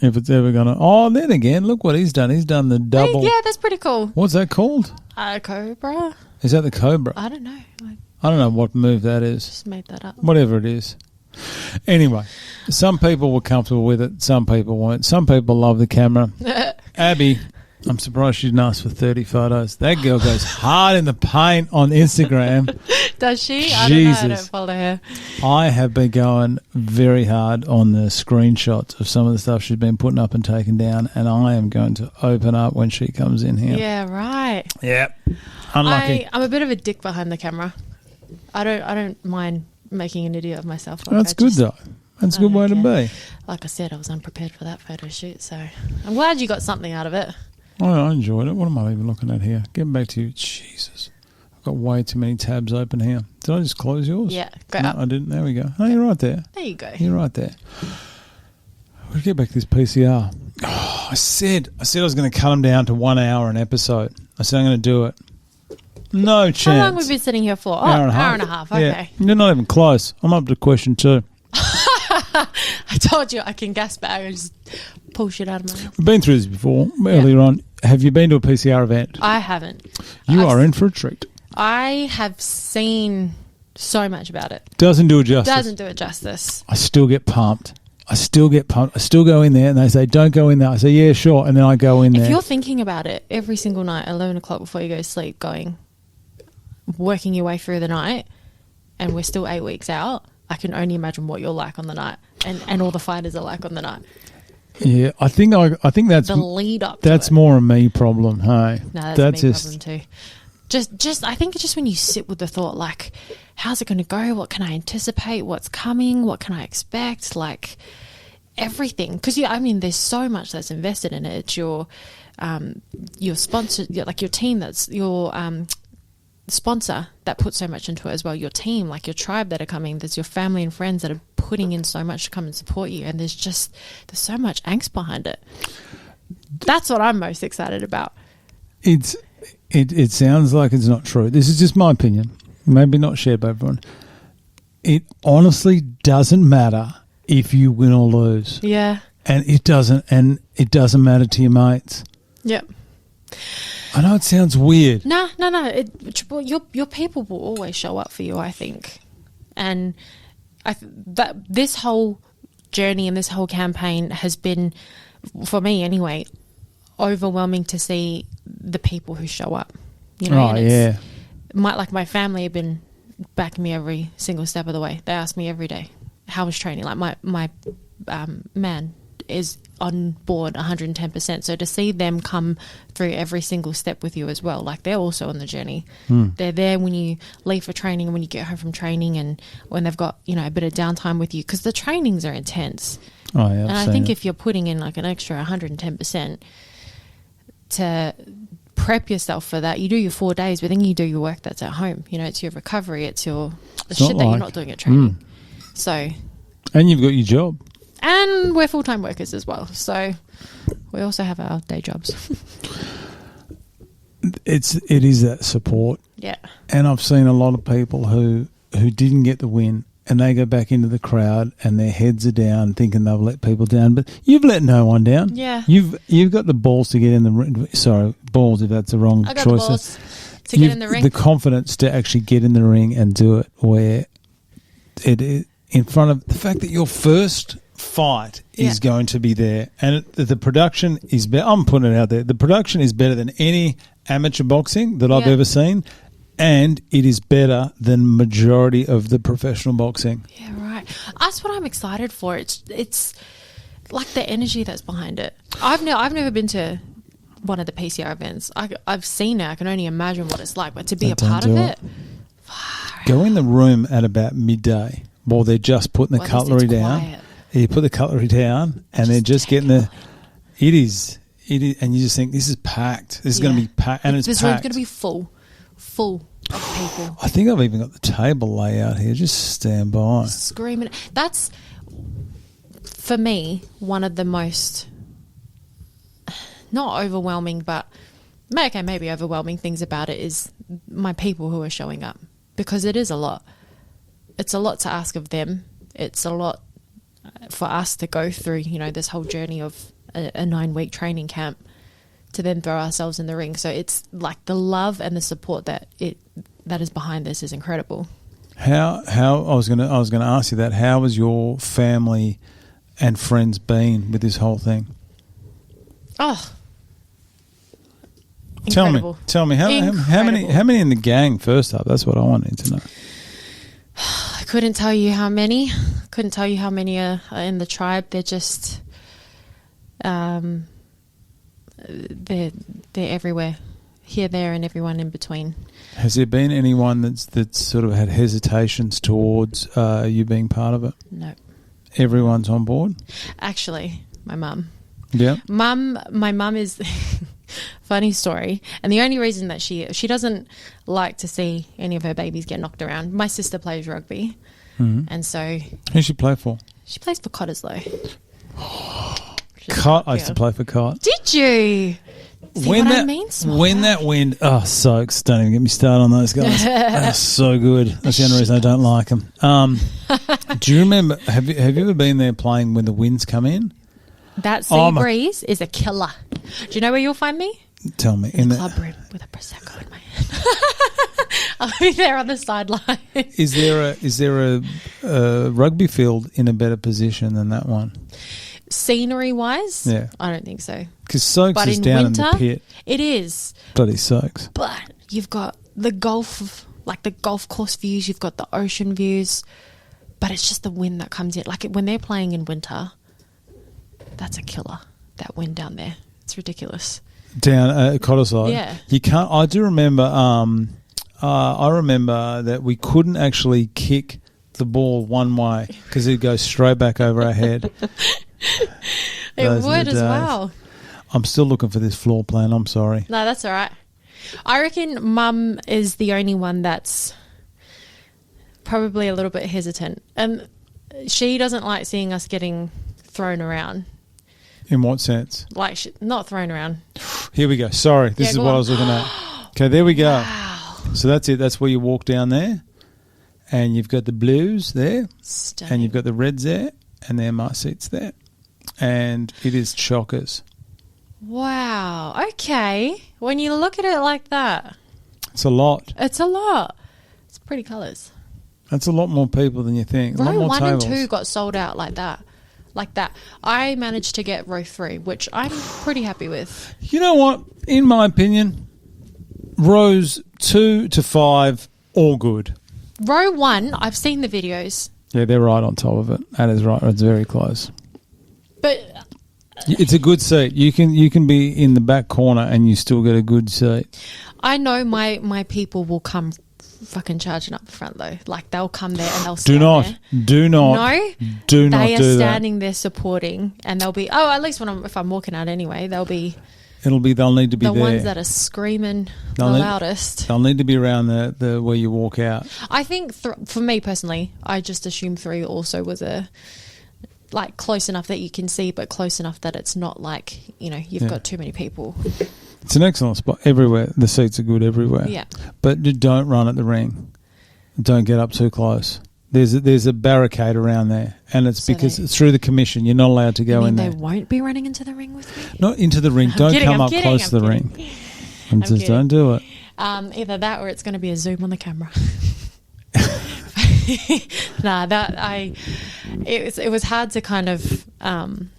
If it's ever going to... Oh, then again, look what he's done. He's done the double... Yeah, that's pretty cool. What's that called? Cobra. Is that the Cobra? I don't know. I don't know what move that is. Just made that up. Whatever it is. Anyway, some people were comfortable with it. Some people weren't. Some people love the camera. Abby... I'm surprised she didn't ask for 30 photos. That girl goes hard in the paint on Instagram. Does she? Jesus. I don't know. I don't follow her. I have been going very hard on the screenshots of some of the stuff she's been putting up and taking down, and I am going to open up when she comes in here. Yeah, right. Yep. Unlucky. I'm a bit of a dick behind the camera. I don't mind making an idiot of myself. That's good though. That's a good way to be. Like I said, I was unprepared for that photo shoot, so I'm glad you got something out of it. Oh, I enjoyed it. What am I even looking at here? Getting back to you. Jesus. I've got way too many tabs open here. Did I just close yours? Yeah. Go no, up. I didn't. There we go. Oh, you're right there. There you go. You're right there. We'll get back to this PCR. Oh, I said I was going to cut them down to 1 hour an episode. I said I'm going to do it. No chance. How long have we been sitting here for? Oh, hour and a half. Okay. Yeah. You're not even close. I'm up to question 2. I told you I can gas bag and just pull shit out of my mouth. We've been through this before earlier on. Have you been to a PCR event? I haven't. You are in for a treat. I have seen so much about it. Doesn't do it justice. Doesn't do it justice. I still get pumped. I still go in there and they say, don't go in there. I say, yeah, sure. And then I go in there. If you're thinking about it every single night, 11 o'clock before you go to sleep, working your way through the night, and we're still 8 weeks out, I can only imagine what you're like on the night and all the fighters are like on the night. Yeah, I think that's the lead up. That's more a me problem. Hey, no, that's a me problem too. Just I think just when you sit with the thought, like, how's it going to go? What can I anticipate? What's coming? What can I expect? like everything, because there's so much that's invested in it. It's your sponsor, like your team, that's your sponsor that puts so much into it as well, your team, like your tribe that are coming, there's your family and friends that are putting in so much to come and support you, and there's so much angst behind it. That's what I'm most excited about. It sounds like it's not true. This is just my opinion, maybe not shared by everyone. It honestly doesn't matter if you win or lose. Yeah. And it doesn't matter to your mates. Yep. I know it sounds weird. No. Your people will always show up for you, I think. And that this whole journey and this whole campaign has been, for me anyway, overwhelming to see the people who show up. My family have been backing me every single step of the way. They ask me every day, how was training? Like my man is on board 110%. So to see them come through every single step with you as well, like they're also on the journey. They're there when you leave for training and when you get home from training, and when they've got a bit of downtime with you, because the trainings are intense. Oh yeah, and I think if you're putting in like an extra 110% to prep yourself for that, you do your 4 days, but then you do your work that's at home. It's your recovery, it's the shit that you're not doing at training. So, and you've got your job. And we're full-time workers as well. So We also have our day jobs. It is that support. Yeah. And I've seen a lot of people who didn't get the win, and they go back into the crowd and their heads are down thinking they've let people down. But you've let no one down. Yeah. You've got the balls to get in the ring. Sorry, balls if that's the wrong choice. I got the balls to get in the ring. The confidence to actually get in the ring and do it where it is in front of the fact that your first fight is going to be there, and the production is better. I'm putting it out there. The production is better than any amateur boxing that I've ever seen, and it is better than majority of the professional boxing. Yeah, right. That's what I'm excited for. It's like the energy that's behind it. I've never been to one of the PCR events. I've seen it. I can only imagine what it's like, but to be a part of it. Go in the room at about midday while they're just putting the cutlery down. Quiet. You put the cutlery down and they're just getting the. It is, and you just think this is packed. This is going to be packed, and it's this packed. room's going to be full of people. I think I've even got the table layout here. Just stand by. Screaming. That's, for me, one of the most, not overwhelming, but maybe overwhelming things about it is my people who are showing up, because it is a lot. It's a lot to ask of them. It's a lot for us to go through, this whole journey of a 9-week training camp to then throw ourselves in the ring. So it's like the love and the support that is behind this is incredible. How I was gonna ask you that. How has your family and friends been with this whole thing? Oh, incredible. Tell me how many in the gang? First up, that's what I wanted to know. I couldn't tell you how many. Couldn't tell you how many are in the tribe. They're just, they're everywhere, here, there, and everyone in between. Has there been anyone that's sort of had hesitations towards you being part of it? No. Everyone's on board? Actually, my mum. Yeah. My mum is funny story, and the only reason that she doesn't like to see any of her babies get knocked around. My sister plays rugby, and so who she play for? She plays for Cottesloe. Cot. I used to play for Cot. Did you? See when what I mean? When that wind, Soaks, don't even get me started on those guys. They're so good. That's the only reason I don't like them. Do you remember? Have you ever been there playing when the winds come in? That sea breeze is a killer. Do you know where you'll find me? Tell me. In the club room with a Prosecco in my hand. I'll be there on the sideline. Is there a rugby field in a better position than that one? Scenery-wise? Yeah. I don't think so. Because Soaks is down in the pit. It is. Bloody Soaks. But you've got the golf course views, you've got the ocean views, but it's just the wind that comes in. Like when they're playing in winter, that's a killer, that wind down there. It's ridiculous. Down at Cottesloe? Yeah. You can't. I do remember, I remember that we couldn't actually kick the ball one way because it'd go straight back over our head. It would as well. I'm still looking for this floor plan. I'm sorry. No, that's all right. I reckon Mum is the only one that's probably a little bit hesitant. She doesn't like seeing us getting thrown around. In what sense? Like not thrown around. Here we go. Sorry, this is what I was looking at. Okay, there we go. Wow. So that's it. That's where you walk down there, and you've got the blues there, Stunning. and you've got the reds there, and there are my seats there, and it is chockers. Wow. Okay. When you look at it like that, it's a lot. It's a lot. It's pretty colours. That's a lot more people than you think. Row 1 tables. and 2 got sold out like that. I managed to get row 3, which I'm pretty happy with. You know what? In my opinion, rows 2 to 5, all good. Row 1, I've seen the videos. Yeah, they're right on top of it. That is right. It's very close. But it's a good seat. You can be in the back corner and you still get a good seat. I know my people will come fucking charging up the front though. Like they'll come there and they'll stand there. Do not do They are standing there supporting, and they'll be at least if I'm walking out anyway, they'll need to be the there. ones that are screaming the loudest. They'll need to be around the where you walk out. I think for me personally, I just assumed 3 also was like close enough that you can see, but close enough that it's not like, you know, you've got too many people. It's an excellent spot everywhere. The seats are good everywhere. Yeah. But you don't run at the ring. Don't get up too close. There's a barricade around there, and it's because it's through the commission. You're not allowed to go in there. They won't be running into the ring with me? Not into the ring. Don't come up close to the ring. And just don't do it. Either that or it's going to be a zoom on the camera. It was hard to kind of hone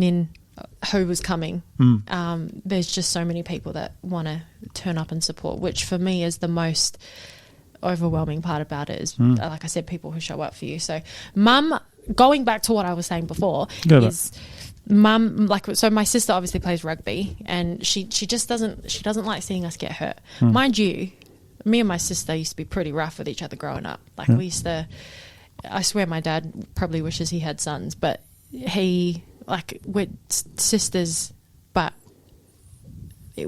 in who was coming. There's just so many people that want to turn up and support, which for me is the most overwhelming part about it is, like I said, people who show up for you. So Mum, going back to what I was saying before, is Mum, so my sister obviously plays rugby, and she doesn't like seeing us get hurt. Mind you, me and my sister used to be pretty rough with each other growing up. Like we used to, I swear my dad probably wishes he had sons, but we're sisters, but we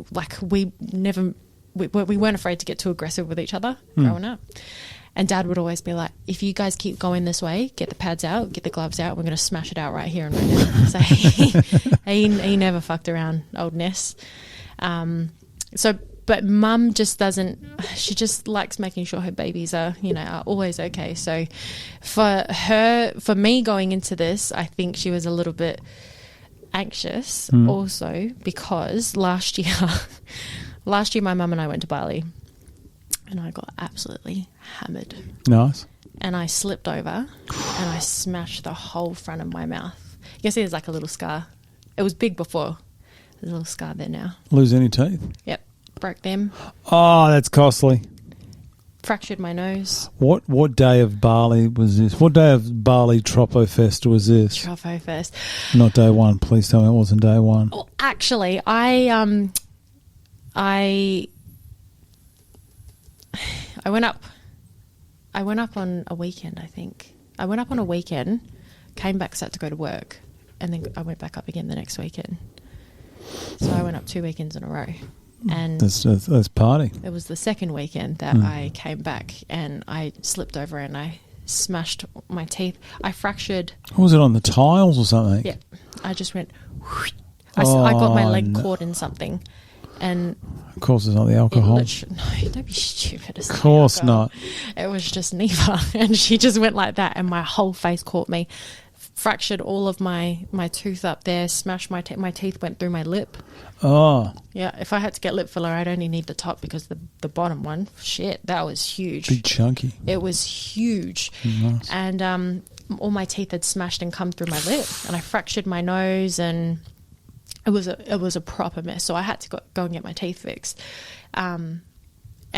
weren't afraid to get too aggressive with each other growing up. And Dad would always be like, if you guys keep going this way, get the pads out, get the gloves out, we're going to smash it out right here and right now. So he never fucked around, old Ness. But Mum just doesn't, she just likes making sure her babies are always okay. So for me going into this, I think she was a little bit anxious also because last year my mum and I went to Bali and I got absolutely hammered. Nice. And I slipped over and I smashed the whole front of my mouth. You can see there's like a little scar. It was big before. There's a little scar there now. Lose any teeth? Yep. Broke them. Oh, that's costly. Fractured my nose. What day of Bali was this? What day of Bali Tropo Fest was this? Tropo Fest. Not day one. Please tell me it wasn't day one. Well, actually, I went up on a weekend, I think. I went up on a weekend, came back, sat to go to work, and then I went back up again the next weekend. So I went up 2 weekends in a row. And that's party. It was the second weekend that I came back and I slipped over and I smashed my teeth. I fractured. Was it on the tiles or something? Yeah. I just went. I got my leg caught in something. And of course it's not the alcohol. No, don't be stupid. Of course not. It was just Aniva. And she just went like that and my whole face caught me. Fractured all of my tooth up there, smashed my teeth went through my lip. Oh. Yeah, if I had to get lip filler, I'd only need the top because the bottom one, shit, that was huge. Big chunky. It was huge. Nice. And all my teeth had smashed and come through my lip and I fractured my nose and it was a proper mess. So I had to go and get my teeth fixed. How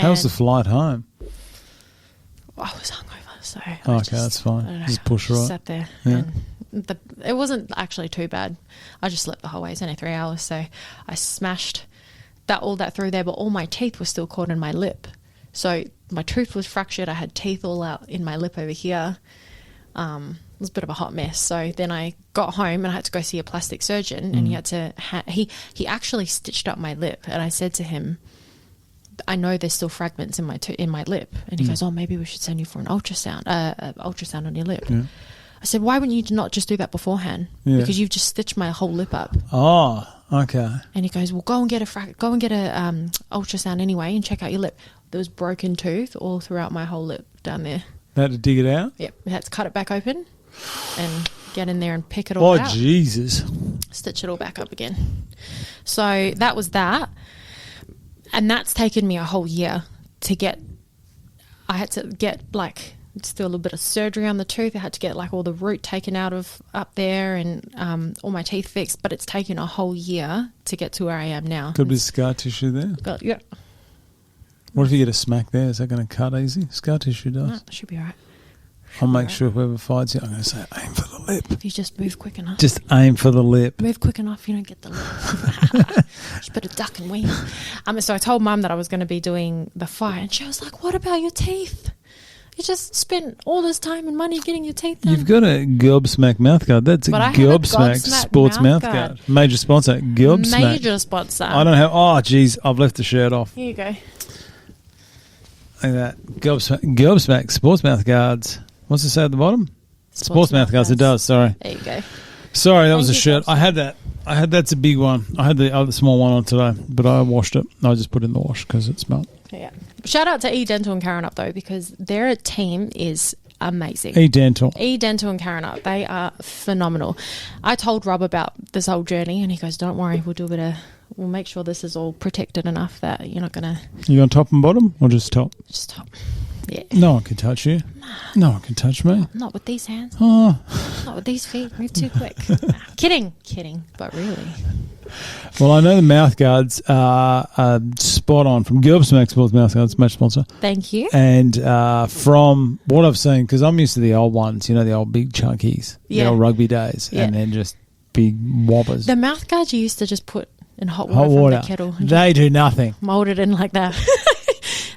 was the flight home? I was hungover. So that's fine. Just push right. Sat there. Yeah. And it wasn't actually too bad. I just slept the whole way. It's only 3 hours. So I smashed all that through there, but all my teeth were still caught in my lip. So my tooth was fractured. I had teeth all out in my lip over here. It was a bit of a hot mess. So then I got home and I had to go see a plastic surgeon and he had to, he actually stitched up my lip. And I said to him, I know there's still fragments in my lip. And he goes, oh, maybe we should send you for an ultrasound on your lip. Yeah. I said, why wouldn't you not just do that beforehand? Yeah. Because you've just stitched my whole lip up. Oh, okay. And he goes, well, go and get a ultrasound anyway and check out your lip. There was broken tooth all throughout my whole lip down there. They had to dig it out? Yep. We had to cut it back open and get in there and pick it all out. Oh, Jesus. Stitch it all back up again. So that was that. And that's taken me a whole year to get. I had to get just do a little bit of surgery on the tooth. I had to get all the root taken out of up there and all my teeth fixed. But it's taken a whole year to get to where I am now. Could be scar tissue there. Yeah. What if you get a smack there? Is that going to cut easy? Scar tissue does. No, should be all right. I'll make sure whoever fights you, I'm going to say aim for the lip. If you just move quick enough. Just aim for the lip. Move quick enough, you don't get the lip. Just better duck and weave. So I told Mum that I was going to be doing the fight, and she was like, what about your teeth? You just spent all this time and money getting your teeth done. You've got a Gobsmack mouthguard. That's a Gobsmack sports mouthguard. Major sponsor, Gobsmack. Major sponsor. I don't have. Oh, geez, I've left the shirt off. Here you go. Like that. Gobsmack sports mouthguards. What's it say at the bottom? Sports mouthguards, it does, sorry. There you go. Sorry, that was a you, shirt. I had that. That's a big one. I had the other small one on today, but I washed it. I just put it in the wash because it smelled. Yeah. Shout out to E-Dental and Karen Up, though, because their team is amazing. E-Dental. E-Dental and Karen Up, they are phenomenal. I told Rob about this whole journey, and he goes, don't worry, we'll make sure this is all protected enough that you're not going to... You on top and bottom or just top? Just top. Yeah. No one can touch you. No one can touch me. Not with these hands. Oh. Not with these feet. Move too quick. Kidding, but really. Well, I know the mouth guards are spot on from Gilbert Sports Mouth Guards, match sponsor. Thank you. And from what I've seen, because I'm used to the old ones, the old big chunkies, the old rugby days, and then just big whoppers. The mouth guards you used to just put in hot water from the kettle. They do nothing. Mold it in like that.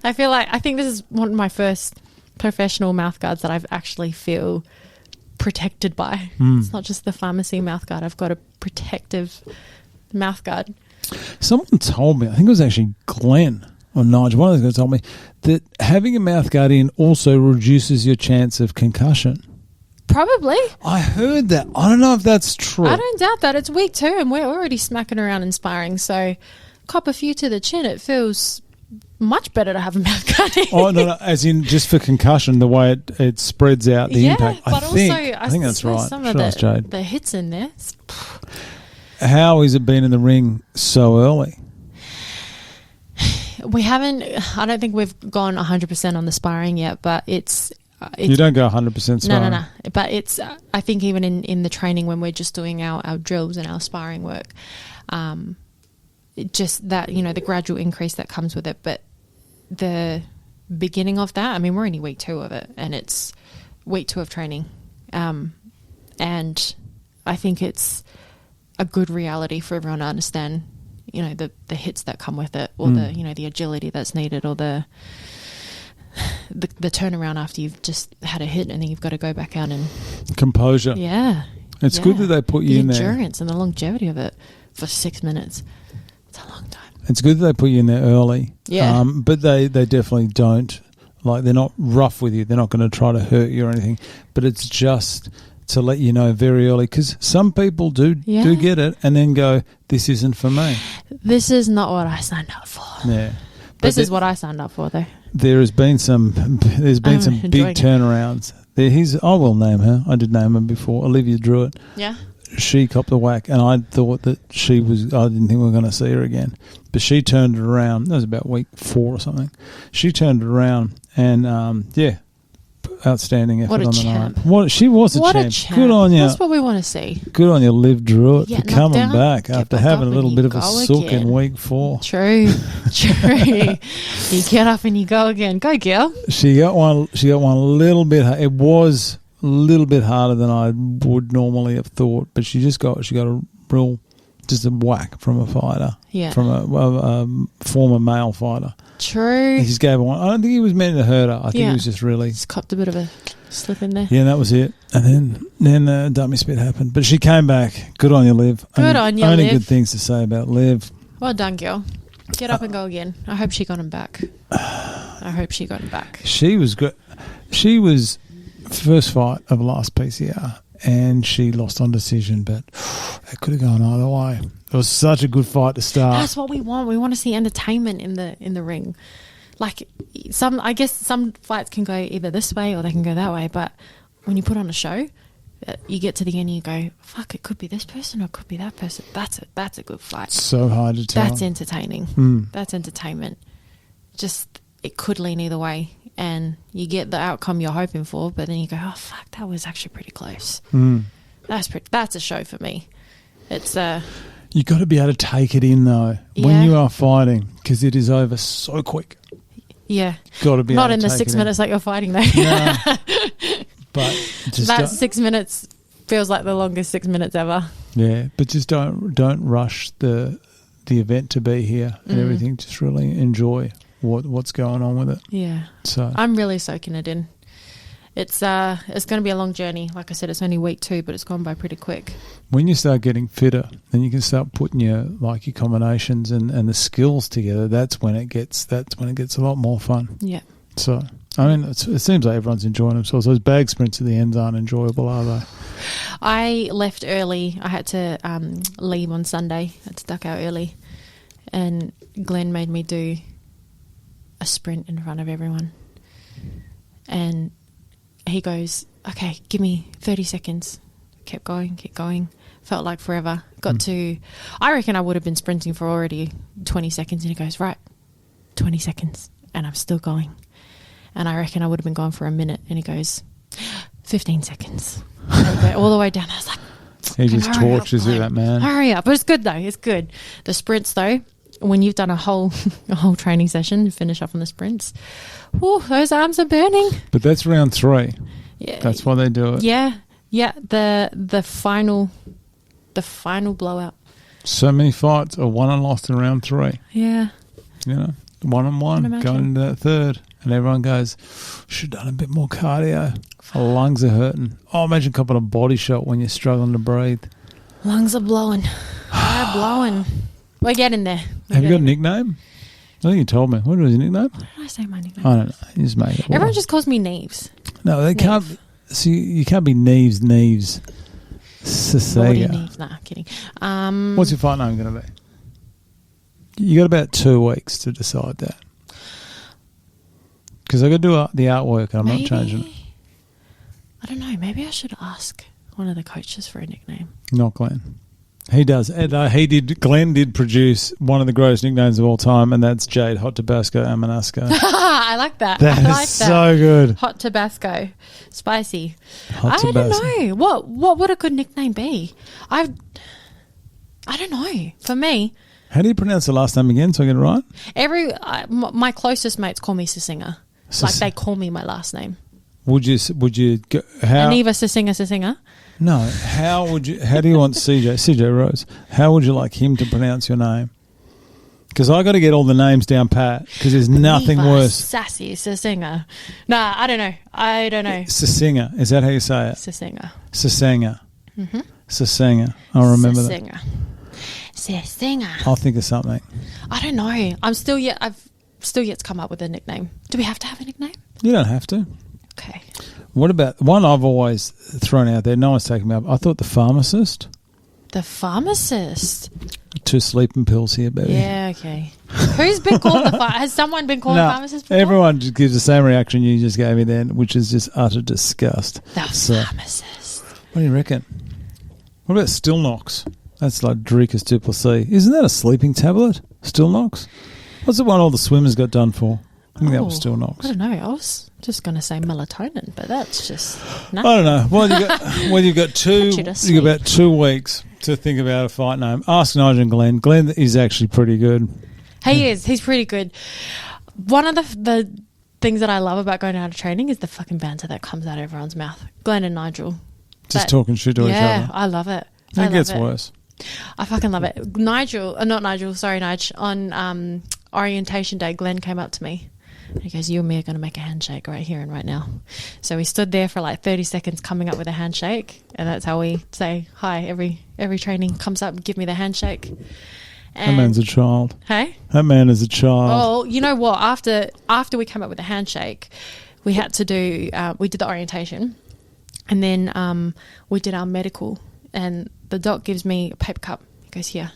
I think this is one of my first professional mouth guards that I've actually feel protected by. It's not just the pharmacy mouth guard. I've got a protective mouth guard. Someone told me, I think it was actually Glenn or Nigel, one of those guys told me that having a mouth guard in also reduces your chance of concussion. Probably. I heard that. I don't know if that's true. I don't doubt that. It's week 2 and we're already smacking around and sparring. So cop a few to the chin. It feels much better to have a mouth guard in. Oh, no, as in just for concussion, the way it spreads out the impact. I think that's right. Some of the hits in there. How has it been in the ring so early? We haven't, I don't think we've gone 100% on the sparring yet, but it's you don't go 100% sparring? No. But it's, I think even in the training when we're just doing our drills and our sparring work, just that, the gradual increase that comes with it. But the beginning of that, we're only week 2 of it, and it's week 2 of training. And I think it's a good reality for everyone to understand, the hits that come with it, or the agility that's needed, or the turnaround after you've just had a hit and then you've got to go back out and... Composure. Yeah. It's good that they put you in there. The endurance and the longevity of it for 6 minutes. It's a long time. It's good that they put you in there early. Yeah. But they definitely don't. Like, they're not rough with you. They're not going to try to hurt you or anything. But it's just to let you know very early, because some people do get it and then go, this isn't for me. This is not what I signed up for. Yeah. This is what I signed up for, though. There's been some big turnarounds. I will name her. I did name her before. Olivia Druitt. Yeah. She copped the whack, and I thought that I didn't think we were going to see her again. But she turned it around. That was about week 4 or something. She turned it around, and outstanding effort on the night. She was a champ. Good on you. That's what we want to see. Good on you, Liv Druitt, for coming back after having a little bit of a sook in week 4. True. You get up and you go again. Go, girl. She got one a little bit. It was a little bit harder than I would normally have thought, but she got a real, just a whack from a fighter. Yeah. From a former male fighter. True. He just gave her one. I don't think he was meant to hurt her. I think he was just really... Just copped a bit of a slip in there. Yeah, and that was it. And then the dummy spit happened. But she came back. Good on you, Liv. On you, Only Liv. good things to say about Liv. Well done, girl. Get up and go again. I hope she got him back. She was good. She was first fight of last PCR, and she lost on decision, but it could have gone either way. It was such a good fight to start. That's what we want. We want to see entertainment in the ring. Like I guess some fights can go either this way or they can go that way. But when you put on a show, you get to the end and you go, "Fuck! It could be this person or it could be that person." That's a good fight. So hard to tell. That's entertaining. That's entertainment. Just it could lean either way, and you get the outcome you're hoping for. But then you go, "Oh fuck! That was actually pretty close." That's a show for me. It's You got to be able to take it in though when you are fighting, because it is over so quick. Yeah, got to be not able in to the take 6 minutes that you're fighting though. No. But just that 6 minutes feels like the longest 6 minutes ever. Yeah, but just don't rush the event to be here and everything. Just really enjoy what's going on with it. Yeah, so I'm really soaking it in. It's going to be a long journey. Like I said, it's only week 2, but it's gone by pretty quick. When you start getting fitter, then you can start putting your combinations and the skills together. That's when it gets a lot more fun. Yeah. So I mean, it seems like everyone's enjoying themselves. Those bag sprints at the end aren't enjoyable, are they? I left early. I had to leave on Sunday. I had to duck out early. And Glenn made me do a sprint in front of everyone. And he goes, okay, give me 30 seconds. Kept going. Felt like forever. Got to, I reckon I would have been sprinting for already 20 seconds. And he goes, right, 20 seconds. And I'm still going. And I reckon I would have been gone for a minute. And he goes, 15 seconds. And I go all the way down. I was like, he just tortures you, that man. Hurry up. But it's good, though. It's good. The sprints, though, when you've done a whole training session and finish up on the sprints, those arms are burning. But that's round 3. Yeah. That's why they do it. Yeah. Yeah. The final blowout. So many fights are won and lost in round 3. Yeah. You know, 1-on-1 going into that third. And everyone goes, should have done a bit more cardio. My lungs are hurting. Oh, imagine copping a body shot when you're struggling to breathe. Lungs are blowing. They're blowing. We're getting there. Have you got a nickname? I think you told me. What was your nickname? What did I say my nickname? I don't know. You just make it. Everyone just calls me Neves. No, they can't. So you can't be Neves Sesega. Naughty Neves. Nah, kidding. What's your fight name going to be? You got about 2 weeks to decide that. Because I got to do the artwork and I'm not changing it. I don't know. Maybe I should ask one of the coaches for a nickname. Not Glenn. He does. Glenn did produce one of the greatest nicknames of all time, and that's Jade Hot Tabasco Amanasco. I like that. That I like is so good. Hot Tabasco. Spicy. Hot Tabasco. I don't know. What would a good nickname be? I don't know. For me. How do you pronounce the last name again so I get it right? My closest mates call me Sesega. Like they call me my last name. Would you go, how? Aniva Sesega. No, how do you want CJ Rose? How would you like him to pronounce your name? Because I got to get all the names down pat because there's nothing Aniva worse. Sassy Sesega. Nah, I don't know. Sesega. Is that how you say it? Sesega. Mm-hmm. Sesega. I'll remember that. Sesega. I'll think of something. I don't know. I've still yet to come up with a nickname. Do we have to have a nickname? You don't have to. Okay. What about one I've always thrown out there? No one's taken me up. I thought the pharmacist. The pharmacist. 2 sleeping pills here, baby. Yeah, okay. Who's been called the pharmacist? Has someone been called the pharmacist before? Everyone just gives the same reaction you just gave me then, which is just utter disgust. The pharmacist. What do you reckon? What about Stilnox? That's like Dricus Duplessis. Isn't that a sleeping tablet? Stilnox? What's the one all the swimmers got done for? I think that was Stilnox. I don't know. I was just going to say melatonin, but that's just I don't know. Well, you've got 2. You've got about 2 weeks to think about a fight name. Ask Nigel and Glenn. Glenn is actually pretty good. He is. He's pretty good. One of the things that I love about going out of training is the fucking banter that comes out of everyone's mouth. Glenn and Nigel. Just talking shit to each other. Yeah, I love it. It gets worse. I fucking love it. Nige, on orientation day, Glenn came up to me. And he goes, you and me are going to make a handshake right here and right now. So we stood there for like 30 seconds coming up with a handshake. And that's how we say hi. Every training comes up and give me the handshake. And that man's a child. Hey? That man is a child. Oh, you know what? After we came up with a handshake, we had to do, we did the orientation. And then we did our medical. And the doc gives me a paper cup. He goes, here,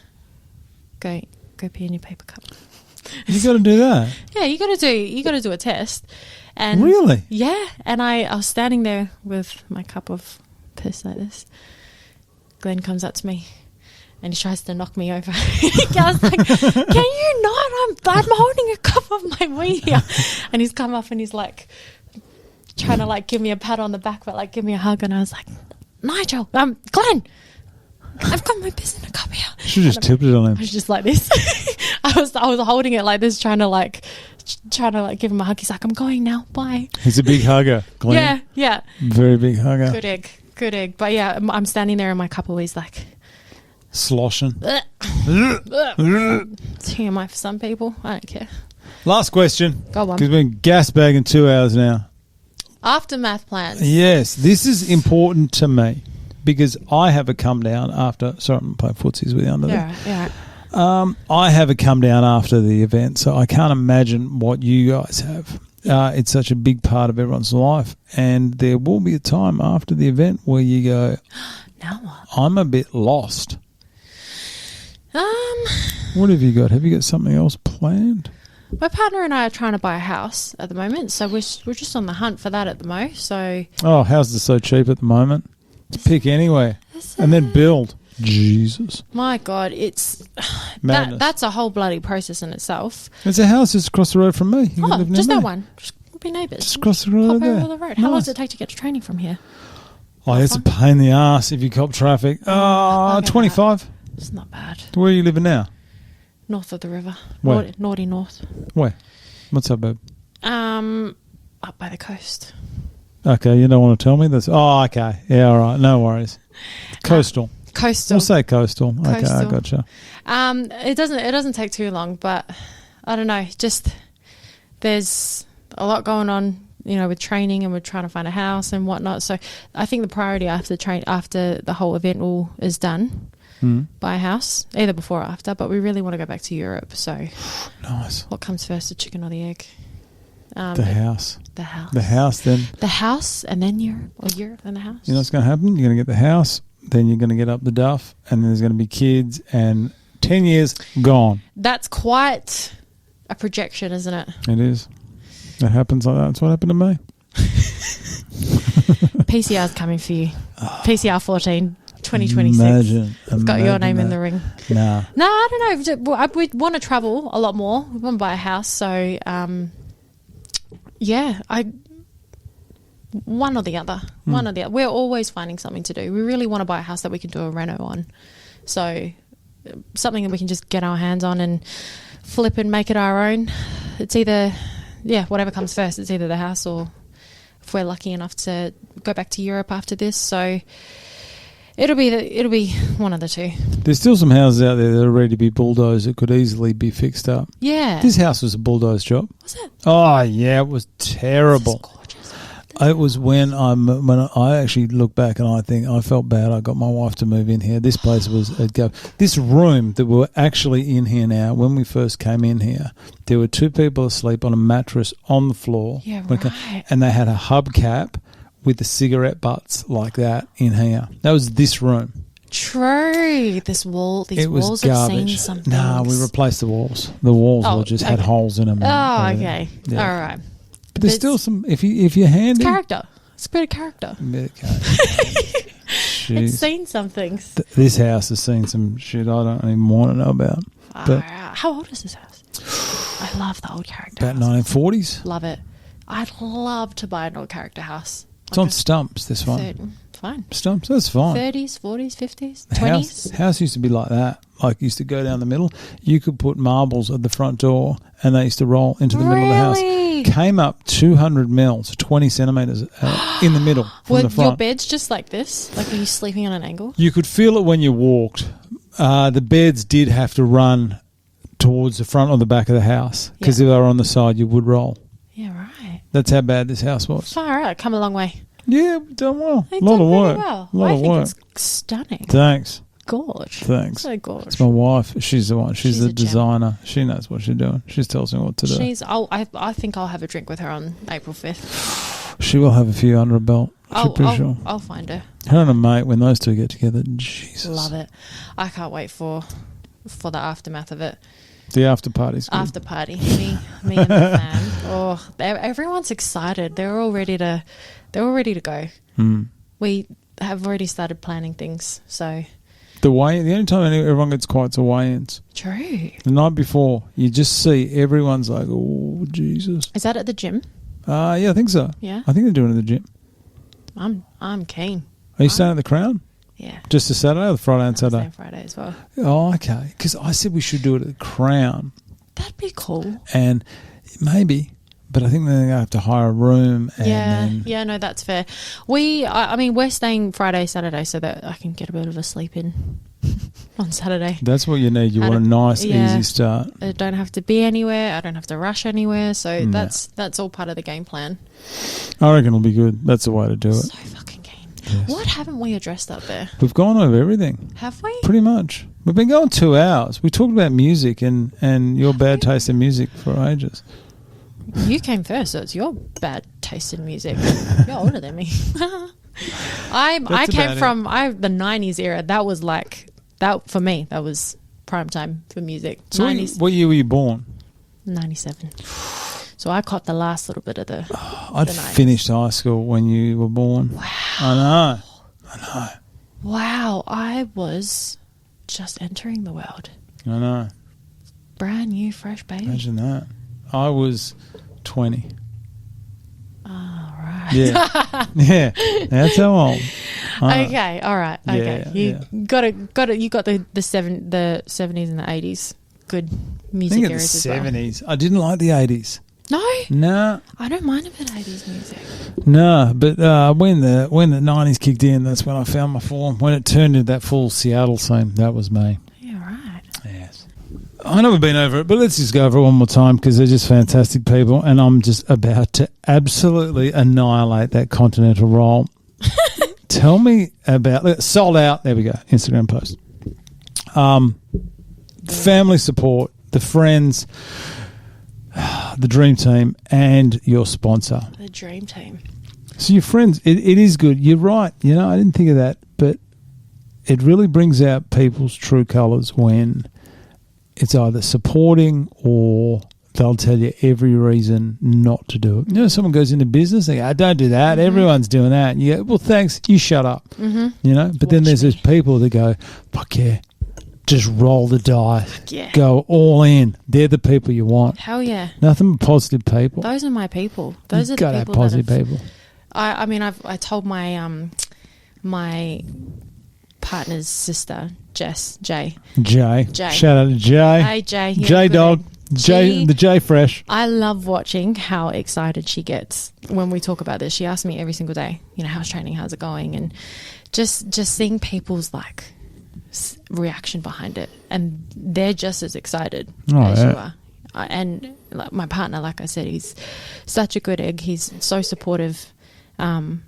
go pee in your paper cup. You got to do that. Yeah, you got to do a test. And really? Yeah, and I was standing there with my cup of piss like this. Glenn comes up to me, and he tries to knock me over. I was like, "Can you not? I'm holding a cup of my wee here." And he's come up and he's like trying to like give me a pat on the back, but like give me a hug. And I was like, "Nigel, Glenn, I've got my piss in a cup here." You should just tipped it on him. I was just like this. I was holding it like this, trying to give him a hug. He's like, "I'm going now. Bye." He's a big hugger, Glenn. Yeah. Very big hugger. Good egg. But yeah, I'm standing there in my cup always like sloshing. It's TMI for some people. I don't care. Last question. Go on. Because we've been gas bagging 2 hours now. Aftermath plans. Yes, this is important to me because I have a come down after. Sorry, I'm playing footsies with you under there. Yeah. I have a come down after the event, so I can't imagine what you guys have. It's such a big part of everyone's life, and there will be a time after the event where you go, now what? I'm a bit lost. What have you got? Have you got something else planned? My partner and I are trying to buy a house at the moment, so we're just on the hunt for that at the mo. So houses are so cheap at the moment. Pick anywhere and then build. Jesus, my God, it's that's a whole bloody process in itself. There's a house just across the road from me. You can live near just me. that one. Just be neighbours. Just across the road Hop there. over the road. How long does it take to get to training from here? Oh, it's a pain in the ass if you cop traffic. 25. It's not bad. Where are you living now? North of the river. Where? Naughty north. Where? What suburb? Up by the coast. Okay, you don't want to tell me this? Oh, okay. Yeah, all right. No worries. Coastal. Coastal. We'll say coastal. Okay, I gotcha. It doesn't take too long, but I don't know. Just there's a lot going on, with training, and we're trying to find a house and whatnot. So I think the priority after the whole event is done, buy a house, either before or after. But we really want to go back to Europe. So nice. What comes first, the chicken or the egg? The house. The house. The house, then. The house, and then Europe, or Europe and the house. You know what's going to happen? You're going to get the house, then you're going to get up the duff, and then there's going to be kids, and 10 years gone. That's quite a projection, isn't it? It is. It happens like that. That's what happened to me. PCR's coming for you. PCR 14, 2026. It's got your name in the ring. Nah. No, I don't know. We want to travel a lot more. We want to buy a house. So, one or the other. One or the other. We're always finding something to do. We really want to buy a house that we can do a reno on. So, something that we can just get our hands on and flip and make it our own. It's either, whatever comes first. It's either the house, or if we're lucky enough to go back to Europe after this. So, it'll be one of the two. There's still some houses out there that are ready to be bulldozed that could easily be fixed up. Yeah. This house was a bulldoze job. Was it? Oh, yeah, it was terrible. This is gorgeous. It was when I actually look back and I think I felt bad. I got my wife to move in here. This place was a go. This room that we're actually in here now, when we first came in here, there were two people asleep on a mattress on the floor. Yeah, right. And they had a hubcap with the cigarette butts like that in here. That was this room. True. These walls have seen something. No, we replaced the walls. The walls just had holes in them. Okay. Yeah. All right. But there's still some, if you're handy. It's character. It's a bit of character. It's seen some things. This house has seen some shit I don't even want to know about. But how old is this house? I love the old character about house. 1940s. Love it. I'd love to buy an old character house. It's on stumps, this one. Fine. Stumps, that's fine. 30s, 40s, 50s, 20s. House used to be like that. Like, used to go down the middle. You could put marbles at the front door, and they used to roll into the middle of the house. Came up 200 mil, so 20 centimetres in the middle from the front. Were your beds just like this? Like, were you sleeping on an angle? You could feel it when you walked. The beds did have to run towards the front or the back of the house, because if they were on the side, you would roll. Yeah, right. That's how bad this house was. Far out. Come a long way. Yeah, we've done well. A lot of work. Well. I think it's stunning. Thanks. Gorge. Thanks. So gorge. It's my wife. She's the one. She's the designer. Gem. She knows what she's doing. She tells me what to do. I think I'll have a drink with her on April 5th. She will have a few under her belt. Sure. I'll find her. Her and a mate, when those two get together, Jesus. Love it. I can't wait for the aftermath of it. The after party's good. After party. Me and the fam. Oh, everyone's excited. They're all ready to go. We have already started planning things, so the only time everyone gets quiet is the weigh-ins. True. The night before, you just see everyone's like, oh, Jesus. Is that at the gym? Yeah, I think so. Yeah? I think they're doing it at the gym. I'm keen. Are you staying at the Crown? Yeah. Just a Saturday or the Friday and Saturday? Friday as well. Oh, okay. Because I said we should do it at the Crown. That'd be cool. And maybe, but I think they're going to have to hire a room. And yeah, no, that's fair. We're staying Friday, Saturday, so that I can get a bit of a sleep in on Saturday. That's what you need. You want a nice, easy start. I don't have to be anywhere. I don't have to rush anywhere. So that's all part of the game plan. I reckon it'll be good. That's the way to do it. So fucking keen. Yes. What haven't we addressed up there? We've gone over everything. Have we? Pretty much. We've been going 2 hours. We talked about music and your bad taste in music for ages. You came first, so it's your bad taste in music. You're older than me. I came from the 90s era. That was like, that for me, that was prime time for music. So 90s. what year were you born? 97. So I caught the last little bit of the I'd the 90s. finished high school when you were born. Wow. I know. Wow. I was just entering the world. I know. Brand new, fresh baby. Imagine that. I was 20. Oh, right. Yeah. Yeah. That's how old. Okay, all right. Okay, Yeah, you got it. You got the 70s and the 80s. Good I music think in the eras as well. 70s. I didn't like the 80s. No, No. I don't mind a bit of 80s music. No, but when the 90s kicked in, that's when I found my form. When it turned into that full Seattle scene, that was me. Yeah, right. Yes. I know we've been over it, but let's just go over it one more time because they're just fantastic people, and I'm just about to absolutely annihilate that continental roll. Tell me about sold out. There we go. Instagram post. Family support, the friends, the dream team, and your sponsor. The dream team. So your friends, it is good. You're right. You know, I didn't think of that, but it really brings out people's true colours when it's either supporting or they'll tell you every reason not to do it. You know, someone goes into business, they go, don't do that. Mm-hmm. Everyone's doing that. And you go, well, thanks. You shut up. Mm-hmm. You know, but then there's those people that go, fuck yeah, just roll the dice. Yeah. Go all in. They're the people you want. Hell yeah. Nothing but positive people. Those are my people. Those You've are got the to people have positive people. I mean, I told my my partner's sister, Jay. Shout out to Jay. Hey, Jay. J Dog. J, the J Fresh. I love watching how excited she gets when we talk about this. She asks me every single day, you know, how's training, how's it going, and just seeing people's like reaction behind it, and they're just as excited as you are. And like, my partner, like I said, he's such a good egg. He's so supportive, and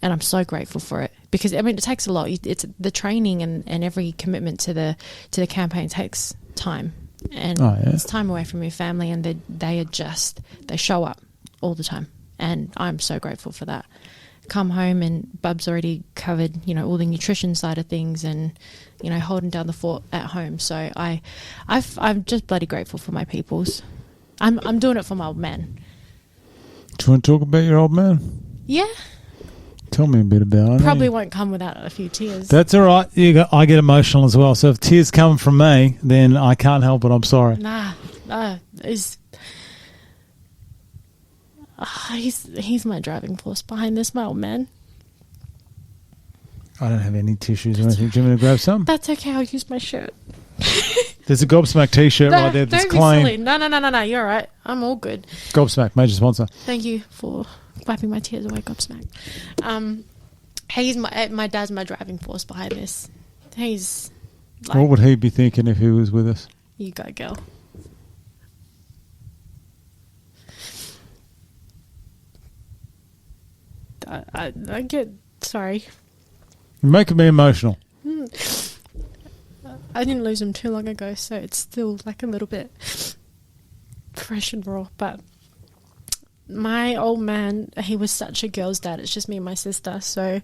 I'm so grateful for it because I mean it takes a lot. It's the training and every commitment to the campaign takes time. And it's time away from your family, and they show up all the time, and I'm so grateful for that. Come home and Bub's already covered, you know, all the nutrition side of things, and you know, holding down the fort at home. So I'm just bloody grateful for my peoples. I'm doing it for my old man. Do you want to talk about your old man? Yeah. Tell me a bit about it. Probably won't come without a few tears. That's all right. I get emotional as well. So if tears come from me, then I can't help it. I'm sorry. Nah, he's my driving force behind this, my old man. I don't have any tissues or anything. Do you want me to grab some? That's okay. I'll use my shirt. There's a Gobsmack t-shirt right there that's clean. Silly. No. You're all right. I'm all good. Gobsmack, major sponsor. Thank you for wiping my tears away, Gobsmack. He's my dad's my driving force behind this. He's like, what would he be thinking if he was with us? You go, girl. I get sorry. You're making me emotional. I didn't lose him too long ago, so it's still like a little bit fresh and raw. But my old man, he was such a girl's dad. It's just me and my sister. So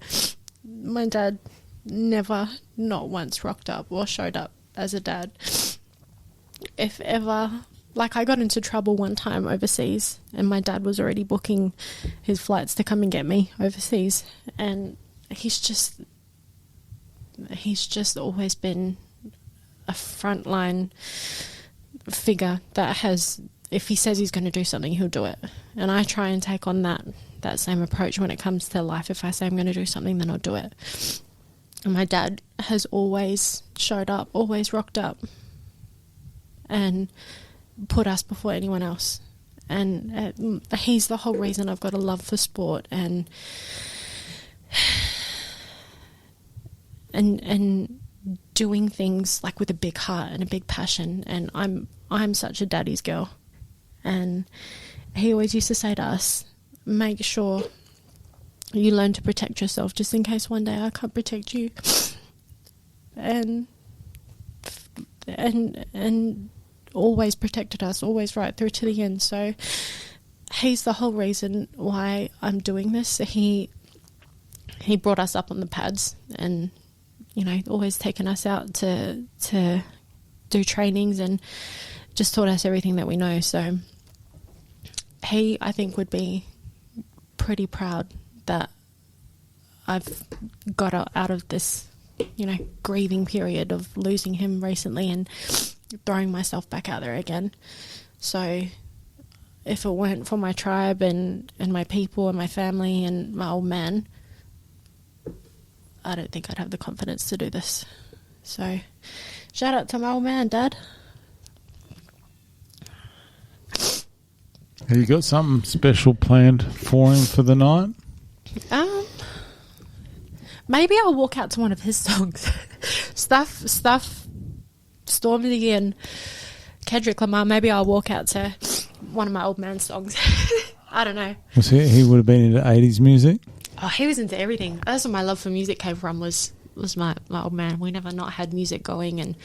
my dad never, not once, rocked up or showed up as a dad. If ever, like I got into trouble one time overseas, and my dad was already booking his flights to come and get me overseas. And he's just always been a frontline figure that has, if he says he's going to do something, he'll do it. And I try and take on that same approach when it comes to life. If I say I'm going to do something, then I'll do it. And my dad has always showed up, always rocked up, and put us before anyone else. And he's the whole reason I've got a love for sport and doing things like with a big heart and a big passion. And I'm such a daddy's girl. And he always used to say to us, make sure you learn to protect yourself just in case one day I can't protect you. And always protected us, always right through to the end. So he's the whole reason why I'm doing this. He brought us up on the pads and, you know, always taken us out to do trainings and just taught us everything that we know. So he, I think, would be pretty proud that I've got out of this, you know, grieving period of losing him recently and throwing myself back out there again. So if it weren't for my tribe and my people and my family and my old man, I don't think I'd have the confidence to do this. So shout out to my old man, Dad. Have you got something special planned for him for the night? Maybe I'll walk out to one of his songs. Stuff, Stormzy and Kendrick Lamar. Maybe I'll walk out to one of my old man's songs. I don't know. Was he would have been into 80s music? Oh, he was into everything. That's where my love for music came from, was my old man. We never not had music going, and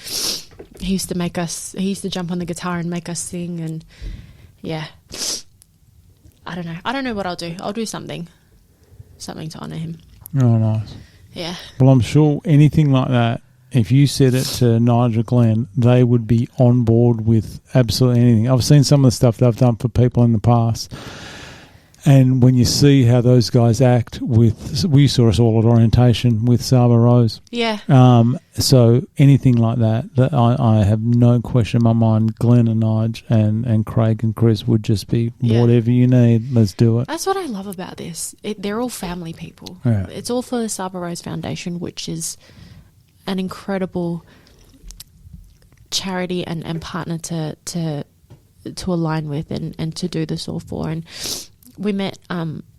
he used to jump on the guitar and make us sing, and yeah. I don't know what I'll do. I'll do something to honour him. Oh, nice. Yeah. Well, I'm sure anything like that, if you said it to Nigel Glenn, they would be on board with absolutely anything. I've seen some of the stuff they've done for people in the past. And when you see how those guys act we saw us all at orientation with Saba Rose. Yeah. So anything like that I have no question in my mind, Glenn and Nige and Craig and Chris would just be whatever you need, let's do it. That's what I love about this. They're all family people. Yeah. It's all for the Saba Rose Foundation, which is an incredible charity and partner to align with and to do this all for. And we met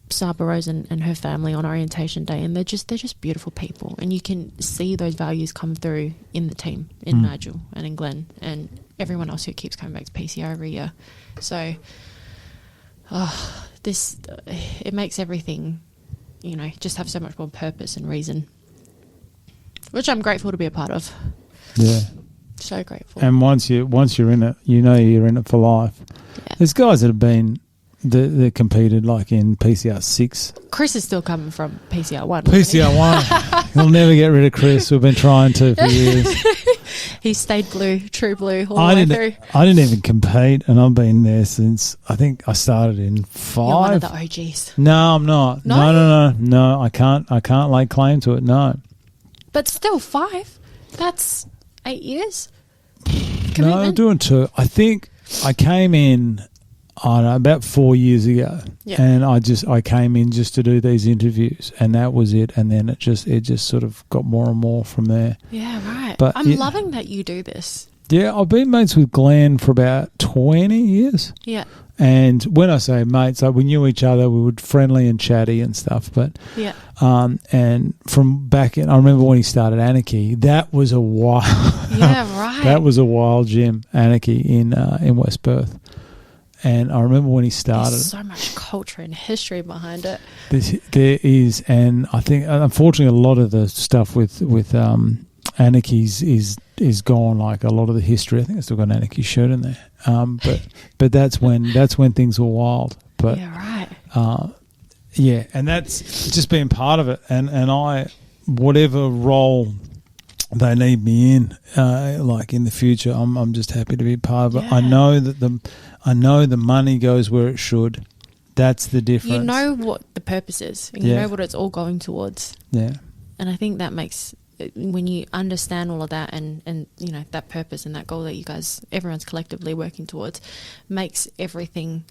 Saba Rose and her family on orientation day, and they're just beautiful people, and you can see those values come through in the team, in Nigel and in Glenn and everyone else who keeps coming back to PCO every year. So it makes everything, you know, just have so much more purpose and reason, which I'm grateful to be a part of. Yeah. So grateful. And once you're in it, you know you're in it for life. Yeah. There's guys that have been they competed like in PCR 6. Chris is still coming from PCR 1. PCR 1. He'll never get rid of Chris. We've been trying to for years. He stayed blue, true blue all the way through. I didn't even compete, and I've been there since, I think I started in 5. You're one of the OGs. No, I'm not. No. I can't lay claim to it, no. But still 5. That's 8 years. No, I'm doing 2. I think I came in, I don't know, about 4 years ago, and I came in just to do these interviews, and that was it. And then it just sort of got more and more from there. Yeah, right. But I'm loving that you do this. Yeah, I've been mates with Glenn for about 20 years. Yeah. And when I say mates, like we knew each other, we were friendly and chatty and stuff. But and from back in, I remember when he started Anarchy, that was a wild. Yeah, right. That was a wild gym, Anarchy in West Perth. And I remember when he started. There's so much culture and history behind it. There is, and I think unfortunately a lot of the stuff with Anarchy's is gone. Like a lot of the history, I think I still got an Anarchy shirt in there. But that's when things were wild. But yeah, right. And that's just being part of it. And I, whatever role they need me in, like in the future, I'm just happy to be part of it. Yeah. I know the money goes where it should. That's the difference. You know what the purpose is, and you know what it's all going towards. Yeah. And I think that makes, when you understand all of that and you know, that purpose and that goal that you guys, everyone's collectively working towards, makes everything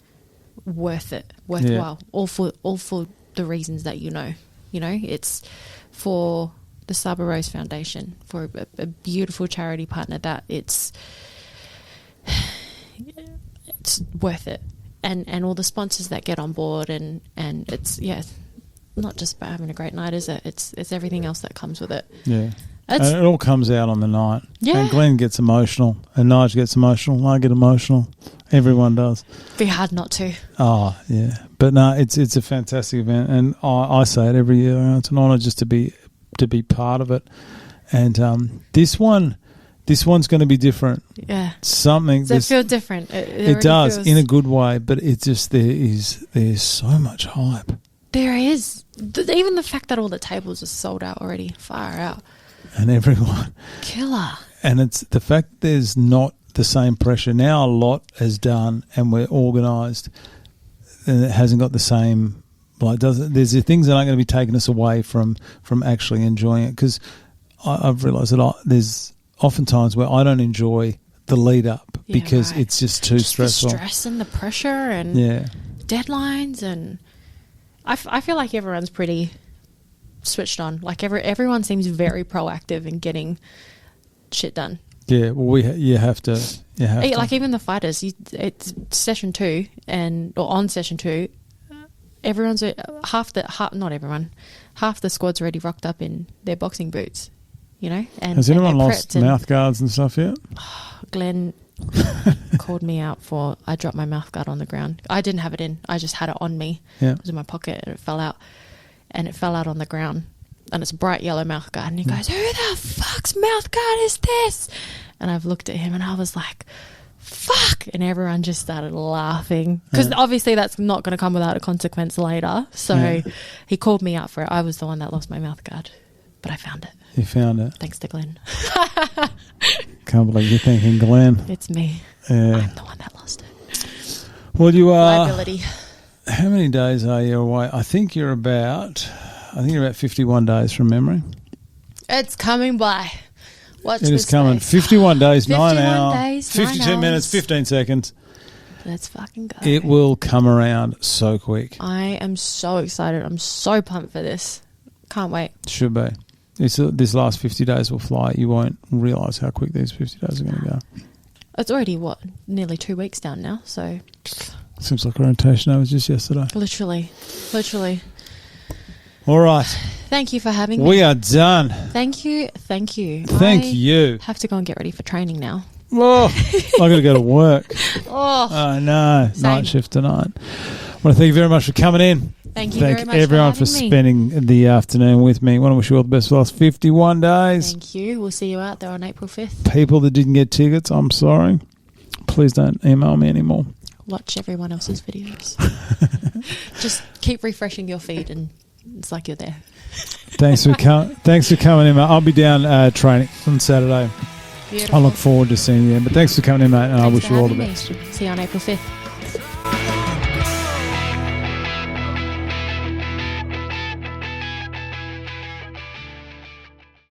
worthwhile. All for the reasons that you know. You know, it's for the Saba Rose Foundation, for a beautiful charity partner that it's worth it, and all the sponsors that get on board, and it's not just about having a great night, is it? It's everything else that comes with it. Yeah. And it all comes out on the night. Yeah. And Glenn gets emotional, and Nige gets emotional, and I get emotional. Everyone does. Be hard not to. Oh, yeah. But no, it's a fantastic event, and I say it every year. It's an honour just to be part of it. And this one, this one's going to be different. Yeah. Something. Does it feel different? It does, in a good way, but it's just there's so much hype. There is. Even the fact that all the tables are sold out already. Far out. And everyone. Killer. And it's the fact there's not the same pressure. Now a lot is done and we're organised and it hasn't got the same, there's the things that aren't going to be taking us away from actually enjoying it, because I've realised that there's oftentimes where I don't enjoy the lead up because it's just too stressful. The stress and the pressure and deadlines, and I feel like everyone's pretty switched on. Like everyone seems very proactive in getting shit done. Yeah, well, you have to. Like even the fighters, it's session 2 or on session 2, everyone's not everyone, half the squad's already rocked up in their boxing boots, you know. And has anyone lost mouth guards and stuff yet? Glenn called me out for I dropped my mouth guard on the ground. I didn't have it in. I just had it on me. Yeah. It was in my pocket and it fell out. And it fell out on the ground. And it's a bright yellow mouth guard. And he goes, who the fuck's mouth guard is this? And I've looked at him and I was like, fuck. And everyone just started laughing. Because obviously that's not going to come without a consequence later. So he called me out for it. I was the one that lost my mouth guard. But I found it. You found it? Thanks to Glenn. Can't believe you're thanking Glenn. It's me. I'm the one that lost it. Well, you are... Liability. How many days are you away? I think you're about 51 days from memory. It's coming by. Watch it this is coming. space. 51 days, 9 hours. 52 minutes, 15 seconds. Let's fucking go. It will come around so quick. I am so excited. I'm so pumped for this. Can't wait. Should be. This last 50 days will fly. You won't realise how quick these 50 days are going to go. It's already, nearly 2 weeks down now, so... Seems like orientation hours just yesterday. Literally. All right. Thank you for having me. We are done. Thank you. Thank you. Have to go and get ready for training now. Oh, I've got to go to work. Oh no. Same. Night shift tonight. I want to thank you very much for coming in. Thank you very much everyone for spending the afternoon with me. I want to wish you all the best for the last 51 days. Thank you. We'll see you out there on April 5th. People that didn't get tickets, I'm sorry. Please don't email me anymore. Watch everyone else's videos. Just keep refreshing your feed and it's like you're there. Thanks for coming in, mate. I'll be down training on Saturday. Beautiful. I look forward to seeing you. But thanks for coming in, mate, and I wish you all the best. See you on April 5th.